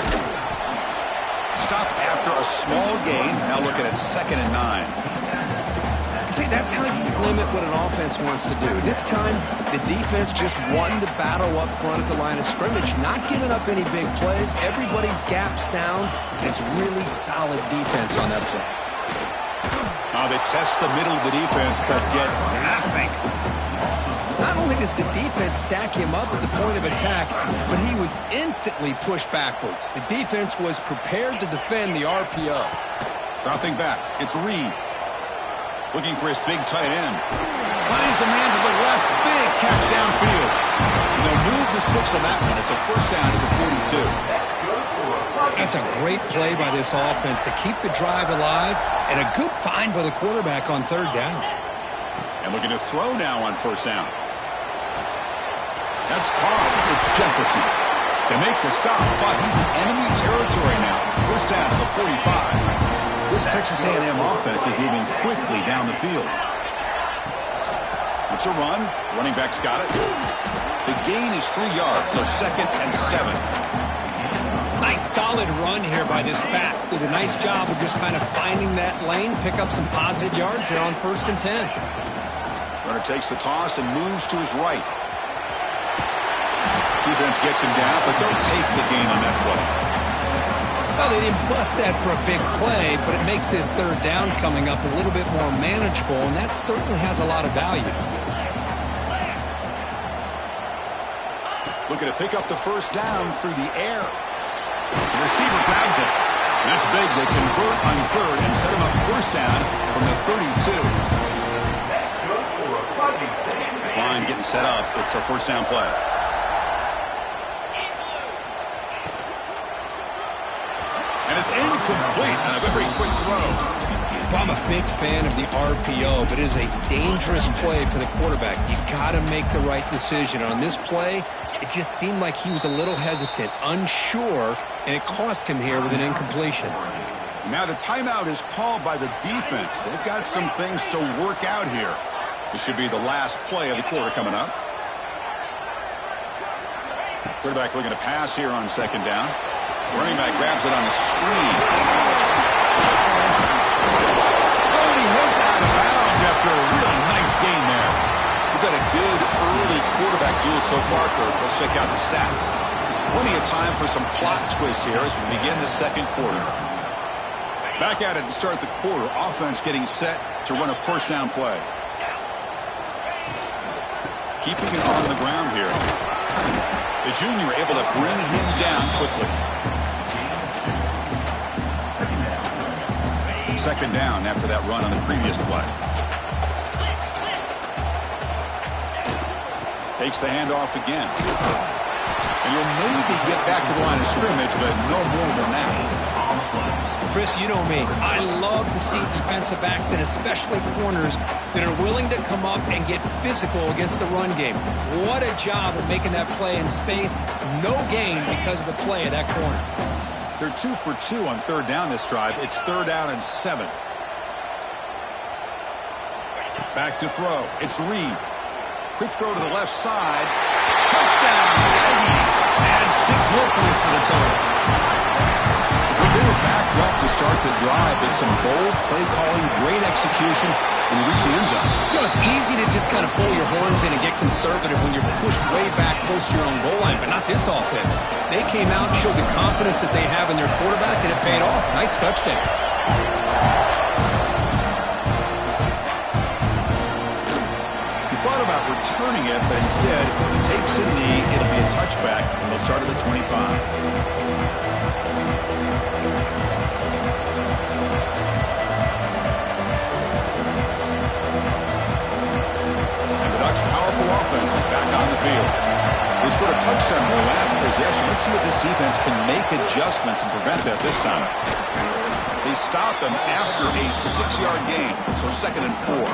Speaker 1: Stopped after a small gain. Now looking at 2nd and 9.
Speaker 2: See, that's how you limit what an offense wants to do. This time, the defense just won the battle up front at the line of scrimmage, not giving up any big plays. Everybody's gap sound, and it's really solid defense on that play.
Speaker 1: Now they test the middle of the defense, but get nothing.
Speaker 2: Not only does the defense stack him up at the point of attack, but he was instantly pushed backwards. The defense was prepared to defend the RPO.
Speaker 1: Dropping back, it's Reed. Looking for his big tight end. Finds a man to the left, big catch downfield. And they'll move the 6 on that one. It's a 1st down to the 42.
Speaker 2: That's a great play by this offense to keep the drive alive, and a good find by the quarterback on 3rd down.
Speaker 1: And looking to throw now on 1st down. That's Carr. It's Jefferson. They make the stop, but he's in enemy territory now. 1st down to the 45. This Texas A&M offense is moving quickly down the field. It's a run. Running back's got it. The gain is 3 yards, so 2nd and 7.
Speaker 2: Nice solid run here by this back. Did a nice job of just kind of finding that lane, pick up some positive yards here on 1st and 10.
Speaker 1: Runner takes the toss and moves to his right. Defense gets him down, but they'll take the gain on that play.
Speaker 2: Well, they didn't bust that for a big play, but it makes this 3rd down coming up a little bit more manageable, and that certainly has a lot of value.
Speaker 1: Looking to pick up the 1st down through the air. The receiver grabs it. That's big. They convert on 3rd and set him up 1st down from the 32. This line getting set up. It's a first down play. And it's incomplete on a very quick throw.
Speaker 2: I'm a big fan of the RPO, but it is a dangerous play for the quarterback. You got to make the right decision. On this play, it just seemed like he was a little hesitant, unsure, and it cost him here with an incompletion.
Speaker 1: Now the timeout is called by the defense. They've got some things to work out here. This should be the last play of the quarter coming up. Quarterback looking to pass here on second down. Running back grabs it on the screen. He heads out of bounds after a really nice game there. We've got a good early quarterback duel so far, Kurt. Let's check out the stats. Plenty of time for some plot twists here as we begin the second quarter. Back at it to start the quarter. Offense getting set to run a first down play. Keeping it on the ground here. The junior able to bring him down quickly. Second down after that run on the previous play. Takes the handoff again. And you'll maybe get back to the line of scrimmage, but no more than that.
Speaker 2: Chris, you know me. I love to see defensive backs and especially corners that are willing to come up and get physical against the run game. What a job of making that play in space. No gain because of the play of that corner.
Speaker 1: They're 2 for 2 on third down this drive. It's 3rd down and 7. Back to throw. It's Reed. Quick throw to the left side. Touchdown, Aggies. And 6 more points to the total. They were backed up to start the drive, but some bold play calling, great execution, and they reached the end zone.
Speaker 2: You know, it's easy to just kind of pull your horns in and get conservative when you're pushed way back close to your own goal line, but not this offense. They came out and showed the confidence that they have in their quarterback, and it paid off. Nice touchdown.
Speaker 1: He thought about returning it, but instead takes a knee. It'll be a touchback, and they'll start at the 25. Powerful offense is back on the field. They scored a touchdown in their last possession. Let's see if this defense can make adjustments and prevent that this time. They stop them after a 6-yard gain, so 2nd and 4.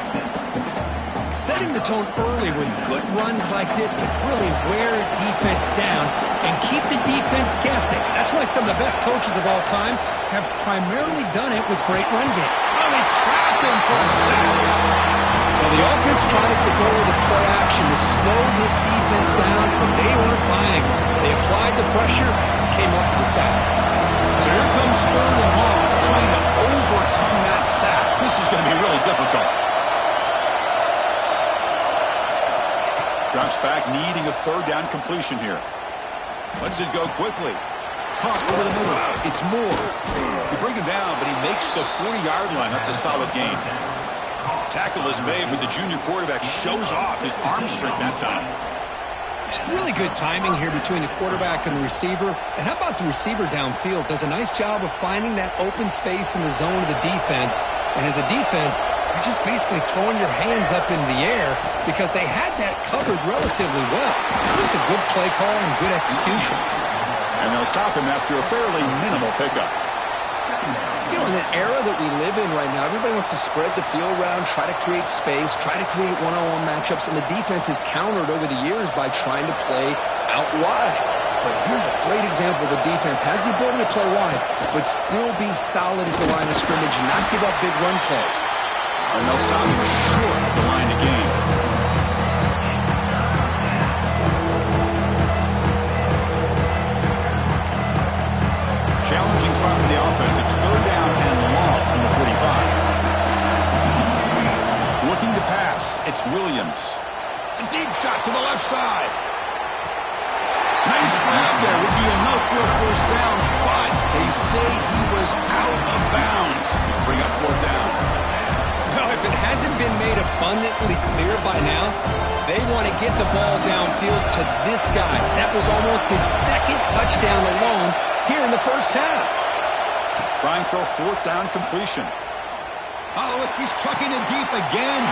Speaker 2: Setting the tone early with good runs like this can really wear defense down and keep the defense guessing. That's why some of the best coaches of all time have primarily done it with great run game.
Speaker 1: Oh, they trapped him for a sack.
Speaker 2: Well, the offense tries to go with the play action to slow this defense down, but they weren't buying. They applied the pressure, came up with the sack.
Speaker 1: So here comes 3rd and long, trying to overcome that sack. This is going to be really difficult. Drops back, needing a 3rd down completion here. Lets it go quickly. Pump over the middle. It's Moore. They bring him down, but he makes the 40-yard line. That's a solid gain. Tackle is made, but the junior quarterback shows off his arm strength that time.
Speaker 2: It's really good timing here between the quarterback and the receiver. And how about the receiver downfield? Does a nice job of finding that open space in the zone of the defense. And as a defense, you're just basically throwing your hands up in the air because they had that covered relatively well. Just a good play call and good execution.
Speaker 1: And they'll stop him after a fairly minimal pickup.
Speaker 2: You know, in the era that we live in right now, everybody wants to spread the field around, try to create space, try to create one-on-one matchups, and the defense has countered over the years by trying to play out wide. But here's a great example. The defense has the ability to play wide, but still be solid at the line of scrimmage, not give up big run plays.
Speaker 1: And they'll stop him short of the line of game. Challenging spot for the offense. It's 3rd down and long from the 45. Looking to pass. It's Williams. A deep shot to the left side. Nice grab there. Would be enough for a first down, but they say he was out of bounds. Bring up 4th down.
Speaker 2: Well, if it hasn't been made abundantly clear by now, they want to get the ball downfield to this guy. That was almost his 2nd touchdown alone here in the first half.
Speaker 1: Trying for a 4th down completion. Oh, look, he's trucking it deep again.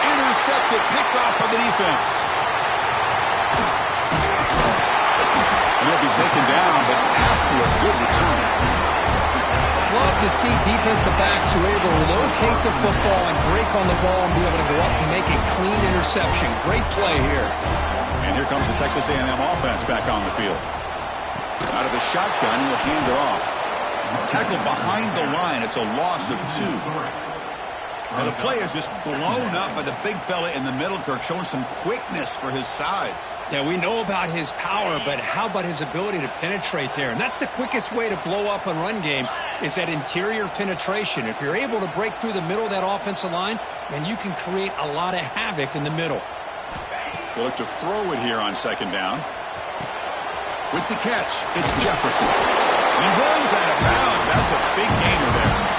Speaker 1: Intercepted, picked off by the defense. And he'll be taken down, but after a good return.
Speaker 2: Love to see defensive backs who are able to locate the football and break on the ball and be able to go up and make a clean interception. Great play here.
Speaker 1: And here comes the Texas A&M offense back on the field. Out of the shotgun, he'll hand it off. Tackled behind the line. It's a loss of 2. Now the play is just blown up by the big fella in the middle, Kirk, showing some quickness for his size.
Speaker 2: Yeah, we know about his power, but how about his ability to penetrate there? And that's the quickest way to blow up a run game is that interior penetration. If you're able to break through the middle of that offensive line, then you can create a lot of havoc in the middle.
Speaker 1: They look to throw it here on second down. With the catch, it's Jefferson. He runs out of bounds. That's a big gainer there.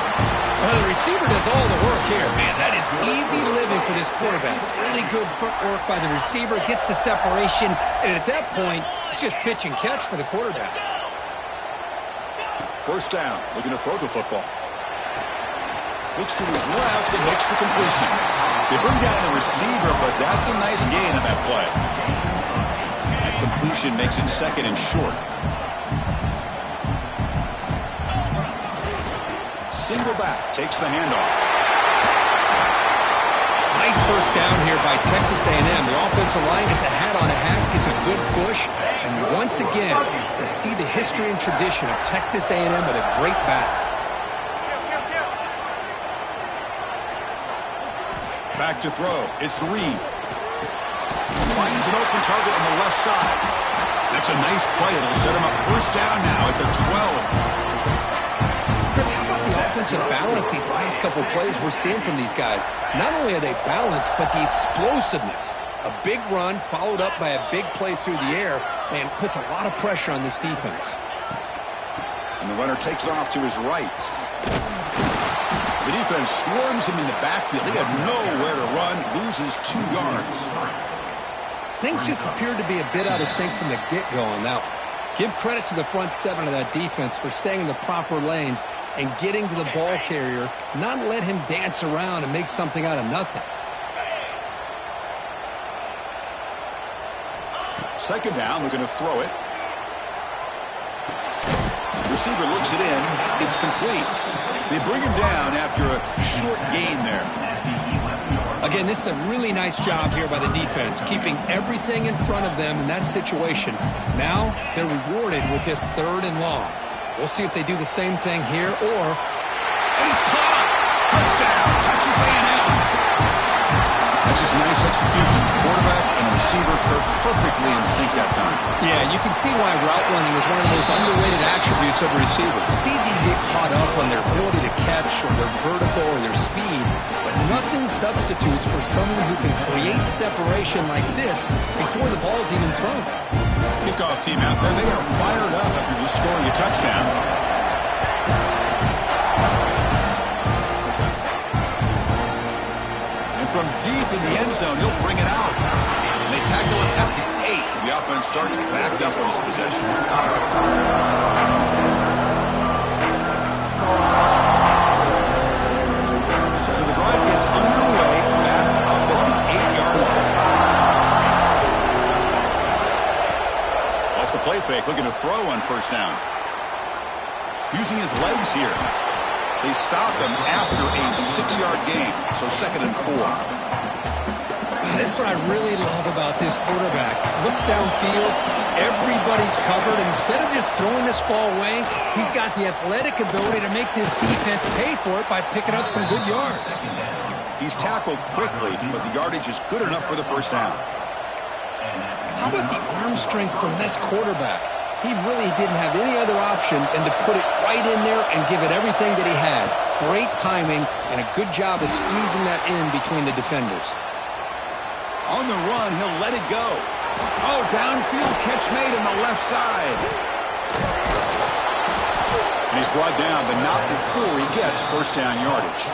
Speaker 2: Well, the receiver does all the work here. Man, that is easy living for this quarterback. Really good footwork by the receiver. Gets the separation. And at that point, it's just pitch and catch for the quarterback.
Speaker 1: First down. Looking to throw the football. Looks to his left and makes the completion. They bring down the receiver, but that's a nice gain on that play. That completion makes it second and short. Single back, takes the handoff.
Speaker 2: Nice first down here by Texas A&M. The offensive line gets a hat on a hat, gets a good push, and once again, you see the history and tradition of Texas A&M with a great back.
Speaker 1: Back to throw. It's Reed. Finds an open target on the left side. That's a nice play. It'll set him up first down now at the 12.
Speaker 2: Chris, how about the offensive balance these last couple plays we're seeing from these guys? Not only are they balanced, but the explosiveness. A big run followed up by a big play through the air and puts a lot of pressure on this defense.
Speaker 1: And the runner takes off to his right. The defense swarms him in the backfield. He had nowhere to run, loses 2 yards.
Speaker 2: Things just appeared to be a bit out of sync from the get-go on that one. Give credit to the front 7 of that defense for staying in the proper lanes and getting to the ball carrier, not let him dance around and make something out of nothing.
Speaker 1: Second down, we're going to throw it. Receiver looks it in. It's complete. They bring him down after a short gain there.
Speaker 2: Again, this is a really nice job here by the defense, keeping everything in front of them in that situation. Now they're rewarded with this 3rd and long. We'll see if they do the same thing here
Speaker 1: And it's caught! Touchdown! Texas A&M! That's just nice execution. Quarterback and receiver perfectly in sync that time.
Speaker 2: Yeah, you can see why route running is one of the most underrated attributes of a receiver. It's easy to get caught up on their ability to catch or their vertical or their speed, but nothing substitutes for someone who can create separation like this before the ball's even thrown.
Speaker 1: Kickoff team out there. They are fired up after just scoring a touchdown. From deep in the end zone, he'll bring it out. And they tackle it at the 8. The offense starts backed up on his possession. So the drive gets underway, backed up at the 8-yard line. Off the play fake, looking to throw on first down. Using his legs here. They stop him after a 6-yard gain, so 2nd and 4.
Speaker 2: This is what I really love about this quarterback. Looks downfield, everybody's covered. Instead of just throwing this ball away, he's got the athletic ability to make this defense pay for it by picking up some good yards.
Speaker 1: He's tackled quickly, but the yardage is good enough for the first down.
Speaker 2: How about the arm strength from this quarterback? He really didn't have any other option than to put it right in there and give it everything that he had. Great timing and a good job of squeezing that in between the defenders.
Speaker 1: On the run, he'll let it go. Oh, downfield catch made on the left side. And he's brought down, but not before he gets first down yardage.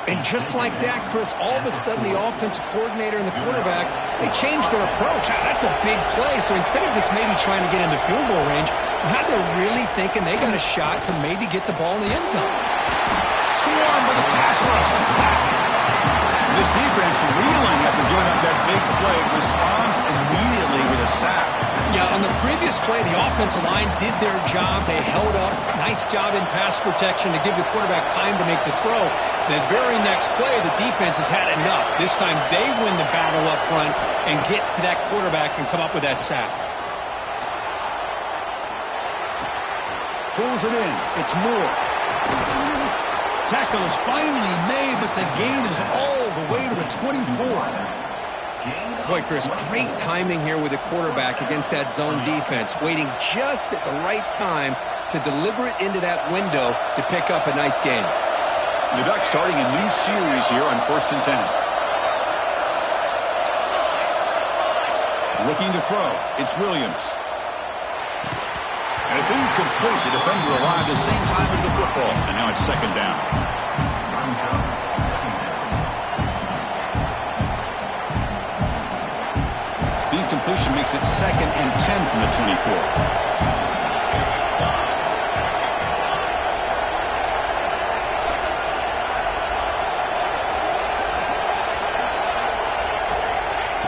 Speaker 2: And just like that, Chris, all of a sudden the offensive coordinator and the quarterback, they changed their approach. That's a big play. So instead of just maybe trying to get into field goal range, now they're really thinking they got a shot to maybe get the ball in the end zone.
Speaker 1: Swarm with a pass rush. This defense reeling after giving up that big play responds immediately with a sack.
Speaker 2: Yeah, on the previous play, the offensive line did their job. They held up. Nice job in pass protection to give the quarterback time to make the throw. The very next play, the defense has had enough. This time they win the battle up front and get to that quarterback and come up with that sack.
Speaker 1: Pulls it in. It's Moore. Tackle is finally made, but the gain is all the way to the 24.
Speaker 2: Boy, Chris, great timing here with the quarterback against that zone defense, waiting just at the right time to deliver it into that window to pick up a nice gain.
Speaker 1: The Ducks starting a new series here on 1st and 10. Looking to throw. It's Williams. And it's incomplete. The defender arrived the same time as the football. And now it's 2nd down. The incompletion makes it 2nd and 10 from the 24.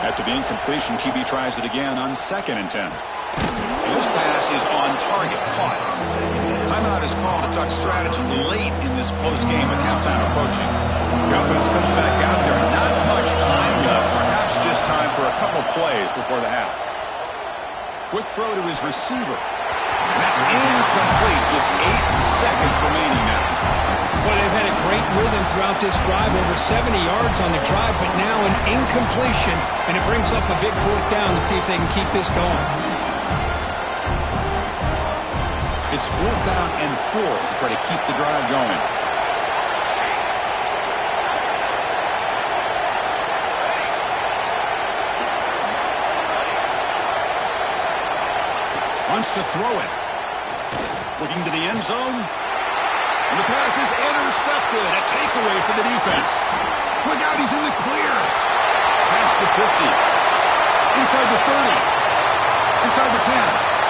Speaker 1: After the incompletion, QB tries it again on 2nd and 10. And this pass is on target, caught. Timeout is called. A Duck strategy late in this close game with halftime approaching. The offense comes back out there. Not much time left. Perhaps just time for a couple plays before the half. Quick throw to his receiver. And that's incomplete. Just 8 seconds remaining now.
Speaker 2: Well, they've had a great rhythm throughout this drive, over 70 yards on the drive, but now an incompletion, and it brings up a big 4th down to see if they can keep this going.
Speaker 1: It's 4th down and 4 to try to keep the drive going. Wants to throw it. Looking to the end zone. And the pass is intercepted. A takeaway for the defense. Look out, he's in the clear. Past the 50. Inside the 30. Inside the 10.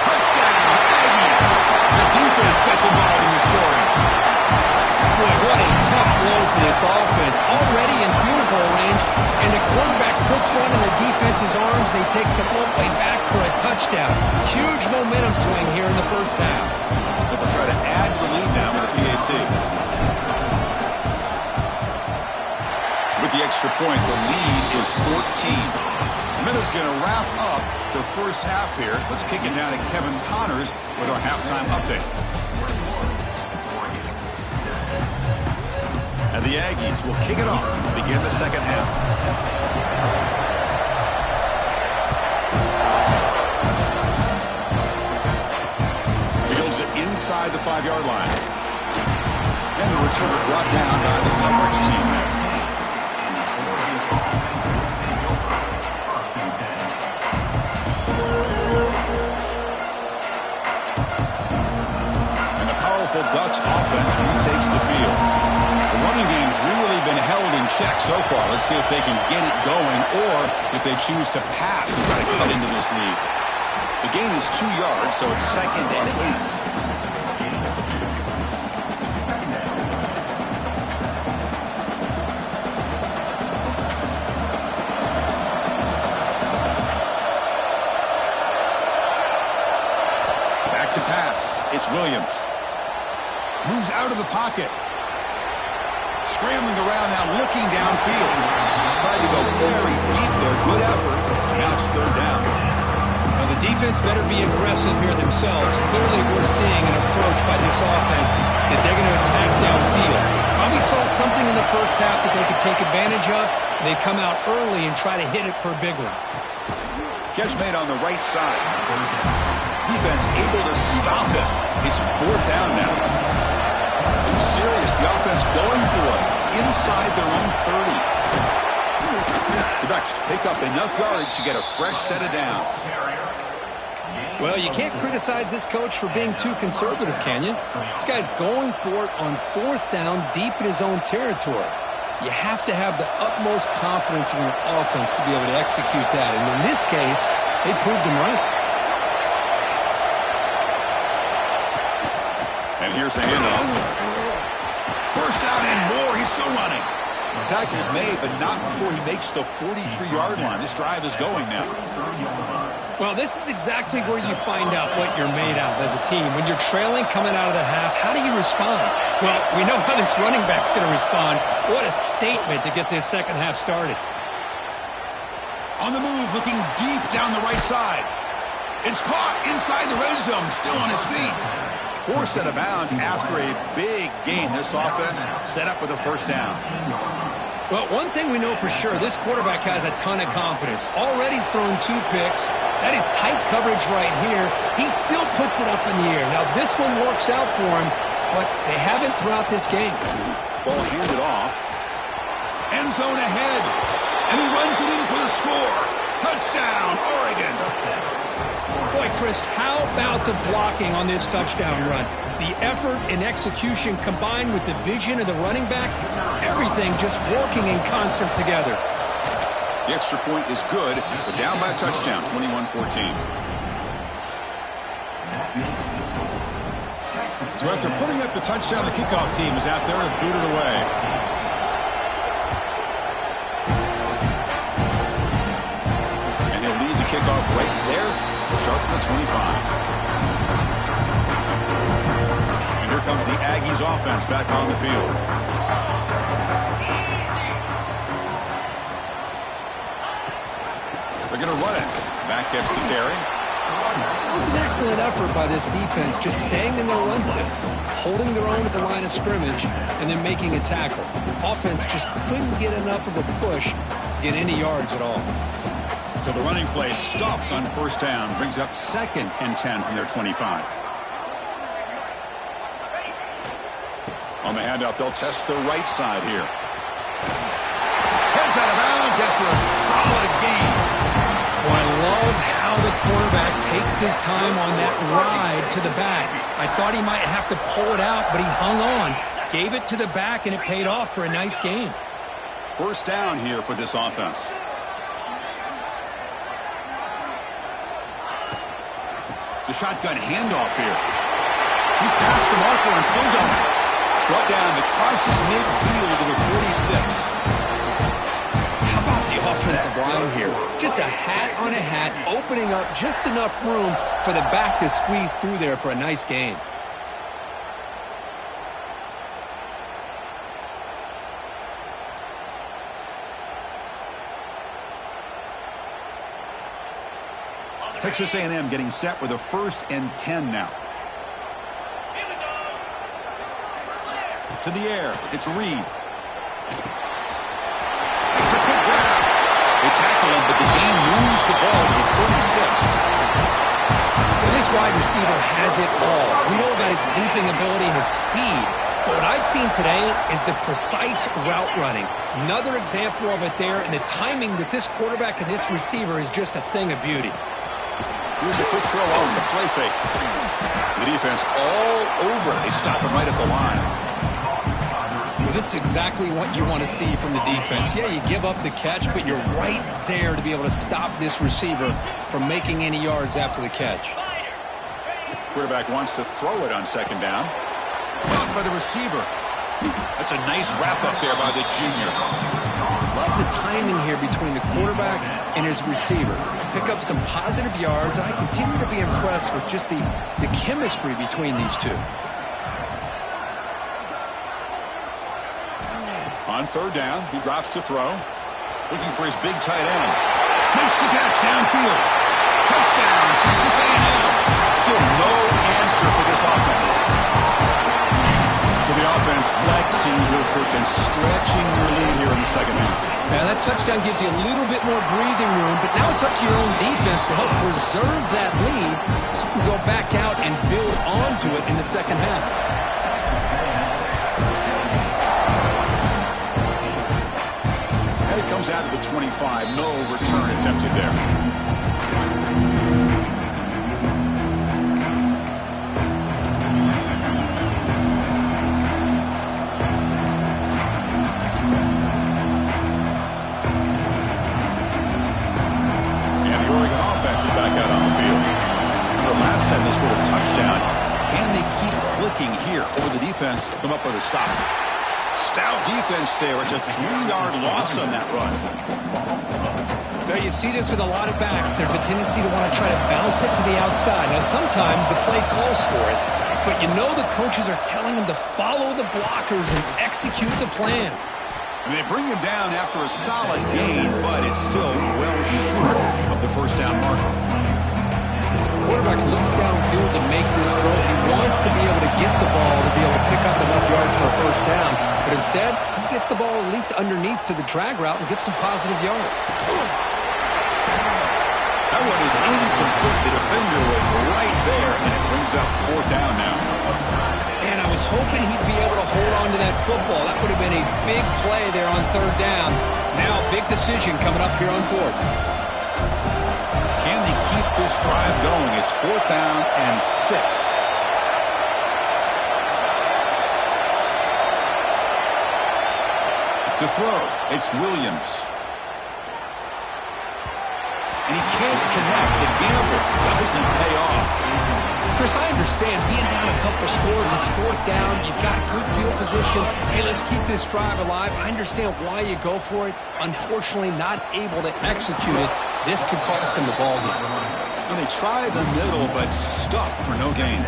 Speaker 1: Touchdown, Aggies. The defense gets involved in the scoring.
Speaker 2: Boy, what a tough blow for this offense. Already in field goal range, and the quarterback puts one in the defense's arms, and he takes it all the way back for a touchdown. Huge momentum swing here in the first half.
Speaker 1: But they'll try to add to the lead now with a PAT. With the extra point, the lead is 14. The Miners going to wrap up the first half here. Let's kick it down to Kevin Connors with our halftime update. And the Aggies will kick it off to begin the second half. Fields it inside the 5-yard line. And the return brought down by the coverage team there. And the powerful Ducks offense retakes the field. The running game's really been held in check so far. Let's see if they can get it going or if they choose to pass and try to cut into this lead. The gain is 2 yards, so it's 2nd and 8. Back to pass. It's Williams. Moves out of the pocket. Scrambling around now, looking downfield. Tried to go very deep there. Good effort. Now it's 3rd down.
Speaker 2: Well, the defense better be aggressive here themselves. Clearly, we're seeing an approach by this offense that they're going to attack downfield. Probably saw something in the first half that they could take advantage of. They come out early and try to hit it for a big one.
Speaker 1: Catch made on the right side. Defense able to stop it. It's 4th down now. It was serious. The offense going for it inside their own 30. The Ducks pick up enough yards to get a fresh set of downs.
Speaker 2: Well, you can't criticize this coach for being too conservative, can you? This guy's going for it on 4th down deep in his own territory. You have to have the utmost confidence in your offense to be able to execute that. And in this case, they proved him right.
Speaker 1: And here's the handoff. First down and more. He's still running. Tackles made, but not before he makes the 43-yard line. This drive is going now.
Speaker 2: Well, this is exactly where you find out what you're made out as a team. When you're trailing coming out of the half, how do you respond? Well, we know how this running back's going to respond. What a statement to get this second half started.
Speaker 1: On the move, looking deep down the right side. It's caught inside the red zone, still on his feet. Forced out of bounds after a big gain. This offense set up with a first down.
Speaker 2: Well, one thing we know for sure, this quarterback has a ton of confidence. Already he's thrown 2 picks. That is tight coverage right here. He still puts it up in the air. Now, this one works out for him, but they haven't throughout this game.
Speaker 1: Ball handed off. End zone ahead. And he runs it in for the score. Touchdown, Oregon.
Speaker 2: Boy, Chris, how about the blocking on this touchdown run? The effort and execution combined with the vision of the running back, everything just working in concert together.
Speaker 1: The extra point is good, but down by a touchdown, 21-14. So after putting up the touchdown, the kickoff team is out there to boot it away. And he'll lead the kickoff right there to start from the 25. Here comes the Aggies offense back on the field. They're going to run it. Back gets the carry.
Speaker 2: It was an excellent effort by this defense, just staying in their run fits, holding their own at the line of scrimmage, and then making a tackle. Offense just couldn't get enough of a push to get any yards at all.
Speaker 1: So the running play stopped on first down, brings up 2nd and 10 from their 25. On the handoff, they'll test the right side here. Heads out of bounds after a solid gain.
Speaker 2: Well, I love how the quarterback takes his time on that ride to the back. I thought he might have to pull it out, but he hung on, gave it to the back, and it paid off for a nice gain.
Speaker 1: First down here for this offense. The shotgun handoff here. He's past the marker and still going. Brought down to crosses midfield to the 46.
Speaker 2: How about the offensive line here? Just a hat on a hat, opening up just enough room for the back to squeeze through there for a nice gain.
Speaker 1: Texas A&M getting set with a 1st and 10 now. To the air, it's Reed. It's a quick grab. They tackle him, but the game moves the ball to the 36.
Speaker 2: Well, this wide receiver has it all. We know about his leaping ability and his speed, but what I've seen today is the precise route running. Another example of it there, and the timing with this quarterback and this receiver is just a thing of beauty.
Speaker 1: Here's a quick throw off the play fake. The defense all over it. They stop him right at the line.
Speaker 2: Well, this is exactly what you want to see from the defense. Yeah, you give up the catch, but you're right there to be able to stop this receiver from making any yards after the catch.
Speaker 1: Quarterback wants to throw it on 2nd down. Caught by the receiver. That's a nice wrap up there by the junior.
Speaker 2: Love the timing here between the quarterback and his receiver. Pick up some positive yards, and I continue to be impressed with just the chemistry between these two.
Speaker 1: On 3rd down, he drops to throw. Looking for his big tight end. Makes the catch downfield. Touchdown, Texas A&M. Still no answer for this offense. So the offense flexing real quick and stretching their lead here in the second half.
Speaker 2: Now that touchdown gives you a little bit more breathing room, but now it's up to your own defense to help preserve that lead so you can go back out and build onto it in the second half.
Speaker 1: Comes out of the 25. No return attempted there. And the Oregon offense is back out on the field. Remember last time they scored a touchdown. Can they keep clicking here? Or will the defense come up with a stop? Stout defense there. It's a 3-yard loss on that run.
Speaker 2: Now, you see this with a lot of backs. There's a tendency to want to try to bounce it to the outside. Now, sometimes the play calls for it, but you know the coaches are telling them to follow the blockers and execute the plan.
Speaker 1: And they bring him down after a solid gain, but it's still well short of the first down marker.
Speaker 2: Quarterback looks downfield to make this throw. He wants to be able to get the ball to be able to pick up enough yards for a first down, but instead, he gets the ball at least underneath to the drag route and gets some positive yards.
Speaker 1: That one is incomplete. The defender was right there, and it brings up 4th down now.
Speaker 2: And I was hoping he'd be able to hold on to that football. That would have been a big play there on 3rd down. Now, big decision coming up here on 4th.
Speaker 1: Can they keep this drive going? It's 4th down and 6. To throw, it's Williams. And he can't connect. The gamble doesn't pay off.
Speaker 2: Chris, I understand being down a couple scores, it's 4th down, you've got good field position. Hey, let's keep this drive alive. I understand why you go for it. Unfortunately, not able to execute it. This could cost him the ball game.
Speaker 1: Well, they try the middle, but stuck for no gain.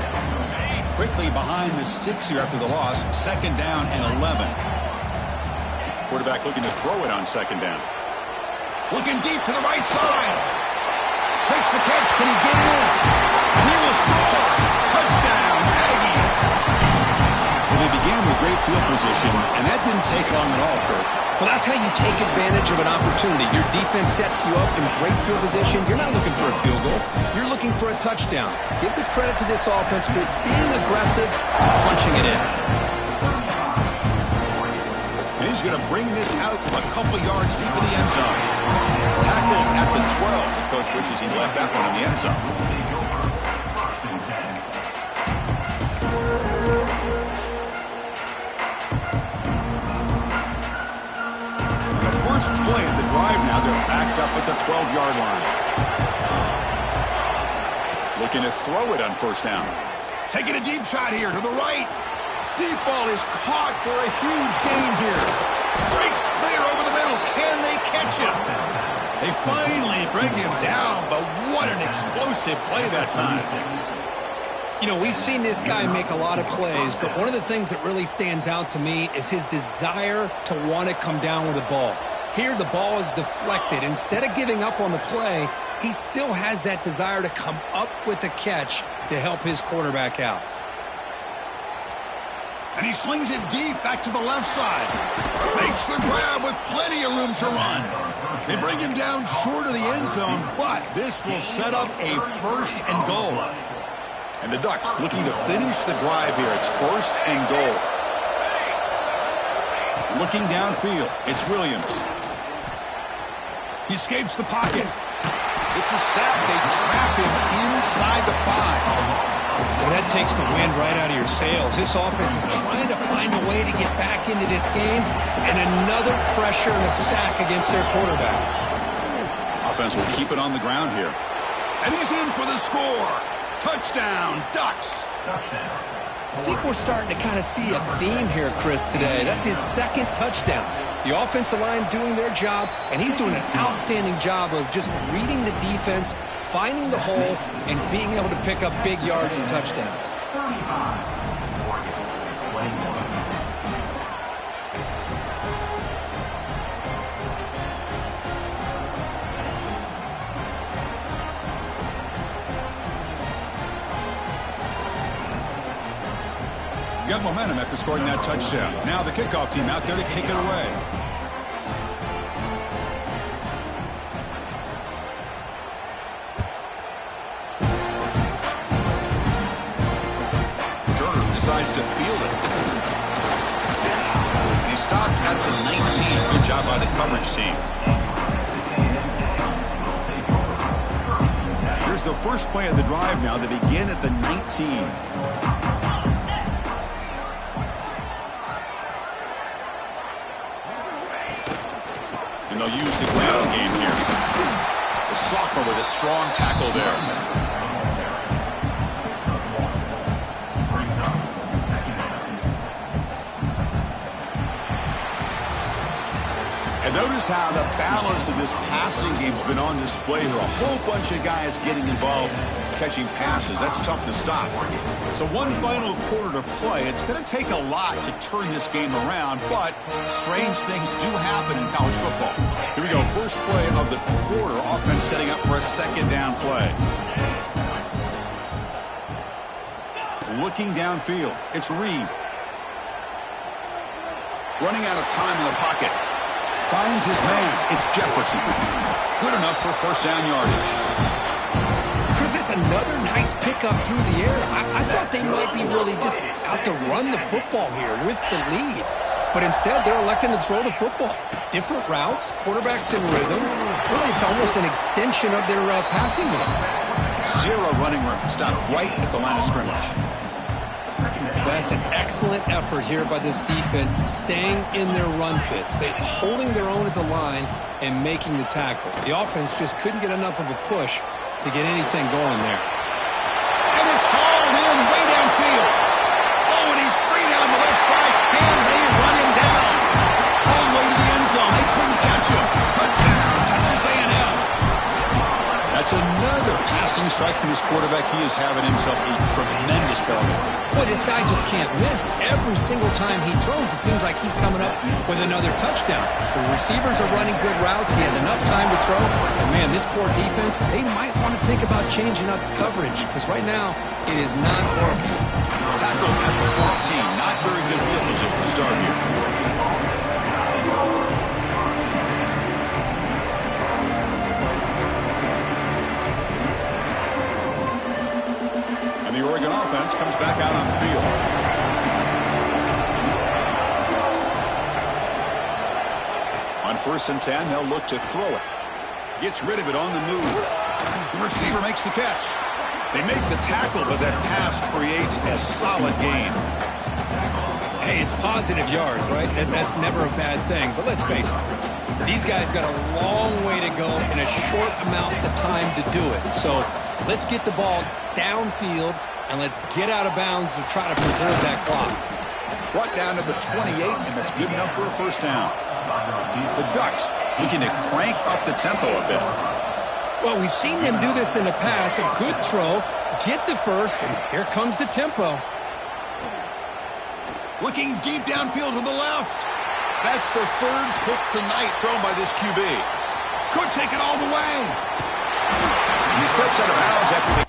Speaker 1: Quickly behind the sticks here after the loss. 2nd down and 11. Quarterback looking to throw it on 2nd down. Looking deep to the right side. Makes the catch. Can he get in? And he will score. Touchdown, Aggies. Well, they began with great field position, and that didn't take long at all, Kirk.
Speaker 2: Well, that's how you take advantage of an opportunity. Your defense sets you up in great field position. You're not looking for a field goal. You're looking for a touchdown. Give the credit to this offense for being aggressive and punching it in.
Speaker 1: And he's going to bring this out a couple yards deep in the end zone. Tackled at the 12. The coach wishes he left that one in the end zone. First play at the drive now. They're backed up at the 12-yard line. Looking to throw it on 1st down. Taking a deep shot here to the right. Deep ball is caught for a huge gain here. Breaks clear over the middle. Can they catch him? They finally bring him down, but what an explosive play that time.
Speaker 2: You know, we've seen this guy make a lot of plays, but one of the things that really stands out to me is his desire to want to come down with the ball. Here, the ball is deflected. Instead of giving up on the play, he still has that desire to come up with the catch to help his quarterback out.
Speaker 1: And he slings it deep back to the left side. Makes the grab with plenty of room to run. They bring him down short of the end zone, but this will set up a 1st and goal. And the Ducks looking to finish the drive here. It's 1st and goal. Looking downfield, it's Williams. He escapes the pocket. It's a sack. They trap him inside the 5.
Speaker 2: Well, that takes the wind right out of your sails. This offense is trying to find a way to get back into this game, and another pressure and a sack against their quarterback.
Speaker 1: Offense will keep it on the ground here. And he's in for the score. Touchdown, Ducks.
Speaker 2: I think we're starting to kind of see a theme here, Chris, today. That's his 2nd touchdown. The offensive line doing their job, and he's doing an outstanding job of just reading the defense, finding the hole, and being able to pick up big yards and touchdowns.
Speaker 1: Got momentum after scoring that touchdown. Now the kickoff team out there to kick it away. Turner decides to field it. And he stopped at the 19. Good job by the coverage team. Here's the first play of the drive now. They begin at the 19. And they'll use the ground game here. The sophomore with a strong tackle there. And notice how the balance of this passing game's been on display here. A whole bunch of guys getting involved catching passes. That's tough to stop. So one final quarter to play. It's going to take a lot to turn this game around, but strange things do happen in college football. Here we go. First play of the quarter. Offense setting up for a second down play. Looking downfield. It's Reed. Running out of time in the pocket. Finds his man. It's Jefferson. Good enough for first down yardage.
Speaker 2: Chris, that's another nice pickup through the air. I thought they might be really just out to run the football here with the lead. But instead, they're electing to throw the football. Different routes, quarterbacks in rhythm. Really, it's almost an extension of their passing game.
Speaker 1: Zero running room. Stop right at the line of scrimmage.
Speaker 2: That's an excellent effort here by this defense, staying in their run fits. They're holding their own at the line and making the tackle. The offense just couldn't get enough of a push to get anything going there.
Speaker 1: And it's hauled in way downfield. Oh, and he's free down the left side. Can they run him down? All the way to the end zone. They couldn't catch him. Touchdown. Texas A&M. That's another passing strike from this quarterback. He is having himself a tremendous ball game.
Speaker 2: Boy, this guy just can't miss. Every single time he throws, it seems like he's coming up with another touchdown. The receivers are running good routes. He has enough time to throw. And, man, this poor defense, they might want to think about changing up coverage because right now it is not working.
Speaker 1: Tackle at the 14. Not very good field position to start here. The Oregon offense comes back out on the field. On 1st and 10, they'll look to throw it. Gets rid of it on the move. The receiver makes the catch. They make the tackle, but that pass creates a solid gain.
Speaker 2: Hey, it's positive yards, right? That's never a bad thing. But let's face it, these guys got a long way to go in a short amount of time to do it. So let's get the ball downfield, and let's get out of bounds to try to preserve that clock.
Speaker 1: Brought down to the 28, and that's good enough for a first down. The Ducks looking to crank up the tempo a bit.
Speaker 2: Well, we've seen them do this in the past. A good throw, get the first, and here comes the tempo.
Speaker 1: Looking deep downfield to the left. That's the third pick tonight thrown by this QB. Could take it all the way. And he steps out of bounds after the...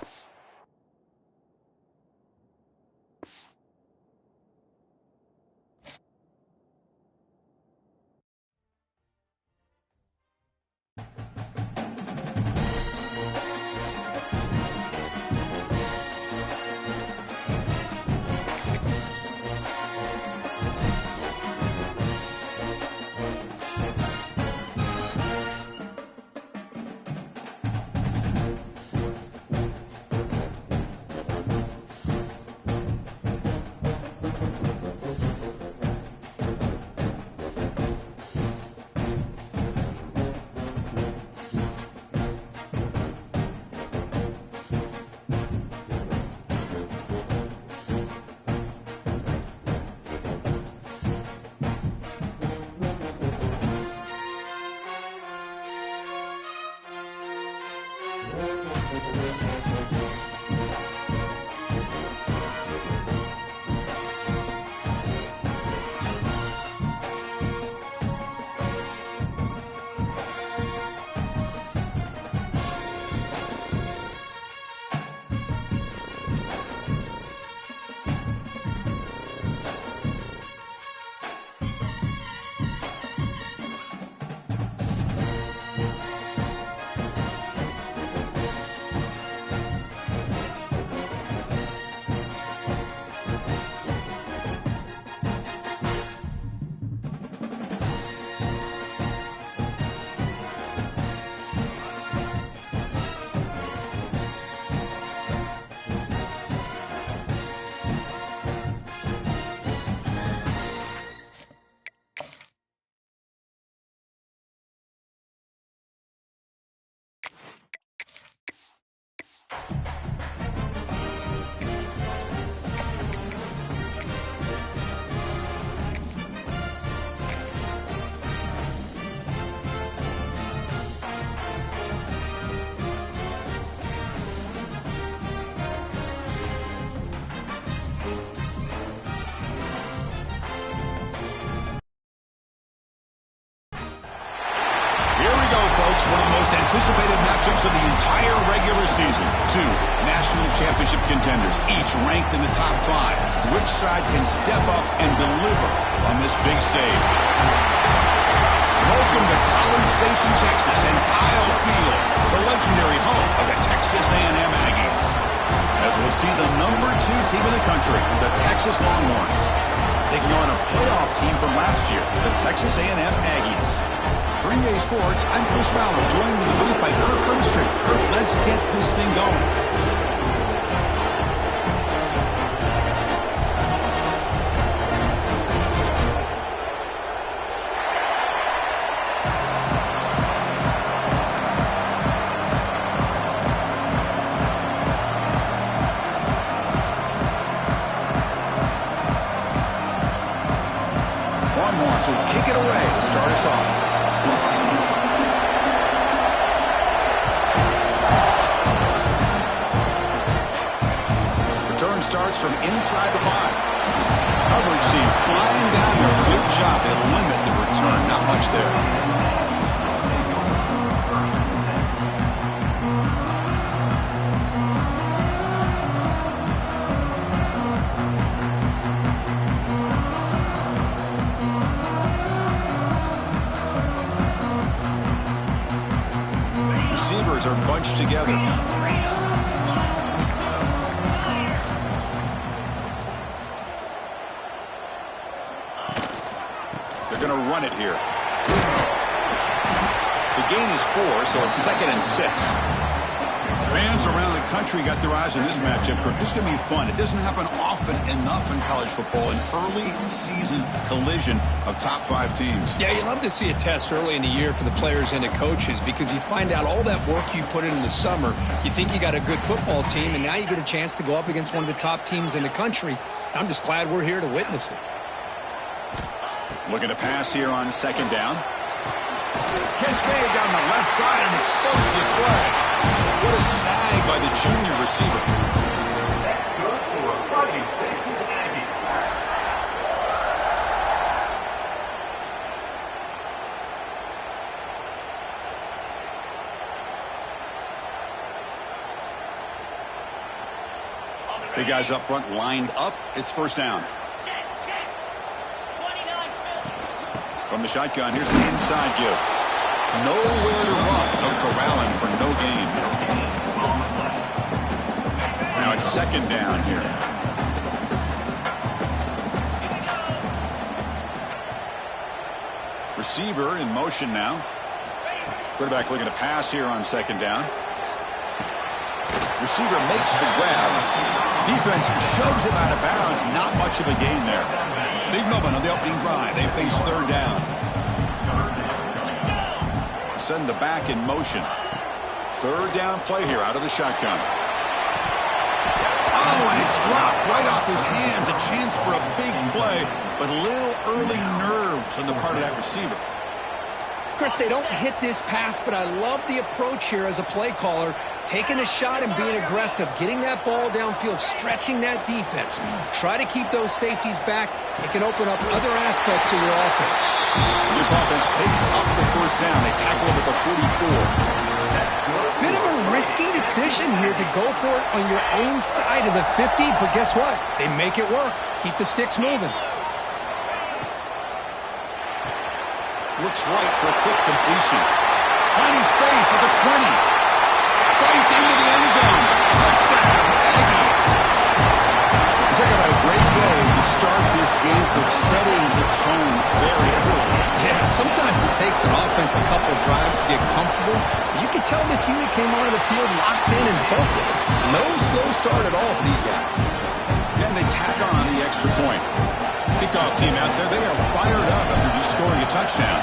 Speaker 1: matchups of the entire regular season. Two national championship contenders, each ranked in the top 5. Which side can step up and deliver on this big stage? Welcome to College Station, Texas, and Kyle Field, the legendary home of the Texas A&M Aggies. As we'll see the number 2 team in the country, the Texas Longhorns, taking on a playoff team from last year, the Texas A&M Aggies. For EA Sports, I'm Chris Fowler, joined in the booth by Kirk Herbstreit. Kirk, let's get this thing going. Longhorns will kick it away to start us off. Return starts from inside the 5. Coverage seems flying down there. Good job. They limit the return. Not much there. Receivers are bunched together. They're going to run it here. The gain is 4, so it's 2nd and 6. Fans around the country got their eyes on this matchup. This is going to be fun. It doesn't happen often enough in college football, an early season collision of top 5 teams.
Speaker 2: Yeah, you love to see a test early in the year for the players and the coaches because you find out all that work you put in the summer. You think you got a good football team, and now you get a chance to go up against one of the top teams in the country. I'm just glad we're here to witness it.
Speaker 1: Looking to pass here on 2nd down. Catch made down the left side, an explosive play. What a snag by the junior receiver.
Speaker 3: That's good for a Fighting Texas Aggies.
Speaker 1: Big guys up front lined up. It's 1st down. From the shotgun, here's an inside give. Nowhere to run. No corralling for no gain. Now it's 2nd down here. Receiver in motion now. Quarterback looking to pass here on 2nd down. Receiver makes the grab. Defense shoves him out of bounds. Not much of a gain there. Big moment on the opening drive. They face 3rd down. Send the back in motion. 3rd down play here out of the shotgun. Oh, and it's dropped right off his hands. A chance for a big play, but a little early nerves on the part of that receiver.
Speaker 2: Chris, they don't hit this pass, but I love the approach here as a play caller. Taking a shot and being aggressive, getting that ball downfield, stretching that defense. Try to keep those safeties back. It can open up other aspects of your offense.
Speaker 1: This offense picks up the 1st down. They tackle him at the 44.
Speaker 2: Bit of a risky decision here to go for it on your own side of the 50, but guess what? They make it work. Keep the sticks moving.
Speaker 1: Looks right for a quick completion. Finding space at the 20. Fights into the end zone. Touchdown, Aggies. Talk about a great way to start this game for setting the tone very early.
Speaker 2: Yeah, sometimes it takes an offense a couple of drives to get comfortable. You can tell this unit came onto the field locked in and focused. No slow start at all for these guys.
Speaker 1: And they tack on the extra point. Kickoff team out there, they are fired up after just scoring a touchdown.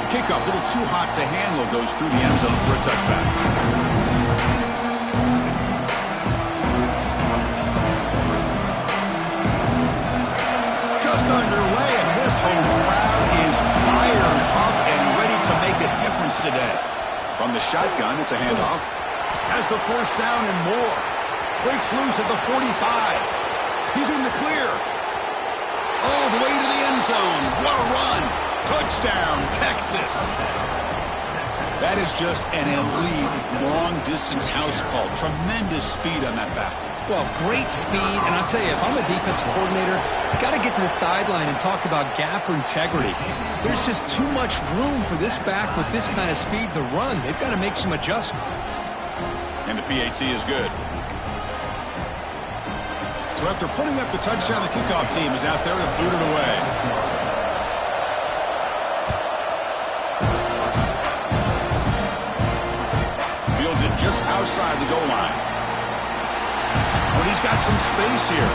Speaker 1: Kickoff, a little too hot to handle, goes through the end zone for a touchback. Just underway, and this home crowd is fired up and ready to make a difference today. From the shotgun, it's a handoff. Has the 1st down and more. Breaks loose at the 45. He's in the clear. All the way to the end zone. What a run. Touchdown, Texas. That is just an elite long-distance house call. Tremendous speed on that back.
Speaker 2: Well, great speed, and I'll tell you, if I'm a defensive coordinator, got to get to the sideline and talk about gap integrity. There's just too much room for this back with this kind of speed to run. They've got to make some adjustments.
Speaker 1: And the PAT is good. So after putting up the touchdown, the kickoff team is out there to boot it away. Fields it just outside the goal line. But he's got some space here.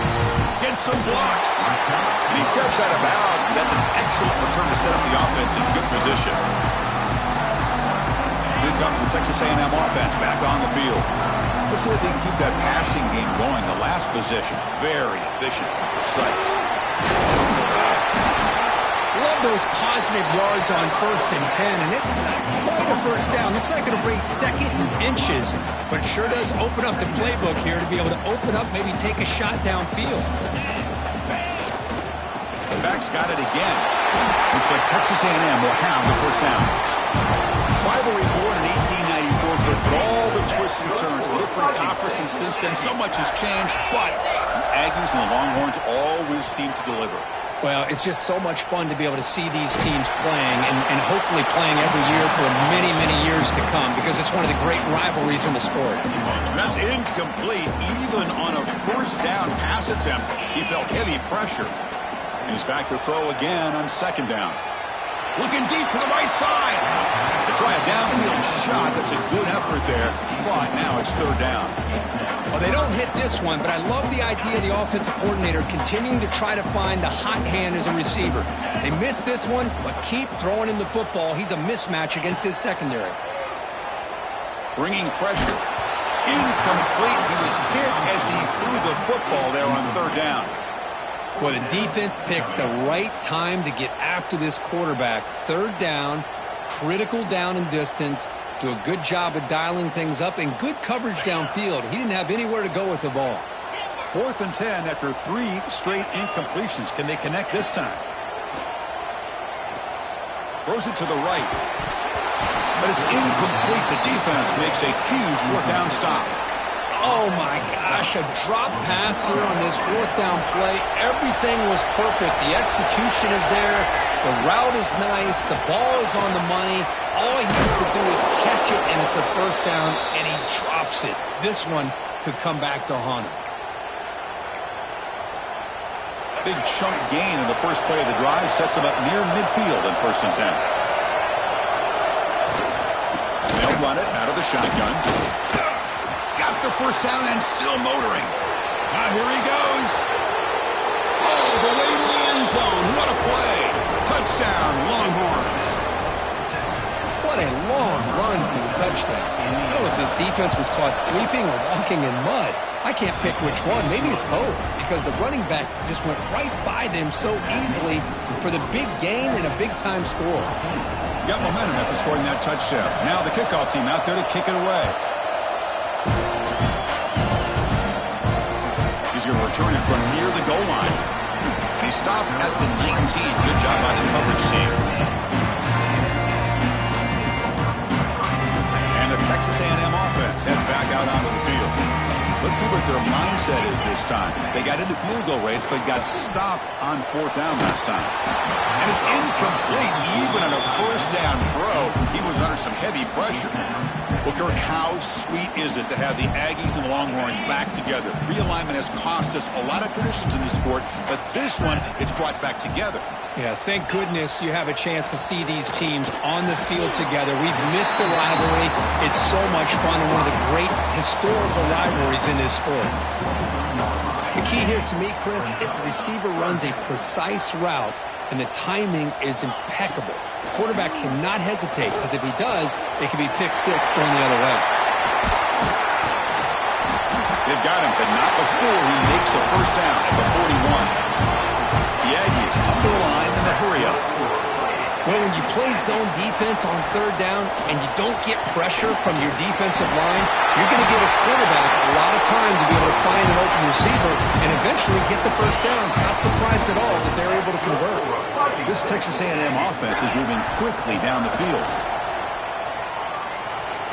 Speaker 1: Gets some blocks. And he steps out of bounds, but that's an excellent return to set up the offense in good position. Here comes the Texas A&M offense back on the field. Let's see if they can keep that passing game going. The last possession, very efficient, precise.
Speaker 2: Love those positive yards on 1st and 10, and it's not quite a first down. Looks like it'll bring 2nd and inches, but it sure does open up the playbook here to be able to open up, maybe take a shot downfield.
Speaker 1: The back's got it again. Looks like Texas A&M will have the first down. Rivalry born in 1894, but all the twists and turns, the different conferences since then, so much has changed, but the Aggies and the Longhorns always seem to deliver.
Speaker 2: Well, it's just so much fun to be able to see these teams playing and hopefully playing every year for many, many years to come because it's one of the great rivalries in the sport.
Speaker 1: That's incomplete. Even on a first down pass attempt, he felt heavy pressure. He's back to throw again on 2nd down. Looking deep to the right side. To try a downfield shot. That's a good effort there. But now it's 3rd down.
Speaker 2: Well, they don't hit this one, but I love the idea of the offensive coordinator continuing to try to find the hot hand as a receiver. They missed this one, but keep throwing him the football. He's a mismatch against his secondary.
Speaker 1: Bringing pressure. Incomplete. He was hit as he threw the football there on 3rd down.
Speaker 2: Well, the defense picks the right time to get after this quarterback. 3rd down, critical down and distance. Do a good job of dialing things up and good coverage downfield. He didn't have anywhere to go with the ball.
Speaker 1: 4th and 10 after 3 straight incompletions. Can they connect this time? Throws it to the right. But it's incomplete. The defense makes a huge 4th down stop.
Speaker 2: Oh, my gosh, a drop pass here on this 4th down play. Everything was perfect. The execution is there. The route is nice. The ball is on the money. All he has to do is catch it, and it's a 1st down, and he drops it. This one could come back to haunt him.
Speaker 1: Big chunk gain in the first play of the drive sets him up near midfield in 1st and 10. They'll run it out of the shotgun. Got the 1st down and still motoring. Now here he goes. All the way to the end zone. What a play. Touchdown, Longhorns.
Speaker 2: What a long run for the touchdown. I don't know if this defense was caught sleeping or walking in mud. I can't pick which one. Maybe it's both because the running back just went right by them so easily for the big gain and a big-time score.
Speaker 1: Got momentum after scoring that touchdown. Now the kickoff team out there to kick it away. He's going to return it from near the goal line. He stopped at the 19. Good job by the coverage team. And the Texas A&M offense heads back out onto the field. Let's see what their mindset is this time. They got into field goal range, but got stopped on 4th down last time. And it's incomplete. Even on a 1st down throw, he was under some heavy pressure. Well, Kirk, how sweet is it to have the Aggies and Longhorns back together? Realignment has cost us a lot of traditions in the sport, but this one, it's brought back together.
Speaker 2: Yeah, thank goodness you have a chance to see these teams on the field together. We've missed a rivalry. It's so much fun and one of the great historical rivalries in this sport. The key here to me, Chris, is the receiver runs a precise route and the timing is impeccable. The quarterback cannot hesitate because if he does, it can be pick 6 going the other way.
Speaker 1: They've got him, but not before he makes a 1st down at the 41. The Aggies come to the line in the hurry up.
Speaker 2: Well, when you play zone defense on third down and you don't get pressure from your defensive line, you're going to give a quarterback a lot of time to be able to find an open receiver and eventually get the first down. Not surprised at all that they're able to convert.
Speaker 1: This Texas A&M offense is moving quickly down the field.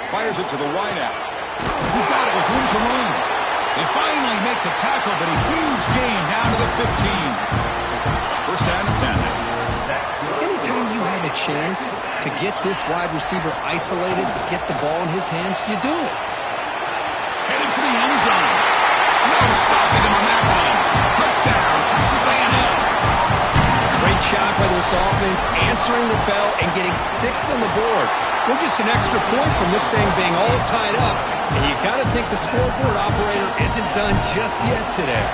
Speaker 1: Fires it to the wideout. He's got it with room to run. They finally make the tackle, but a huge gain down to the 15. First down and 10 now.
Speaker 2: Anytime you have a chance to get this wide receiver isolated, get the ball in his hands, you do it.
Speaker 1: Headed for the end zone. No stopping him on that one. Touchdown, Texas A&M.
Speaker 2: Great job by this offense, answering the bell and getting 6 on the board. We're just an extra point from this thing being all tied up, and you got to think the scoreboard operator isn't done just yet today.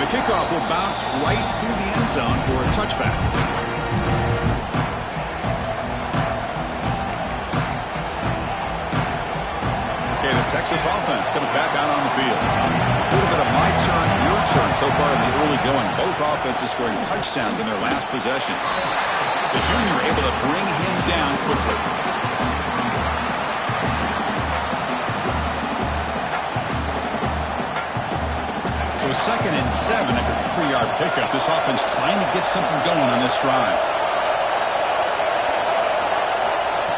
Speaker 1: The kickoff will bounce right through the end zone for a touchback. Okay, the Texas offense comes back out on the field. A little bit of my turn, your turn so far in the early going. Both offenses scoring touchdowns in their last possessions. The junior able to bring him down quickly. So 2nd and 7 at the 3-yard pickup. This offense trying to get something going on this drive.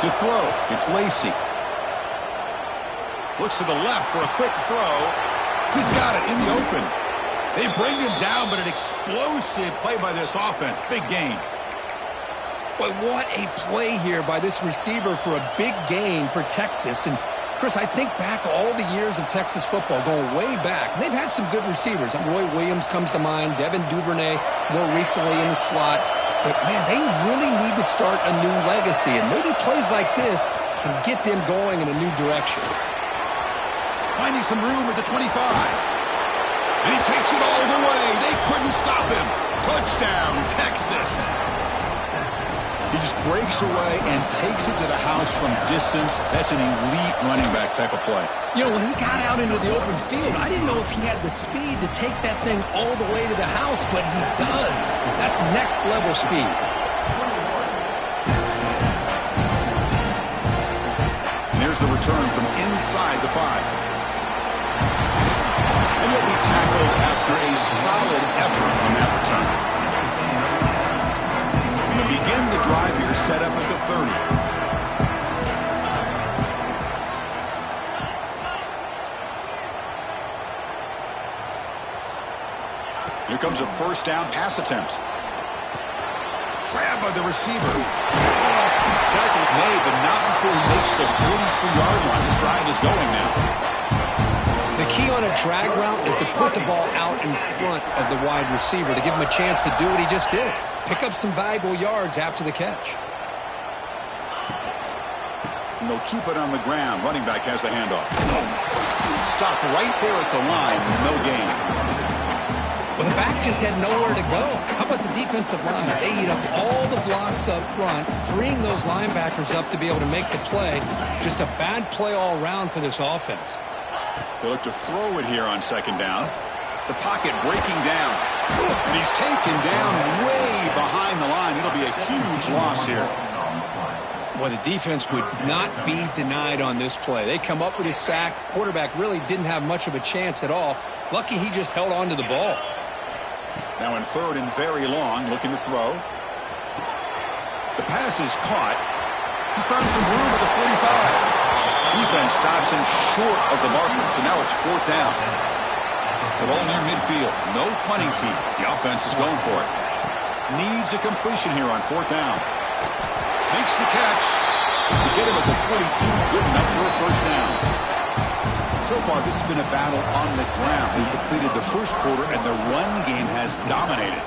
Speaker 1: To throw, it's Lacey. Looks to the left for a quick throw. He's got it in the open. They bring him down, but an explosive play by this offense. Big gain.
Speaker 2: But what a play here by this receiver for a big gain for Texas. And Chris, I think back all the years of Texas football, going way back. They've had some good receivers. Roy Williams comes to mind, Devin Duvernay more recently in the slot. But, man, they really need to start a new legacy. And maybe plays like this can get them going in a new direction.
Speaker 1: Finding some room at the 25. And he takes it all the way. They couldn't stop him. Touchdown, Texas. He just breaks away and takes it to the house from distance. That's an elite running back type of play.
Speaker 2: You know, when he got out into the open field, I didn't know if he had the speed to take that thing all the way to the house, but he does. That's next level speed.
Speaker 1: And here's the return from inside the 5. And he'll be tackled after a solid effort on that return. Begin the drive here, set up at the 30. Here comes a first down pass attempt. Grab by the receiver. Tackle's made, but not before he makes the 43-yard line. This drive is going now.
Speaker 2: The key on a drag route is to put the ball out in front of the wide receiver to give him a chance to do what he just did. Pick up some valuable yards after the catch.
Speaker 1: And they'll keep it on the ground. Running back has the handoff. Stopped right there at the line. No gain.
Speaker 2: Well, the back just had nowhere to go. How about the defensive line? They eat up all the blocks up front, freeing those linebackers up to be able to make the play. Just a bad play all around for this offense.
Speaker 1: They look to throw it here on 2nd down. The pocket breaking down. And he's taken down way behind the line. It'll be a huge loss here.
Speaker 2: Well, the defense would not be denied on this play. They come up with a sack. Quarterback really didn't have much of a chance at all. Lucky he just held on to the ball.
Speaker 1: Now in 3rd and very long, looking to throw. The pass is caught. He's found some room at the 45. Defense stops him short of the marker, so now it's 4th down. The ball near midfield. No punting team. The offense is going for it. Needs a completion here on 4th down. Makes the catch. To get him at the 42, good enough for a first down. So far, this has been a battle on the ground. They've completed the first quarter, and the run game has dominated.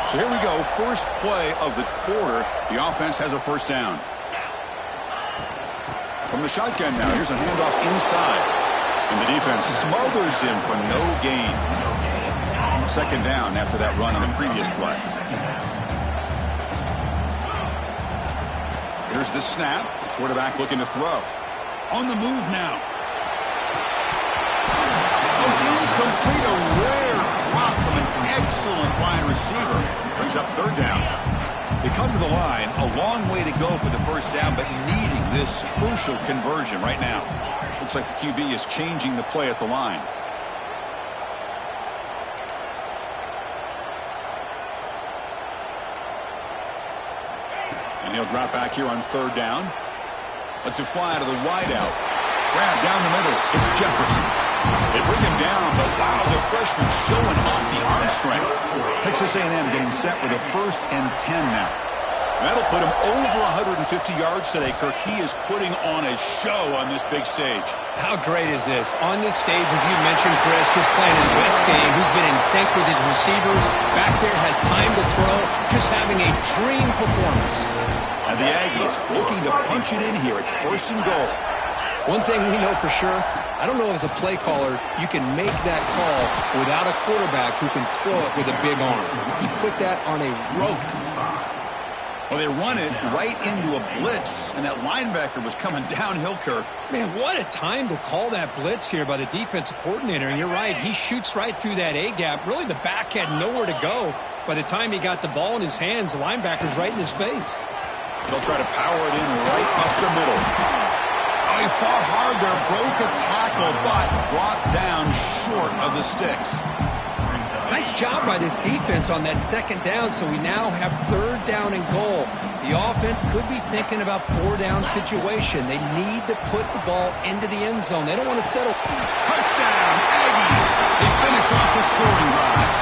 Speaker 1: So here we go. First play of the quarter. The offense has a first down. From the shotgun now, here's a handoff inside. And the defense smothers him for no gain. 2nd down after that run on the previous play. Here's the snap. Quarterback looking to throw. On the move now. excellent wide receiver. Brings up third down. They come to the line, a long way to go for the first down, but needing this crucial conversion right now. Looks like the QB is changing the play at the line. And he'll drop back here on third down. Lets it fly out of the wideout. Grab down the middle. It's Jefferson. They bring him down, but wow, the freshman showing off the arm strength. Texas A&M getting set with a 1st and 10 now. That'll put him over 150 yards today, Kirk. He is putting on a show on this big stage.
Speaker 2: How great is this? On this stage, as you mentioned, Chris, just playing his best game. He's been in sync with his receivers. Back there, has time to throw. Just having a dream performance.
Speaker 1: And the Aggies looking to punch it in here. It's 1st and goal.
Speaker 2: One thing we know for sure, I don't know as a play caller, you can make that call without a quarterback who can throw it with a big arm. He put that on a rope.
Speaker 1: Well, they run it right into a blitz, and that linebacker was coming downhill, Kirk.
Speaker 2: Man, what a time to call that blitz here by the defensive coordinator. And you're right, he shoots right through that A-gap. Really, the back had nowhere to go. By the time he got the ball in his hands, the linebacker's right in his face.
Speaker 1: They'll try to power it in right up the middle. Oh, he fought hard there, broke a tackle, but brought down short of the sticks.
Speaker 2: Nice job by this defense on that 2nd down, so we now have 3rd down and goal. The offense could be thinking about 4-down situation. They need to put the ball into the end zone. They don't want to settle.
Speaker 1: Touchdown, Aggies. They finish off the scoring drive.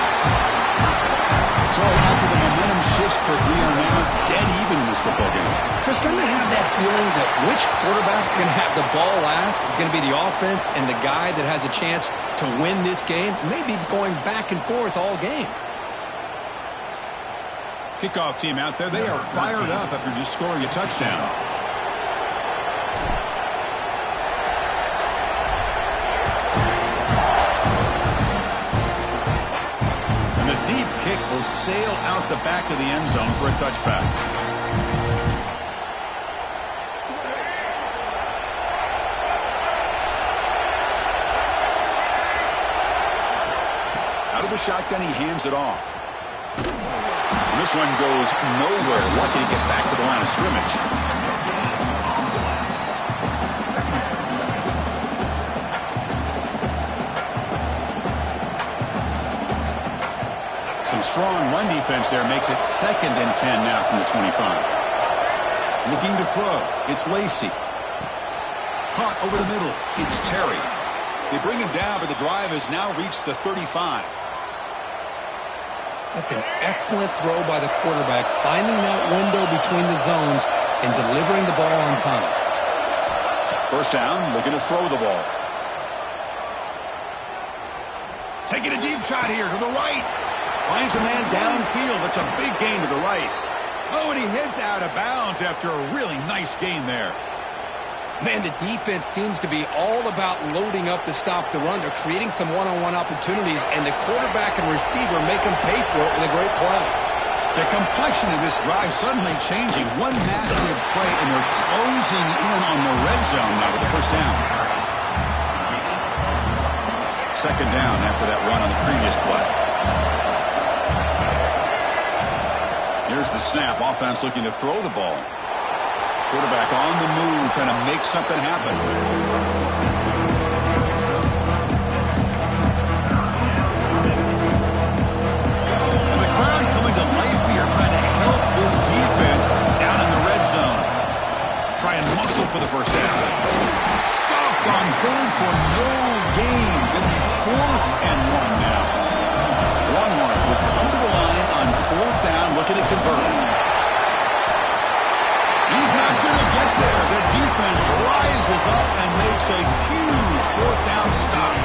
Speaker 1: So after the momentum shifts, Kirk, we are now dead even in this football game.
Speaker 2: Chris, don't I have that feeling that which quarterback's going to have the ball last is going to be the offense, and the guy that has a chance to win this game may be going back and forth all game.
Speaker 1: Kickoff team out there, they are fired up after just scoring a touchdown. Deep kick will sail out the back of the end zone for a touchback. Out of the shotgun, he hands it off. And this one goes nowhere. Lucky to get back to the line of scrimmage. Some strong run defense there makes it 2nd and 10 now from the 25. Looking to throw. It's Lacey. Caught over the middle. It's Terry. They bring him down, but the drive has now reached the 35.
Speaker 2: That's an excellent throw by the quarterback, finding that window between the zones and delivering the ball on time.
Speaker 1: 1st down, looking to throw the ball. Taking a deep shot here to the right. Finds a man downfield. That's a big gain to the right. Oh, and he heads out of bounds after a really nice gain there.
Speaker 2: Man, the defense seems to be all about loading up to stop the run. They're creating some one-on-one opportunities, and the quarterback and receiver make them pay for it with a great play.
Speaker 1: The complexion of this drive suddenly changing. One massive play, and they're closing in on the red zone now with the 1st down. 2nd down after that run on the previous play. Here's the snap. Offense looking to throw the ball. Quarterback on the move, trying to make something happen. And the crowd coming to life here, trying to help this defense down in the red zone. Try and muscle for the 1st down. Stopped on 3rd for no gain. Going to be 4th and 1 now. Longhorns will come to the line on 4th down, looking to convert. He's not going to get there. The defense rises up and makes a huge 4th down stop.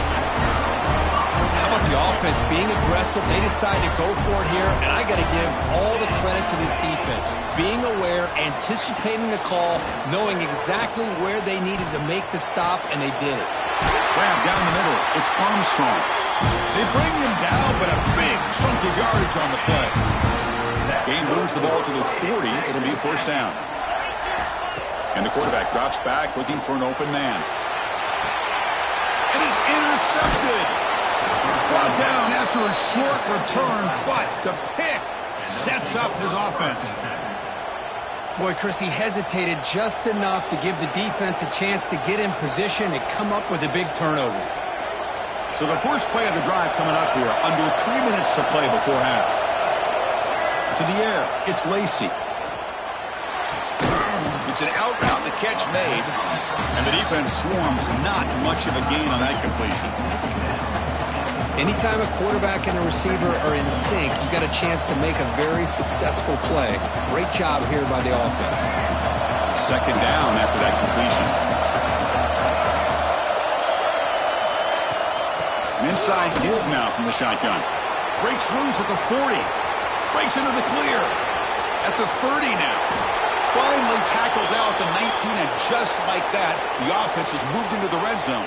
Speaker 2: How about the offense being aggressive? They decide to go for it here, and I got to give all the credit to this defense. Being aware, anticipating the call, knowing exactly where they needed to make the stop, and they did it.
Speaker 1: Grab down the middle. It's Armstrong. They bring him down, but a big chunk of yardage on the play. Game moves the ball to the 40. It'll be 1st down. And the quarterback drops back, looking for an open man. It is intercepted. Wow, brought down after a short return, but the pick sets up his offense.
Speaker 2: Boy, Chris, he hesitated just enough to give the defense a chance to get in position and come up with a big turnover.
Speaker 1: So the first play of the drive coming up here, under 3 minutes to play before half. To the air, it's Lacy. It's an out route, the catch made, and the defense swarms. Not much of a gain on that completion.
Speaker 2: Anytime a quarterback and a receiver are in sync, you got a chance to make a very successful play. Great job here by the offense.
Speaker 1: Second down after that completion. An inside give now from the shotgun. Breaks loose at the 40. Breaks into the clear. At the 30 now. Finally tackled out at the 19, and just like that, the offense has moved into the red zone.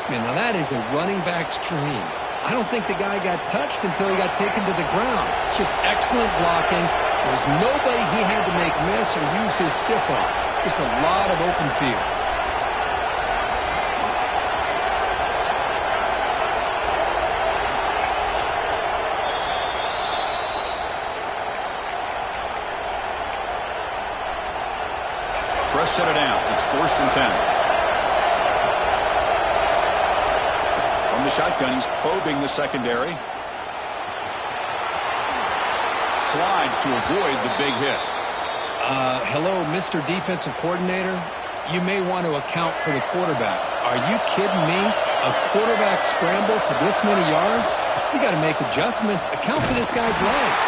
Speaker 2: Man, now that is a running back's dream. I don't think the guy got touched until he got taken to the ground. It's just excellent blocking. There was nobody he had to make miss or use his stiff arm. Just a lot of open field.
Speaker 1: Fresh set of downs. It's 1st and 10. From the shotgun, he's probing the secondary. Slides to avoid the big hit.
Speaker 2: Hello, Mr. Defensive Coordinator. You may want to account for the quarterback. Are you kidding me? A quarterback scramble for this many yards? You got to make adjustments. Account for this guy's legs.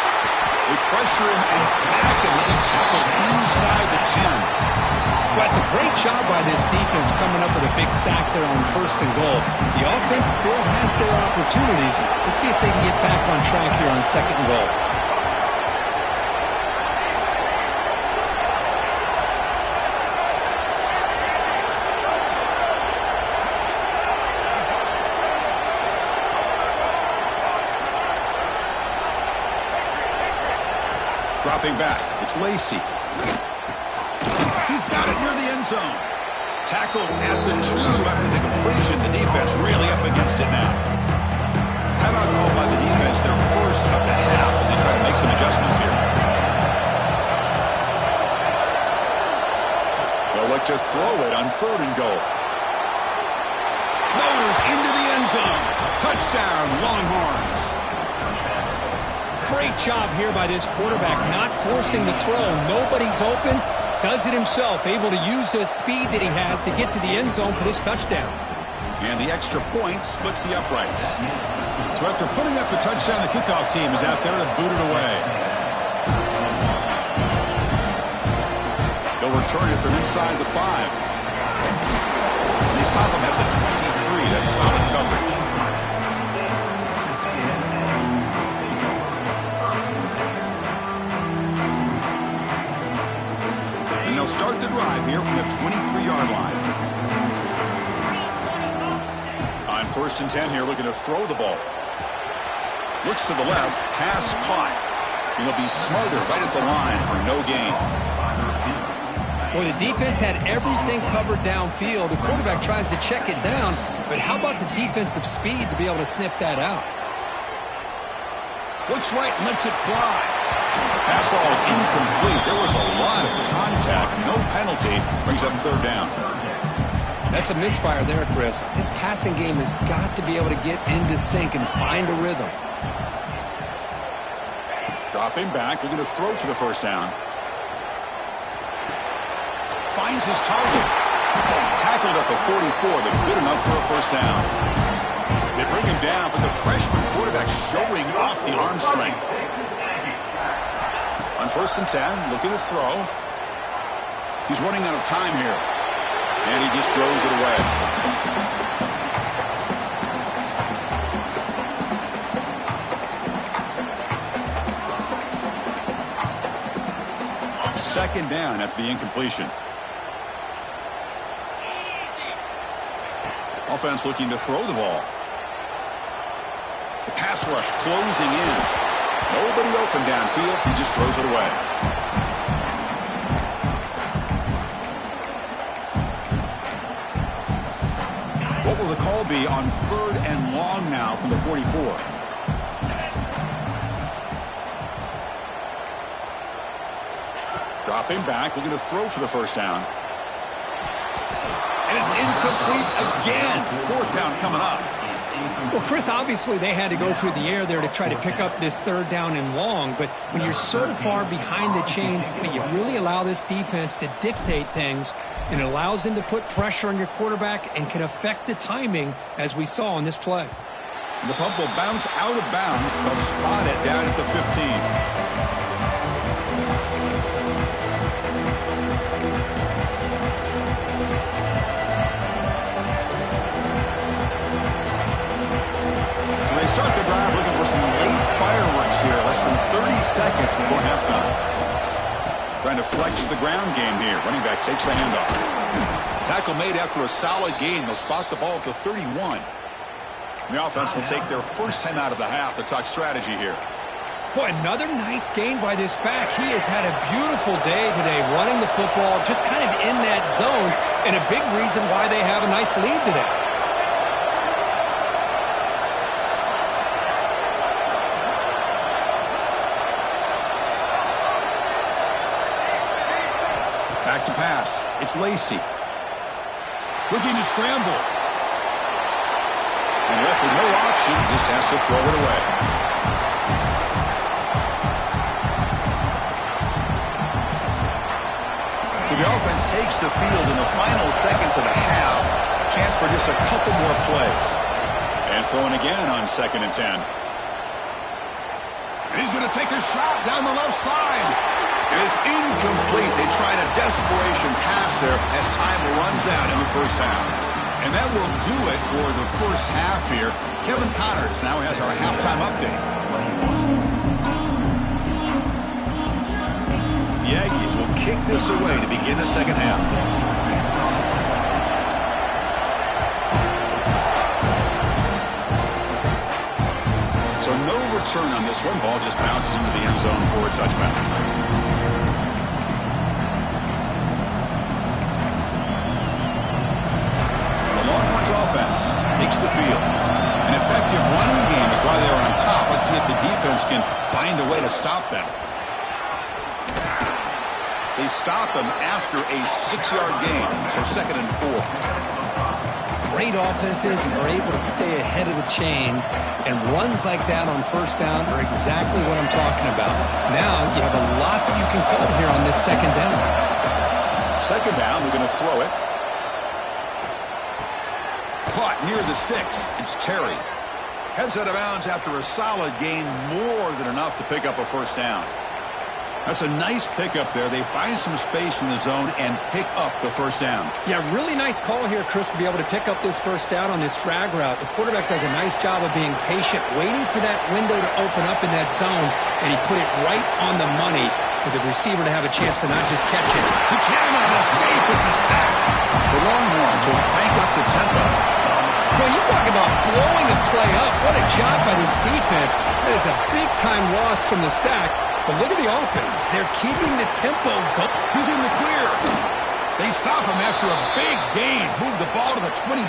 Speaker 1: They pressure him and sack him. He'll be tackled inside the 10.
Speaker 2: Well, it's a great job by this defense coming up with a big sack there on 1st and goal. The offense still has their opportunities. Let's see if they can get back on track here on 2nd and goal.
Speaker 1: Dropping back, it's Lacy. He's got it near the end zone. Tackled at the 2 after the completion. The defense really up against it now. Timeout called by the defense, their first of the half, as they try to make some adjustments here. They'll look to throw it on 3rd and goal. Motors into the end zone. Touchdown, Longhorns.
Speaker 2: Great job here by this quarterback, not forcing the throw. Nobody's open. Does it himself, able to use the speed that he has to get to the end zone for this touchdown.
Speaker 1: And the extra point splits the uprights. So after putting up the touchdown, the kickoff team is out there to boot it away. They'll return it from inside the 5. And they stop him at the 23. That's solid coverage. Start the drive here from the 23-yard line. On 1st and 10 here, looking to throw the ball. Looks to the left, pass caught. And he'll be smothered right at the line for no gain.
Speaker 2: Well, the defense had everything covered downfield. The quarterback tries to check it down, but how about the defensive speed to be able to sniff that out?
Speaker 1: Looks right, lets it fly. Pass ball is incomplete. There was a lot of contact. No penalty. Brings up 3rd down.
Speaker 2: That's a misfire there, Chris. This passing game has got to be able to get into sync and find a rhythm.
Speaker 1: Dropping back, looking to throw for the 1st down. Finds his target. Tackled at the 44, but good enough for a 1st down. They bring him down, but the freshman quarterback showing off the arm strength. On 1st and 10, looking to throw. He's running out of time here. And he just throws it away. Second down after the incompletion. Offense looking to throw the ball. The pass rush closing in. Nobody open downfield. He just throws it away. What will the call be on 3rd and long now from the 44? Dropping back, looking to throw for the first down. And it's incomplete again. 4th down coming up.
Speaker 2: Well, Chris, obviously they had to go through the air there to try to pick up this 3rd down and long, but when you're so far behind the chains, you really allow this defense to dictate things, and it allows them to put pressure on your quarterback and can affect the timing, as we saw on this play.
Speaker 1: The punt will bounce out of bounds. They'll spot it down at the 15. Start the drive looking for some late fireworks here. Less than 30 seconds before halftime. Trying to flex the ground game here. Running back takes the handoff. Tackle made after a solid gain. They'll spot the ball at the 31. The offense will take their first 10 out of the half to talk strategy here.
Speaker 2: Boy, another nice gain by this back. He has had a beautiful day today running the football, just kind of in that zone, and a big reason why they have a nice lead today.
Speaker 1: Back to pass. It's Lacy. Looking to scramble. And left with no option. Just has to throw it away. So the offense takes the field in the final seconds of the half. Chance for just a couple more plays. And throwing again on 2nd and 10. And he's going to take a shot down the left side. And it's incomplete. They tried a desperation pass there as time runs out in the first half. And that will do it for the first half here. Kevin Connors now has our halftime update. The Aggies will kick this away to begin the second half. So no return on this one. Ball just bounces into the end zone for a touchback. Offense takes the field. An effective running game is why they're on top. Let's see if the defense can find a way to stop them. They stop them after a 6-yard gain, so 2nd and 4.
Speaker 2: Great offenses are able to stay ahead of the chains, and runs like that on 1st down are exactly what I'm talking about. Now you have a lot that you can call here on this 2nd down.
Speaker 1: 2nd down, we're going to throw it. Caught near the sticks. It's Terry. Heads out of bounds after a solid gain, more than enough to pick up a 1st down. That's a nice pickup there. They find some space in the zone and pick up the 1st down.
Speaker 2: Yeah, really nice call here, Chris, to be able to pick up this 1st down on this drag route. The quarterback does a nice job of being patient, waiting for that window to open up in that zone, and he put it right on the money for the receiver to have a chance to not just catch it.
Speaker 1: He cannot escape. It's a sack. The Longhorns will crank up the tempo.
Speaker 2: Well, you talk about blowing a play up. What a job by this defense. That is a big-time loss from the sack. But look at the offense. They're keeping the tempo going.
Speaker 1: He's in the clear. They stop him after a big gain. Move the ball to the 26.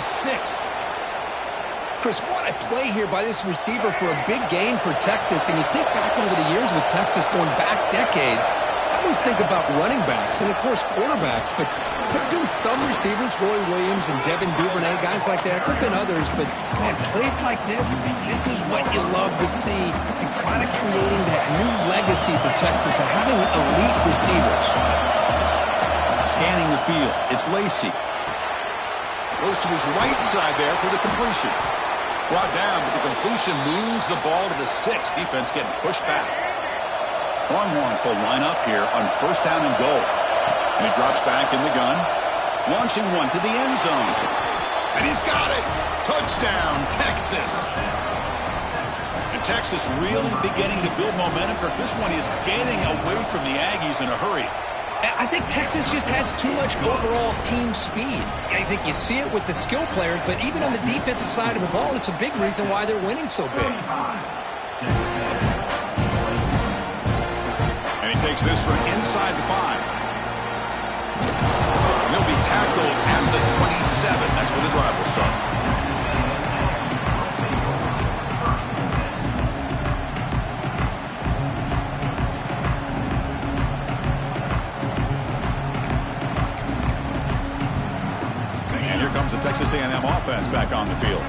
Speaker 2: Chris, what a play here by this receiver for a big gain for Texas. And you think back over the years with Texas going back decades, I always think about running backs and, of course, quarterbacks. But there have been some receivers, Roy Williams and Devin Duvernay, guys like that. There have been others. But, man, plays like this is what you love to see. And kind of creating that new legacy for Texas of having elite receivers.
Speaker 1: Scanning the field. It's Lacy. Goes to his right side there for the completion. Brought down, but the completion moves the ball to the 6. Defense getting pushed back. Longhorns will line up here on 1st down and goal. And he drops back in the gun. Launching one to the end zone. And he's got it. Touchdown, Texas. And Texas really beginning to build momentum. For this one is getting away from the Aggies in a hurry.
Speaker 2: I think Texas just has too much overall team speed. I think you see it with the skill players, but even on the defensive side of the ball, it's a big reason why they're winning so big.
Speaker 1: And he takes this from inside the 5. He'll be tackled at the 27. That's where the drive will start. Texas A&M offense back on the field.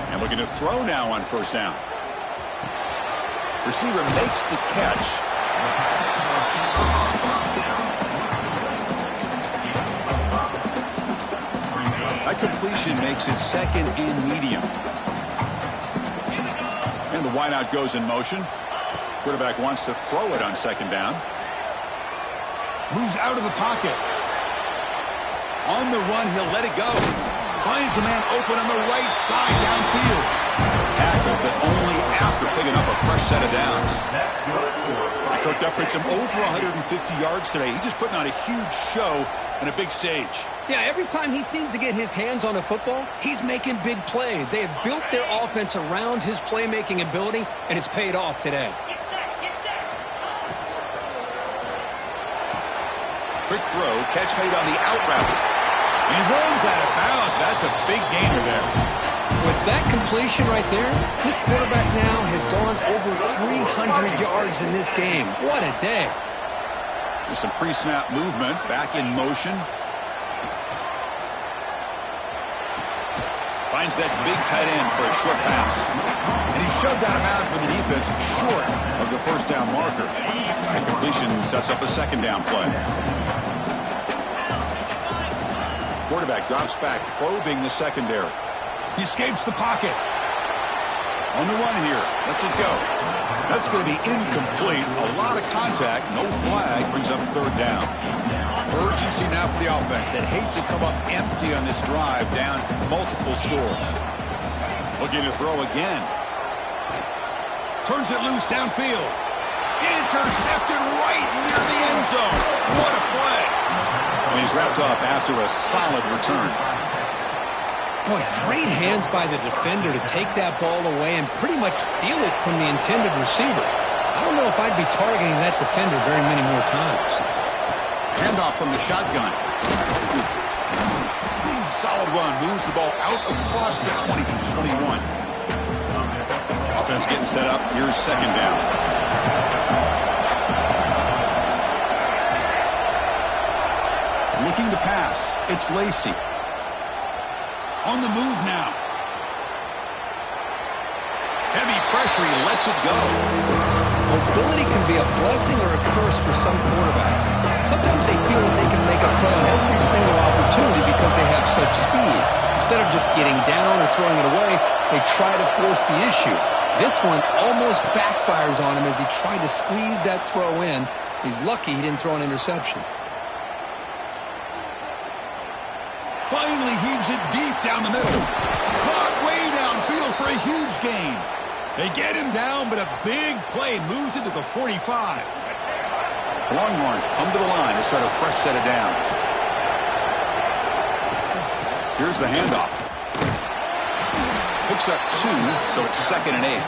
Speaker 1: And looking to throw now on first down. Receiver makes the catch. That completion makes it second and medium. And the wideout goes in motion. Quarterback wants to throw it on second down. Moves out of the pocket. On the run, he'll let it go. Finds a man open on the right side downfield. Tackled, but only after picking up a fresh set of downs. Kirk, that brings him over 150 yards today. He's just putting on a huge show on a big stage.
Speaker 2: Yeah, every time he seems to get his hands on a football, he's making big plays. They have built their offense around his playmaking ability, and it's paid off today.
Speaker 1: Quick throw, catch made on the out route. He runs out of bounds. That's a big gainer there.
Speaker 2: With that completion right there, this quarterback now has gone over 300 yards in this game. What a day.
Speaker 1: There's some pre-snap movement, back in motion. Finds that big tight end for a short pass. And he's shoved out of bounds with the defense short of the first down marker. That completion sets up a second down play. Quarterback drops back, probing the secondary. He escapes the pocket. On the run here. Lets it go. That's going to be incomplete. A lot of contact. No flag. Brings up third down. Urgency now for the offense that hates to come up empty on this drive, down multiple scores. Looking to throw again. Turns it loose downfield. Intercepted right near the end zone. What a play. And he's wrapped up after a solid return.
Speaker 2: Boy, great hands by the defender to take that ball away and pretty much steal it from the intended receiver. I don't know if I'd be targeting that defender very many more times.
Speaker 1: Handoff from the shotgun. Solid run. Moves the ball out across the 20-21. Offense getting set up. Here's second down. Looking to pass. It's Lacy. On the move now. Heavy pressure. He lets it go.
Speaker 2: Mobility can be a blessing or a curse for some quarterbacks. Sometimes they feel that they can make a play on every single opportunity because they have such speed. Instead of just getting down or throwing it away, they try to force the issue. This one almost backfires on him as he tried to squeeze that throw in. He's lucky he didn't throw an interception.
Speaker 1: Finally heaves it deep down the middle. Caught way downfield for a huge gain. They get him down, but a big play moves it to the 45. Longhorns come to the line to start a fresh set of downs. Here's the handoff. Picks up 2, so it's second and 8.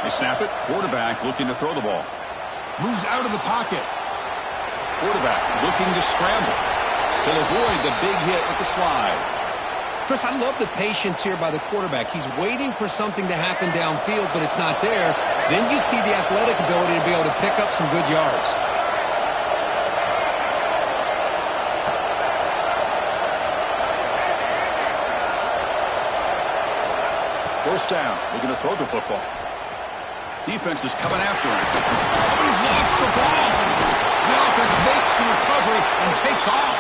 Speaker 1: They snap it. Quarterback looking to throw the ball. Moves out of the pocket. Quarterback looking to scramble. He'll avoid the big hit with the slide.
Speaker 2: Chris, I love the patience here by the quarterback. He's waiting for something to happen downfield, but it's not there. Then you see the athletic ability to be able to pick up some good yards.
Speaker 1: First down. Looking to throw the football. Defense is coming after him. Oh, he's lost the ball. The offense makes the recovery and takes off.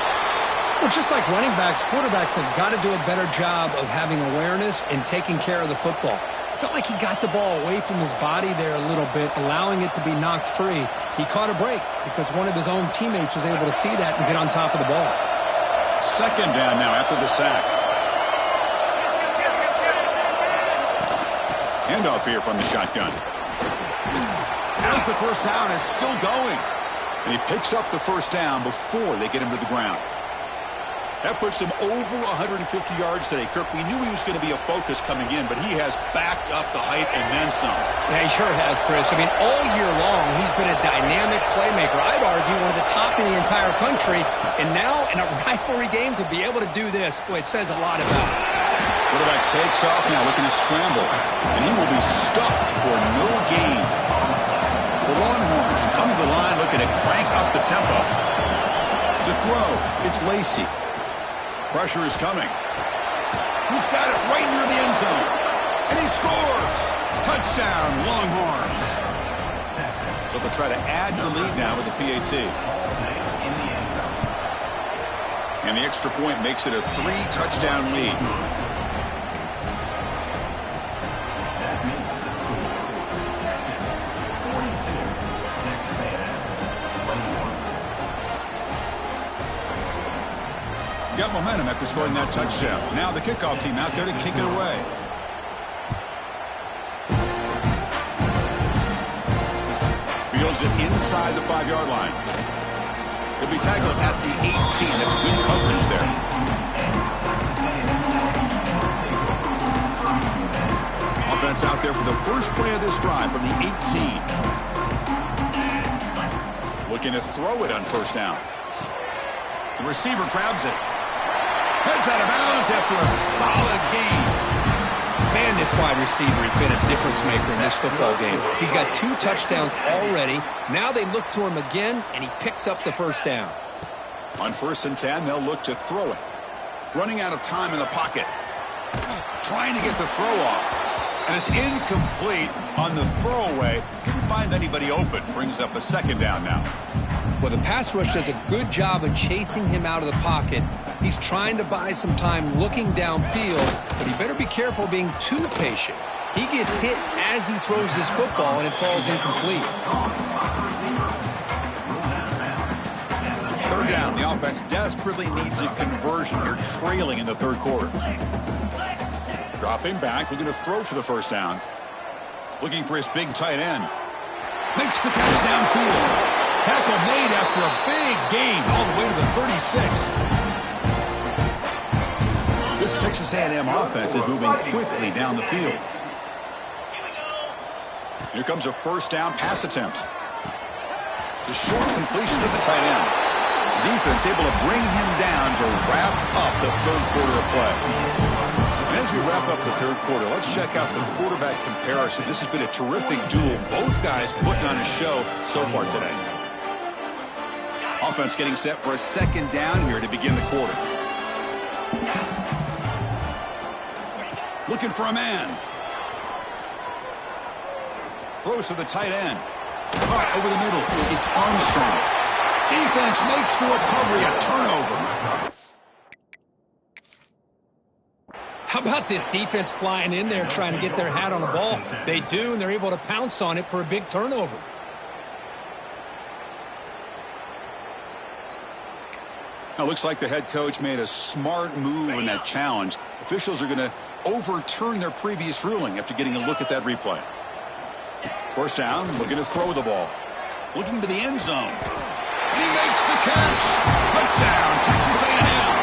Speaker 2: Well, just like running backs, quarterbacks have got to do a better job of having awareness and taking care of the football. I felt like he got the ball away from his body there a little bit, allowing it to be knocked free. He caught a break because one of his own teammates was able to see that and get on top of the ball.
Speaker 1: Second down now after the sack. Handoff here from the shotgun. As the first down is still going. And he picks up the first down before they get him to the ground. That puts him over 150 yards today. Kirk, we knew he was going to be a focus coming in, but he has backed up the hype and then some.
Speaker 2: Yeah, he sure has, Chris. I mean, all year long, he's been a dynamic playmaker. I'd argue one of the top in the entire country. And now, in a rivalry game, to be able to do this, boy, it says a lot about him.
Speaker 1: Quarterback takes off now, looking to scramble. And he will be stuffed for no gain. The Longhorns come to the line looking to crank up the tempo. To throw, it's Lacy. Pressure is coming. He's got it right near the end zone. And he scores. Touchdown, Longhorns. So they'll try to add the lead now with the PAT. And the extra point makes it a 3-touchdown lead. Got momentum after scoring that touchdown. Now the kickoff team out there to kick it away. Fields it inside the 5-yard line. He'll be tackled at the 18. That's good coverage there. Offense out there for the first play of this drive from the 18. Looking to throw it on first down. The receiver grabs it. Heads out of bounds after a solid gain.
Speaker 2: Man, this wide receiver has been a difference maker in this football game. He's got 2 touchdowns already. Now they look to him again, and he picks up the first down.
Speaker 1: On 1st and 10, they'll look to throw it. Running out of time in the pocket. Trying to get the throw off. And it's incomplete on the throwaway. Didn't find anybody open. Brings up a 2nd down now.
Speaker 2: Well, the pass rush does a good job of chasing him out of the pocket. He's trying to buy some time looking downfield, but he better be careful being too patient. He gets hit as he throws this football, and it falls incomplete.
Speaker 1: 3rd down. The offense desperately needs a conversion. They're trailing in the 3rd quarter. Dropping back, looking to throw for the first down. Looking for his big tight end. Makes the catch downfield. Tackle made after a big gain all the way to the 36. This Texas A&M offense is moving quickly down the field. Here comes a first down pass attempt. It's a short completion to the tight end. Defense able to bring him down to wrap up the 3rd quarter of play. And as we wrap up the 3rd quarter, let's check out the quarterback comparison. This has been a terrific duel. Both guys putting on a show so far today. Offense getting set for a 2nd down here to begin the quarter. Looking for a man. Throws to the tight end. Caught over the middle. It's Armstrong. Defense makes the recovery, a turnover.
Speaker 2: How about this defense flying in there trying to get their hat on the ball? They do, and they're able to pounce on it for a big turnover.
Speaker 1: Now, looks like the head coach made a smart move in that challenge. Officials are going to overturn their previous ruling after getting a look at that replay. First down, looking to throw the ball. Looking to the end zone. And he makes the catch. Touchdown, Texas A&M.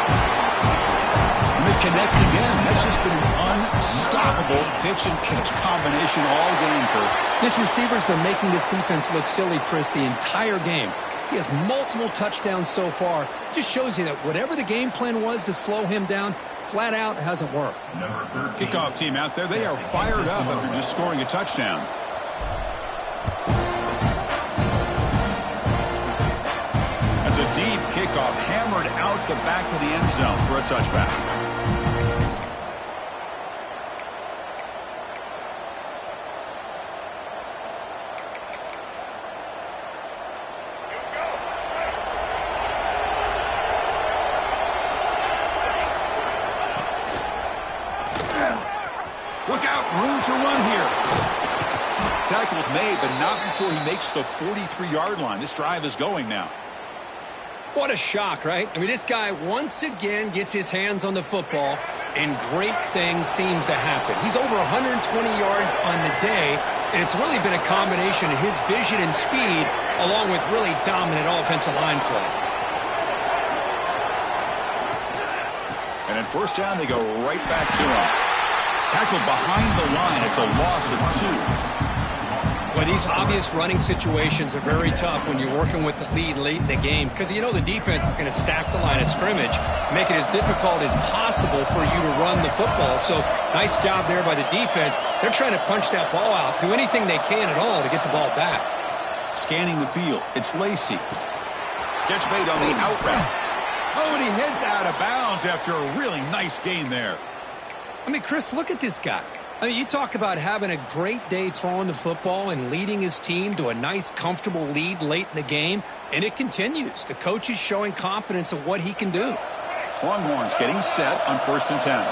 Speaker 1: And they connect again. That's just been an unstoppable pitch-and-catch combination all game, Kurt.
Speaker 2: This receiver's been making this defense look silly, Chris, the entire game. He has multiple touchdowns so far. Just shows you that whatever the game plan was to slow him down, flat out hasn't worked.
Speaker 1: Kickoff team out there, they are fired up after just scoring a touchdown. That's a deep kickoff, hammered out the back of the end zone for a touchback. Look out, room to run here. Tackle's made, but not before he makes the 43-yard line. This drive is going now.
Speaker 2: What a shock, right? I mean, this guy once again gets his hands on the football, and great things seems to happen. He's over 120 yards on the day, and it's really been a combination of his vision and speed, along with really dominant offensive line play.
Speaker 1: And first down, they go right back to him. Tackled behind the line. It's a loss of 2.
Speaker 2: Well, these obvious running situations are very tough when you're working with the lead late in the game because you know the defense is going to stack the line of scrimmage, make it as difficult as possible for you to run the football. So nice job there by the defense. They're trying to punch that ball out, do anything they can at all to get the ball back.
Speaker 1: Scanning the field, it's Lacy. Catch made on the out route. Oh, and he heads out of bounds after a really nice game there.
Speaker 2: I mean, Chris, look at this guy. I mean, you talk about having a great day throwing the football and leading his team to a nice, comfortable lead late in the game, and it continues. The coach is showing confidence of what he can do.
Speaker 1: Longhorns getting set on 1st and 10.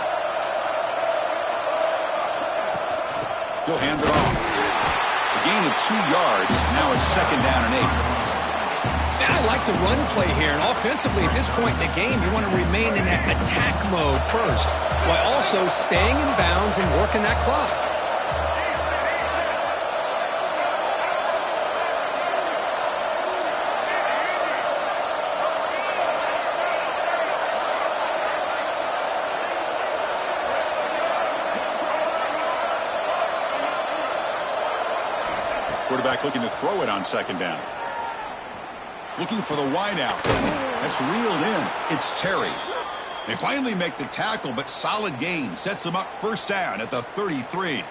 Speaker 1: He'll hand it off. A gain of 2 yards. Now it's 2nd down and 8.
Speaker 2: And I like the run play here. And offensively, at this point in the game, you want to remain in that attack mode first, while also staying in bounds and working that clock.
Speaker 1: Quarterback looking to throw it on 2nd down. Looking for the wideout. That's reeled in. It's Terry. They finally make the tackle, but solid gain. Sets them up 1st down at the 33.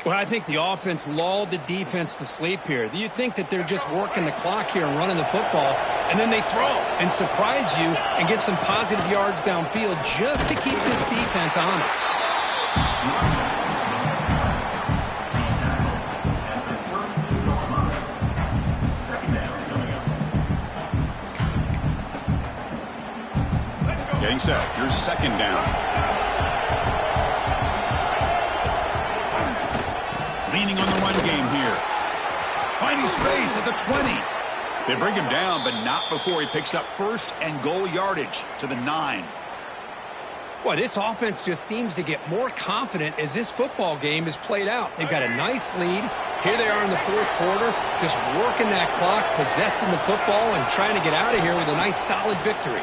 Speaker 2: Well, I think the offense lulled the defense to sleep here. You think that they're just working the clock here and running the football, and then they throw and surprise you and get some positive yards downfield just to keep this defense honest. Getting set. Here's 2nd down. Leaning on the run game here. Finding space at the 20. They bring him down, but not before he picks up 1st and goal yardage to the 9. Well, this offense just seems to get more confident as this football game is played out. They've got a nice lead. Here they are in the 4th quarter, just working that clock, possessing the football, and trying to get out of here with a nice, solid victory.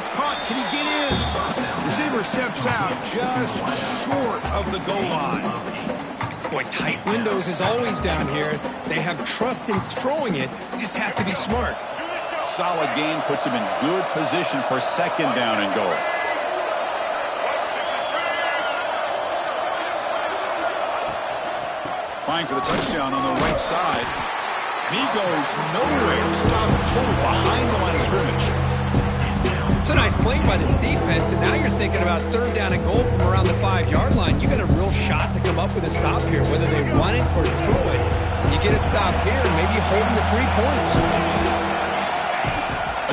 Speaker 1: Caught. Can he get in? Receiver steps out just short of the goal line.
Speaker 2: Boy, tight windows is always down here. They have trust in throwing it. You just have to be smart.
Speaker 1: Solid gain puts him in good position for 2nd down and goal. Trying for the touchdown on the right side. And he goes nowhere. Stop pulled behind the line of scrimmage.
Speaker 2: It's a nice play by this defense, and now you're thinking about 3rd down and goal from around the 5-yard line. You got a real shot to come up with a stop here, whether they run it or throw it. You get a stop here, and maybe holding the 3 points.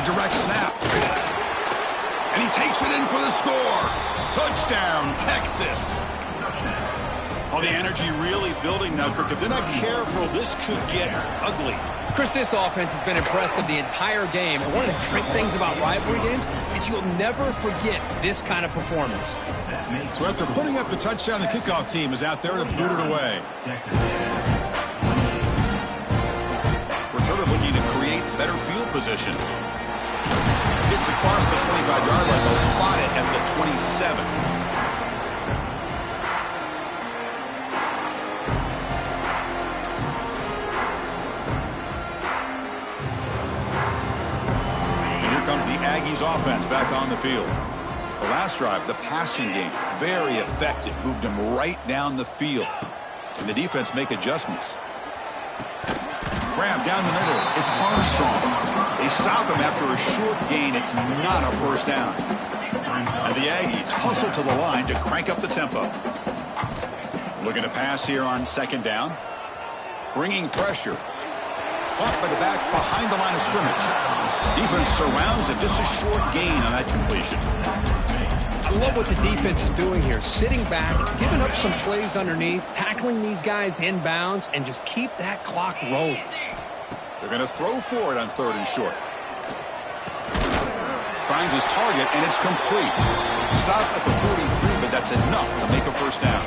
Speaker 1: A direct snap. And he takes it in for the score. Touchdown, Texas. Oh, the energy really building now, Kirk. If they're not careful, this could get ugly.
Speaker 2: Chris, this offense has been impressive the entire game. And one of the great things about rivalry games is you'll never forget this kind of performance.
Speaker 1: So after putting up the touchdown, the kickoff team is out there to boot it away. Returner looking to create better field position. Gets across the 25-yard line. They'll spot it at the 27. Aggies offense back on the field. The last drive, the passing game, very effective. Moved him right down the field. And the defense make adjustments. Grab down the middle. It's Armstrong. They stop him after a short gain. It's not a 1st down. And the Aggies hustle to the line to crank up the tempo. Looking to pass here on 2nd down. Bringing pressure. Caught by the back behind the line of scrimmage. Defense surrounds him. Just a short gain on that completion.
Speaker 2: I love what the defense is doing here. Sitting back, giving up some plays underneath, tackling these guys in bounds, and just keep that clock rolling.
Speaker 1: They're going to throw for it on 3rd and short. Finds his target, and it's complete. Stop at the 43, but that's enough to make a 1st down.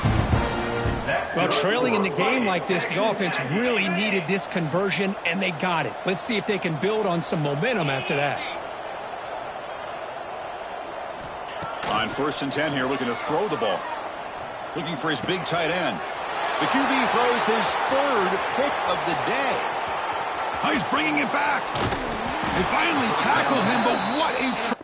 Speaker 2: Well, trailing in the game like this, the offense really needed this conversion, and they got it. Let's see if they can build on some momentum after that.
Speaker 1: On 1st and 10 here, looking to throw the ball. Looking for his big tight end. The QB throws his 3rd pick of the day. Oh, he's bringing it back. They finally tackle him, but what a...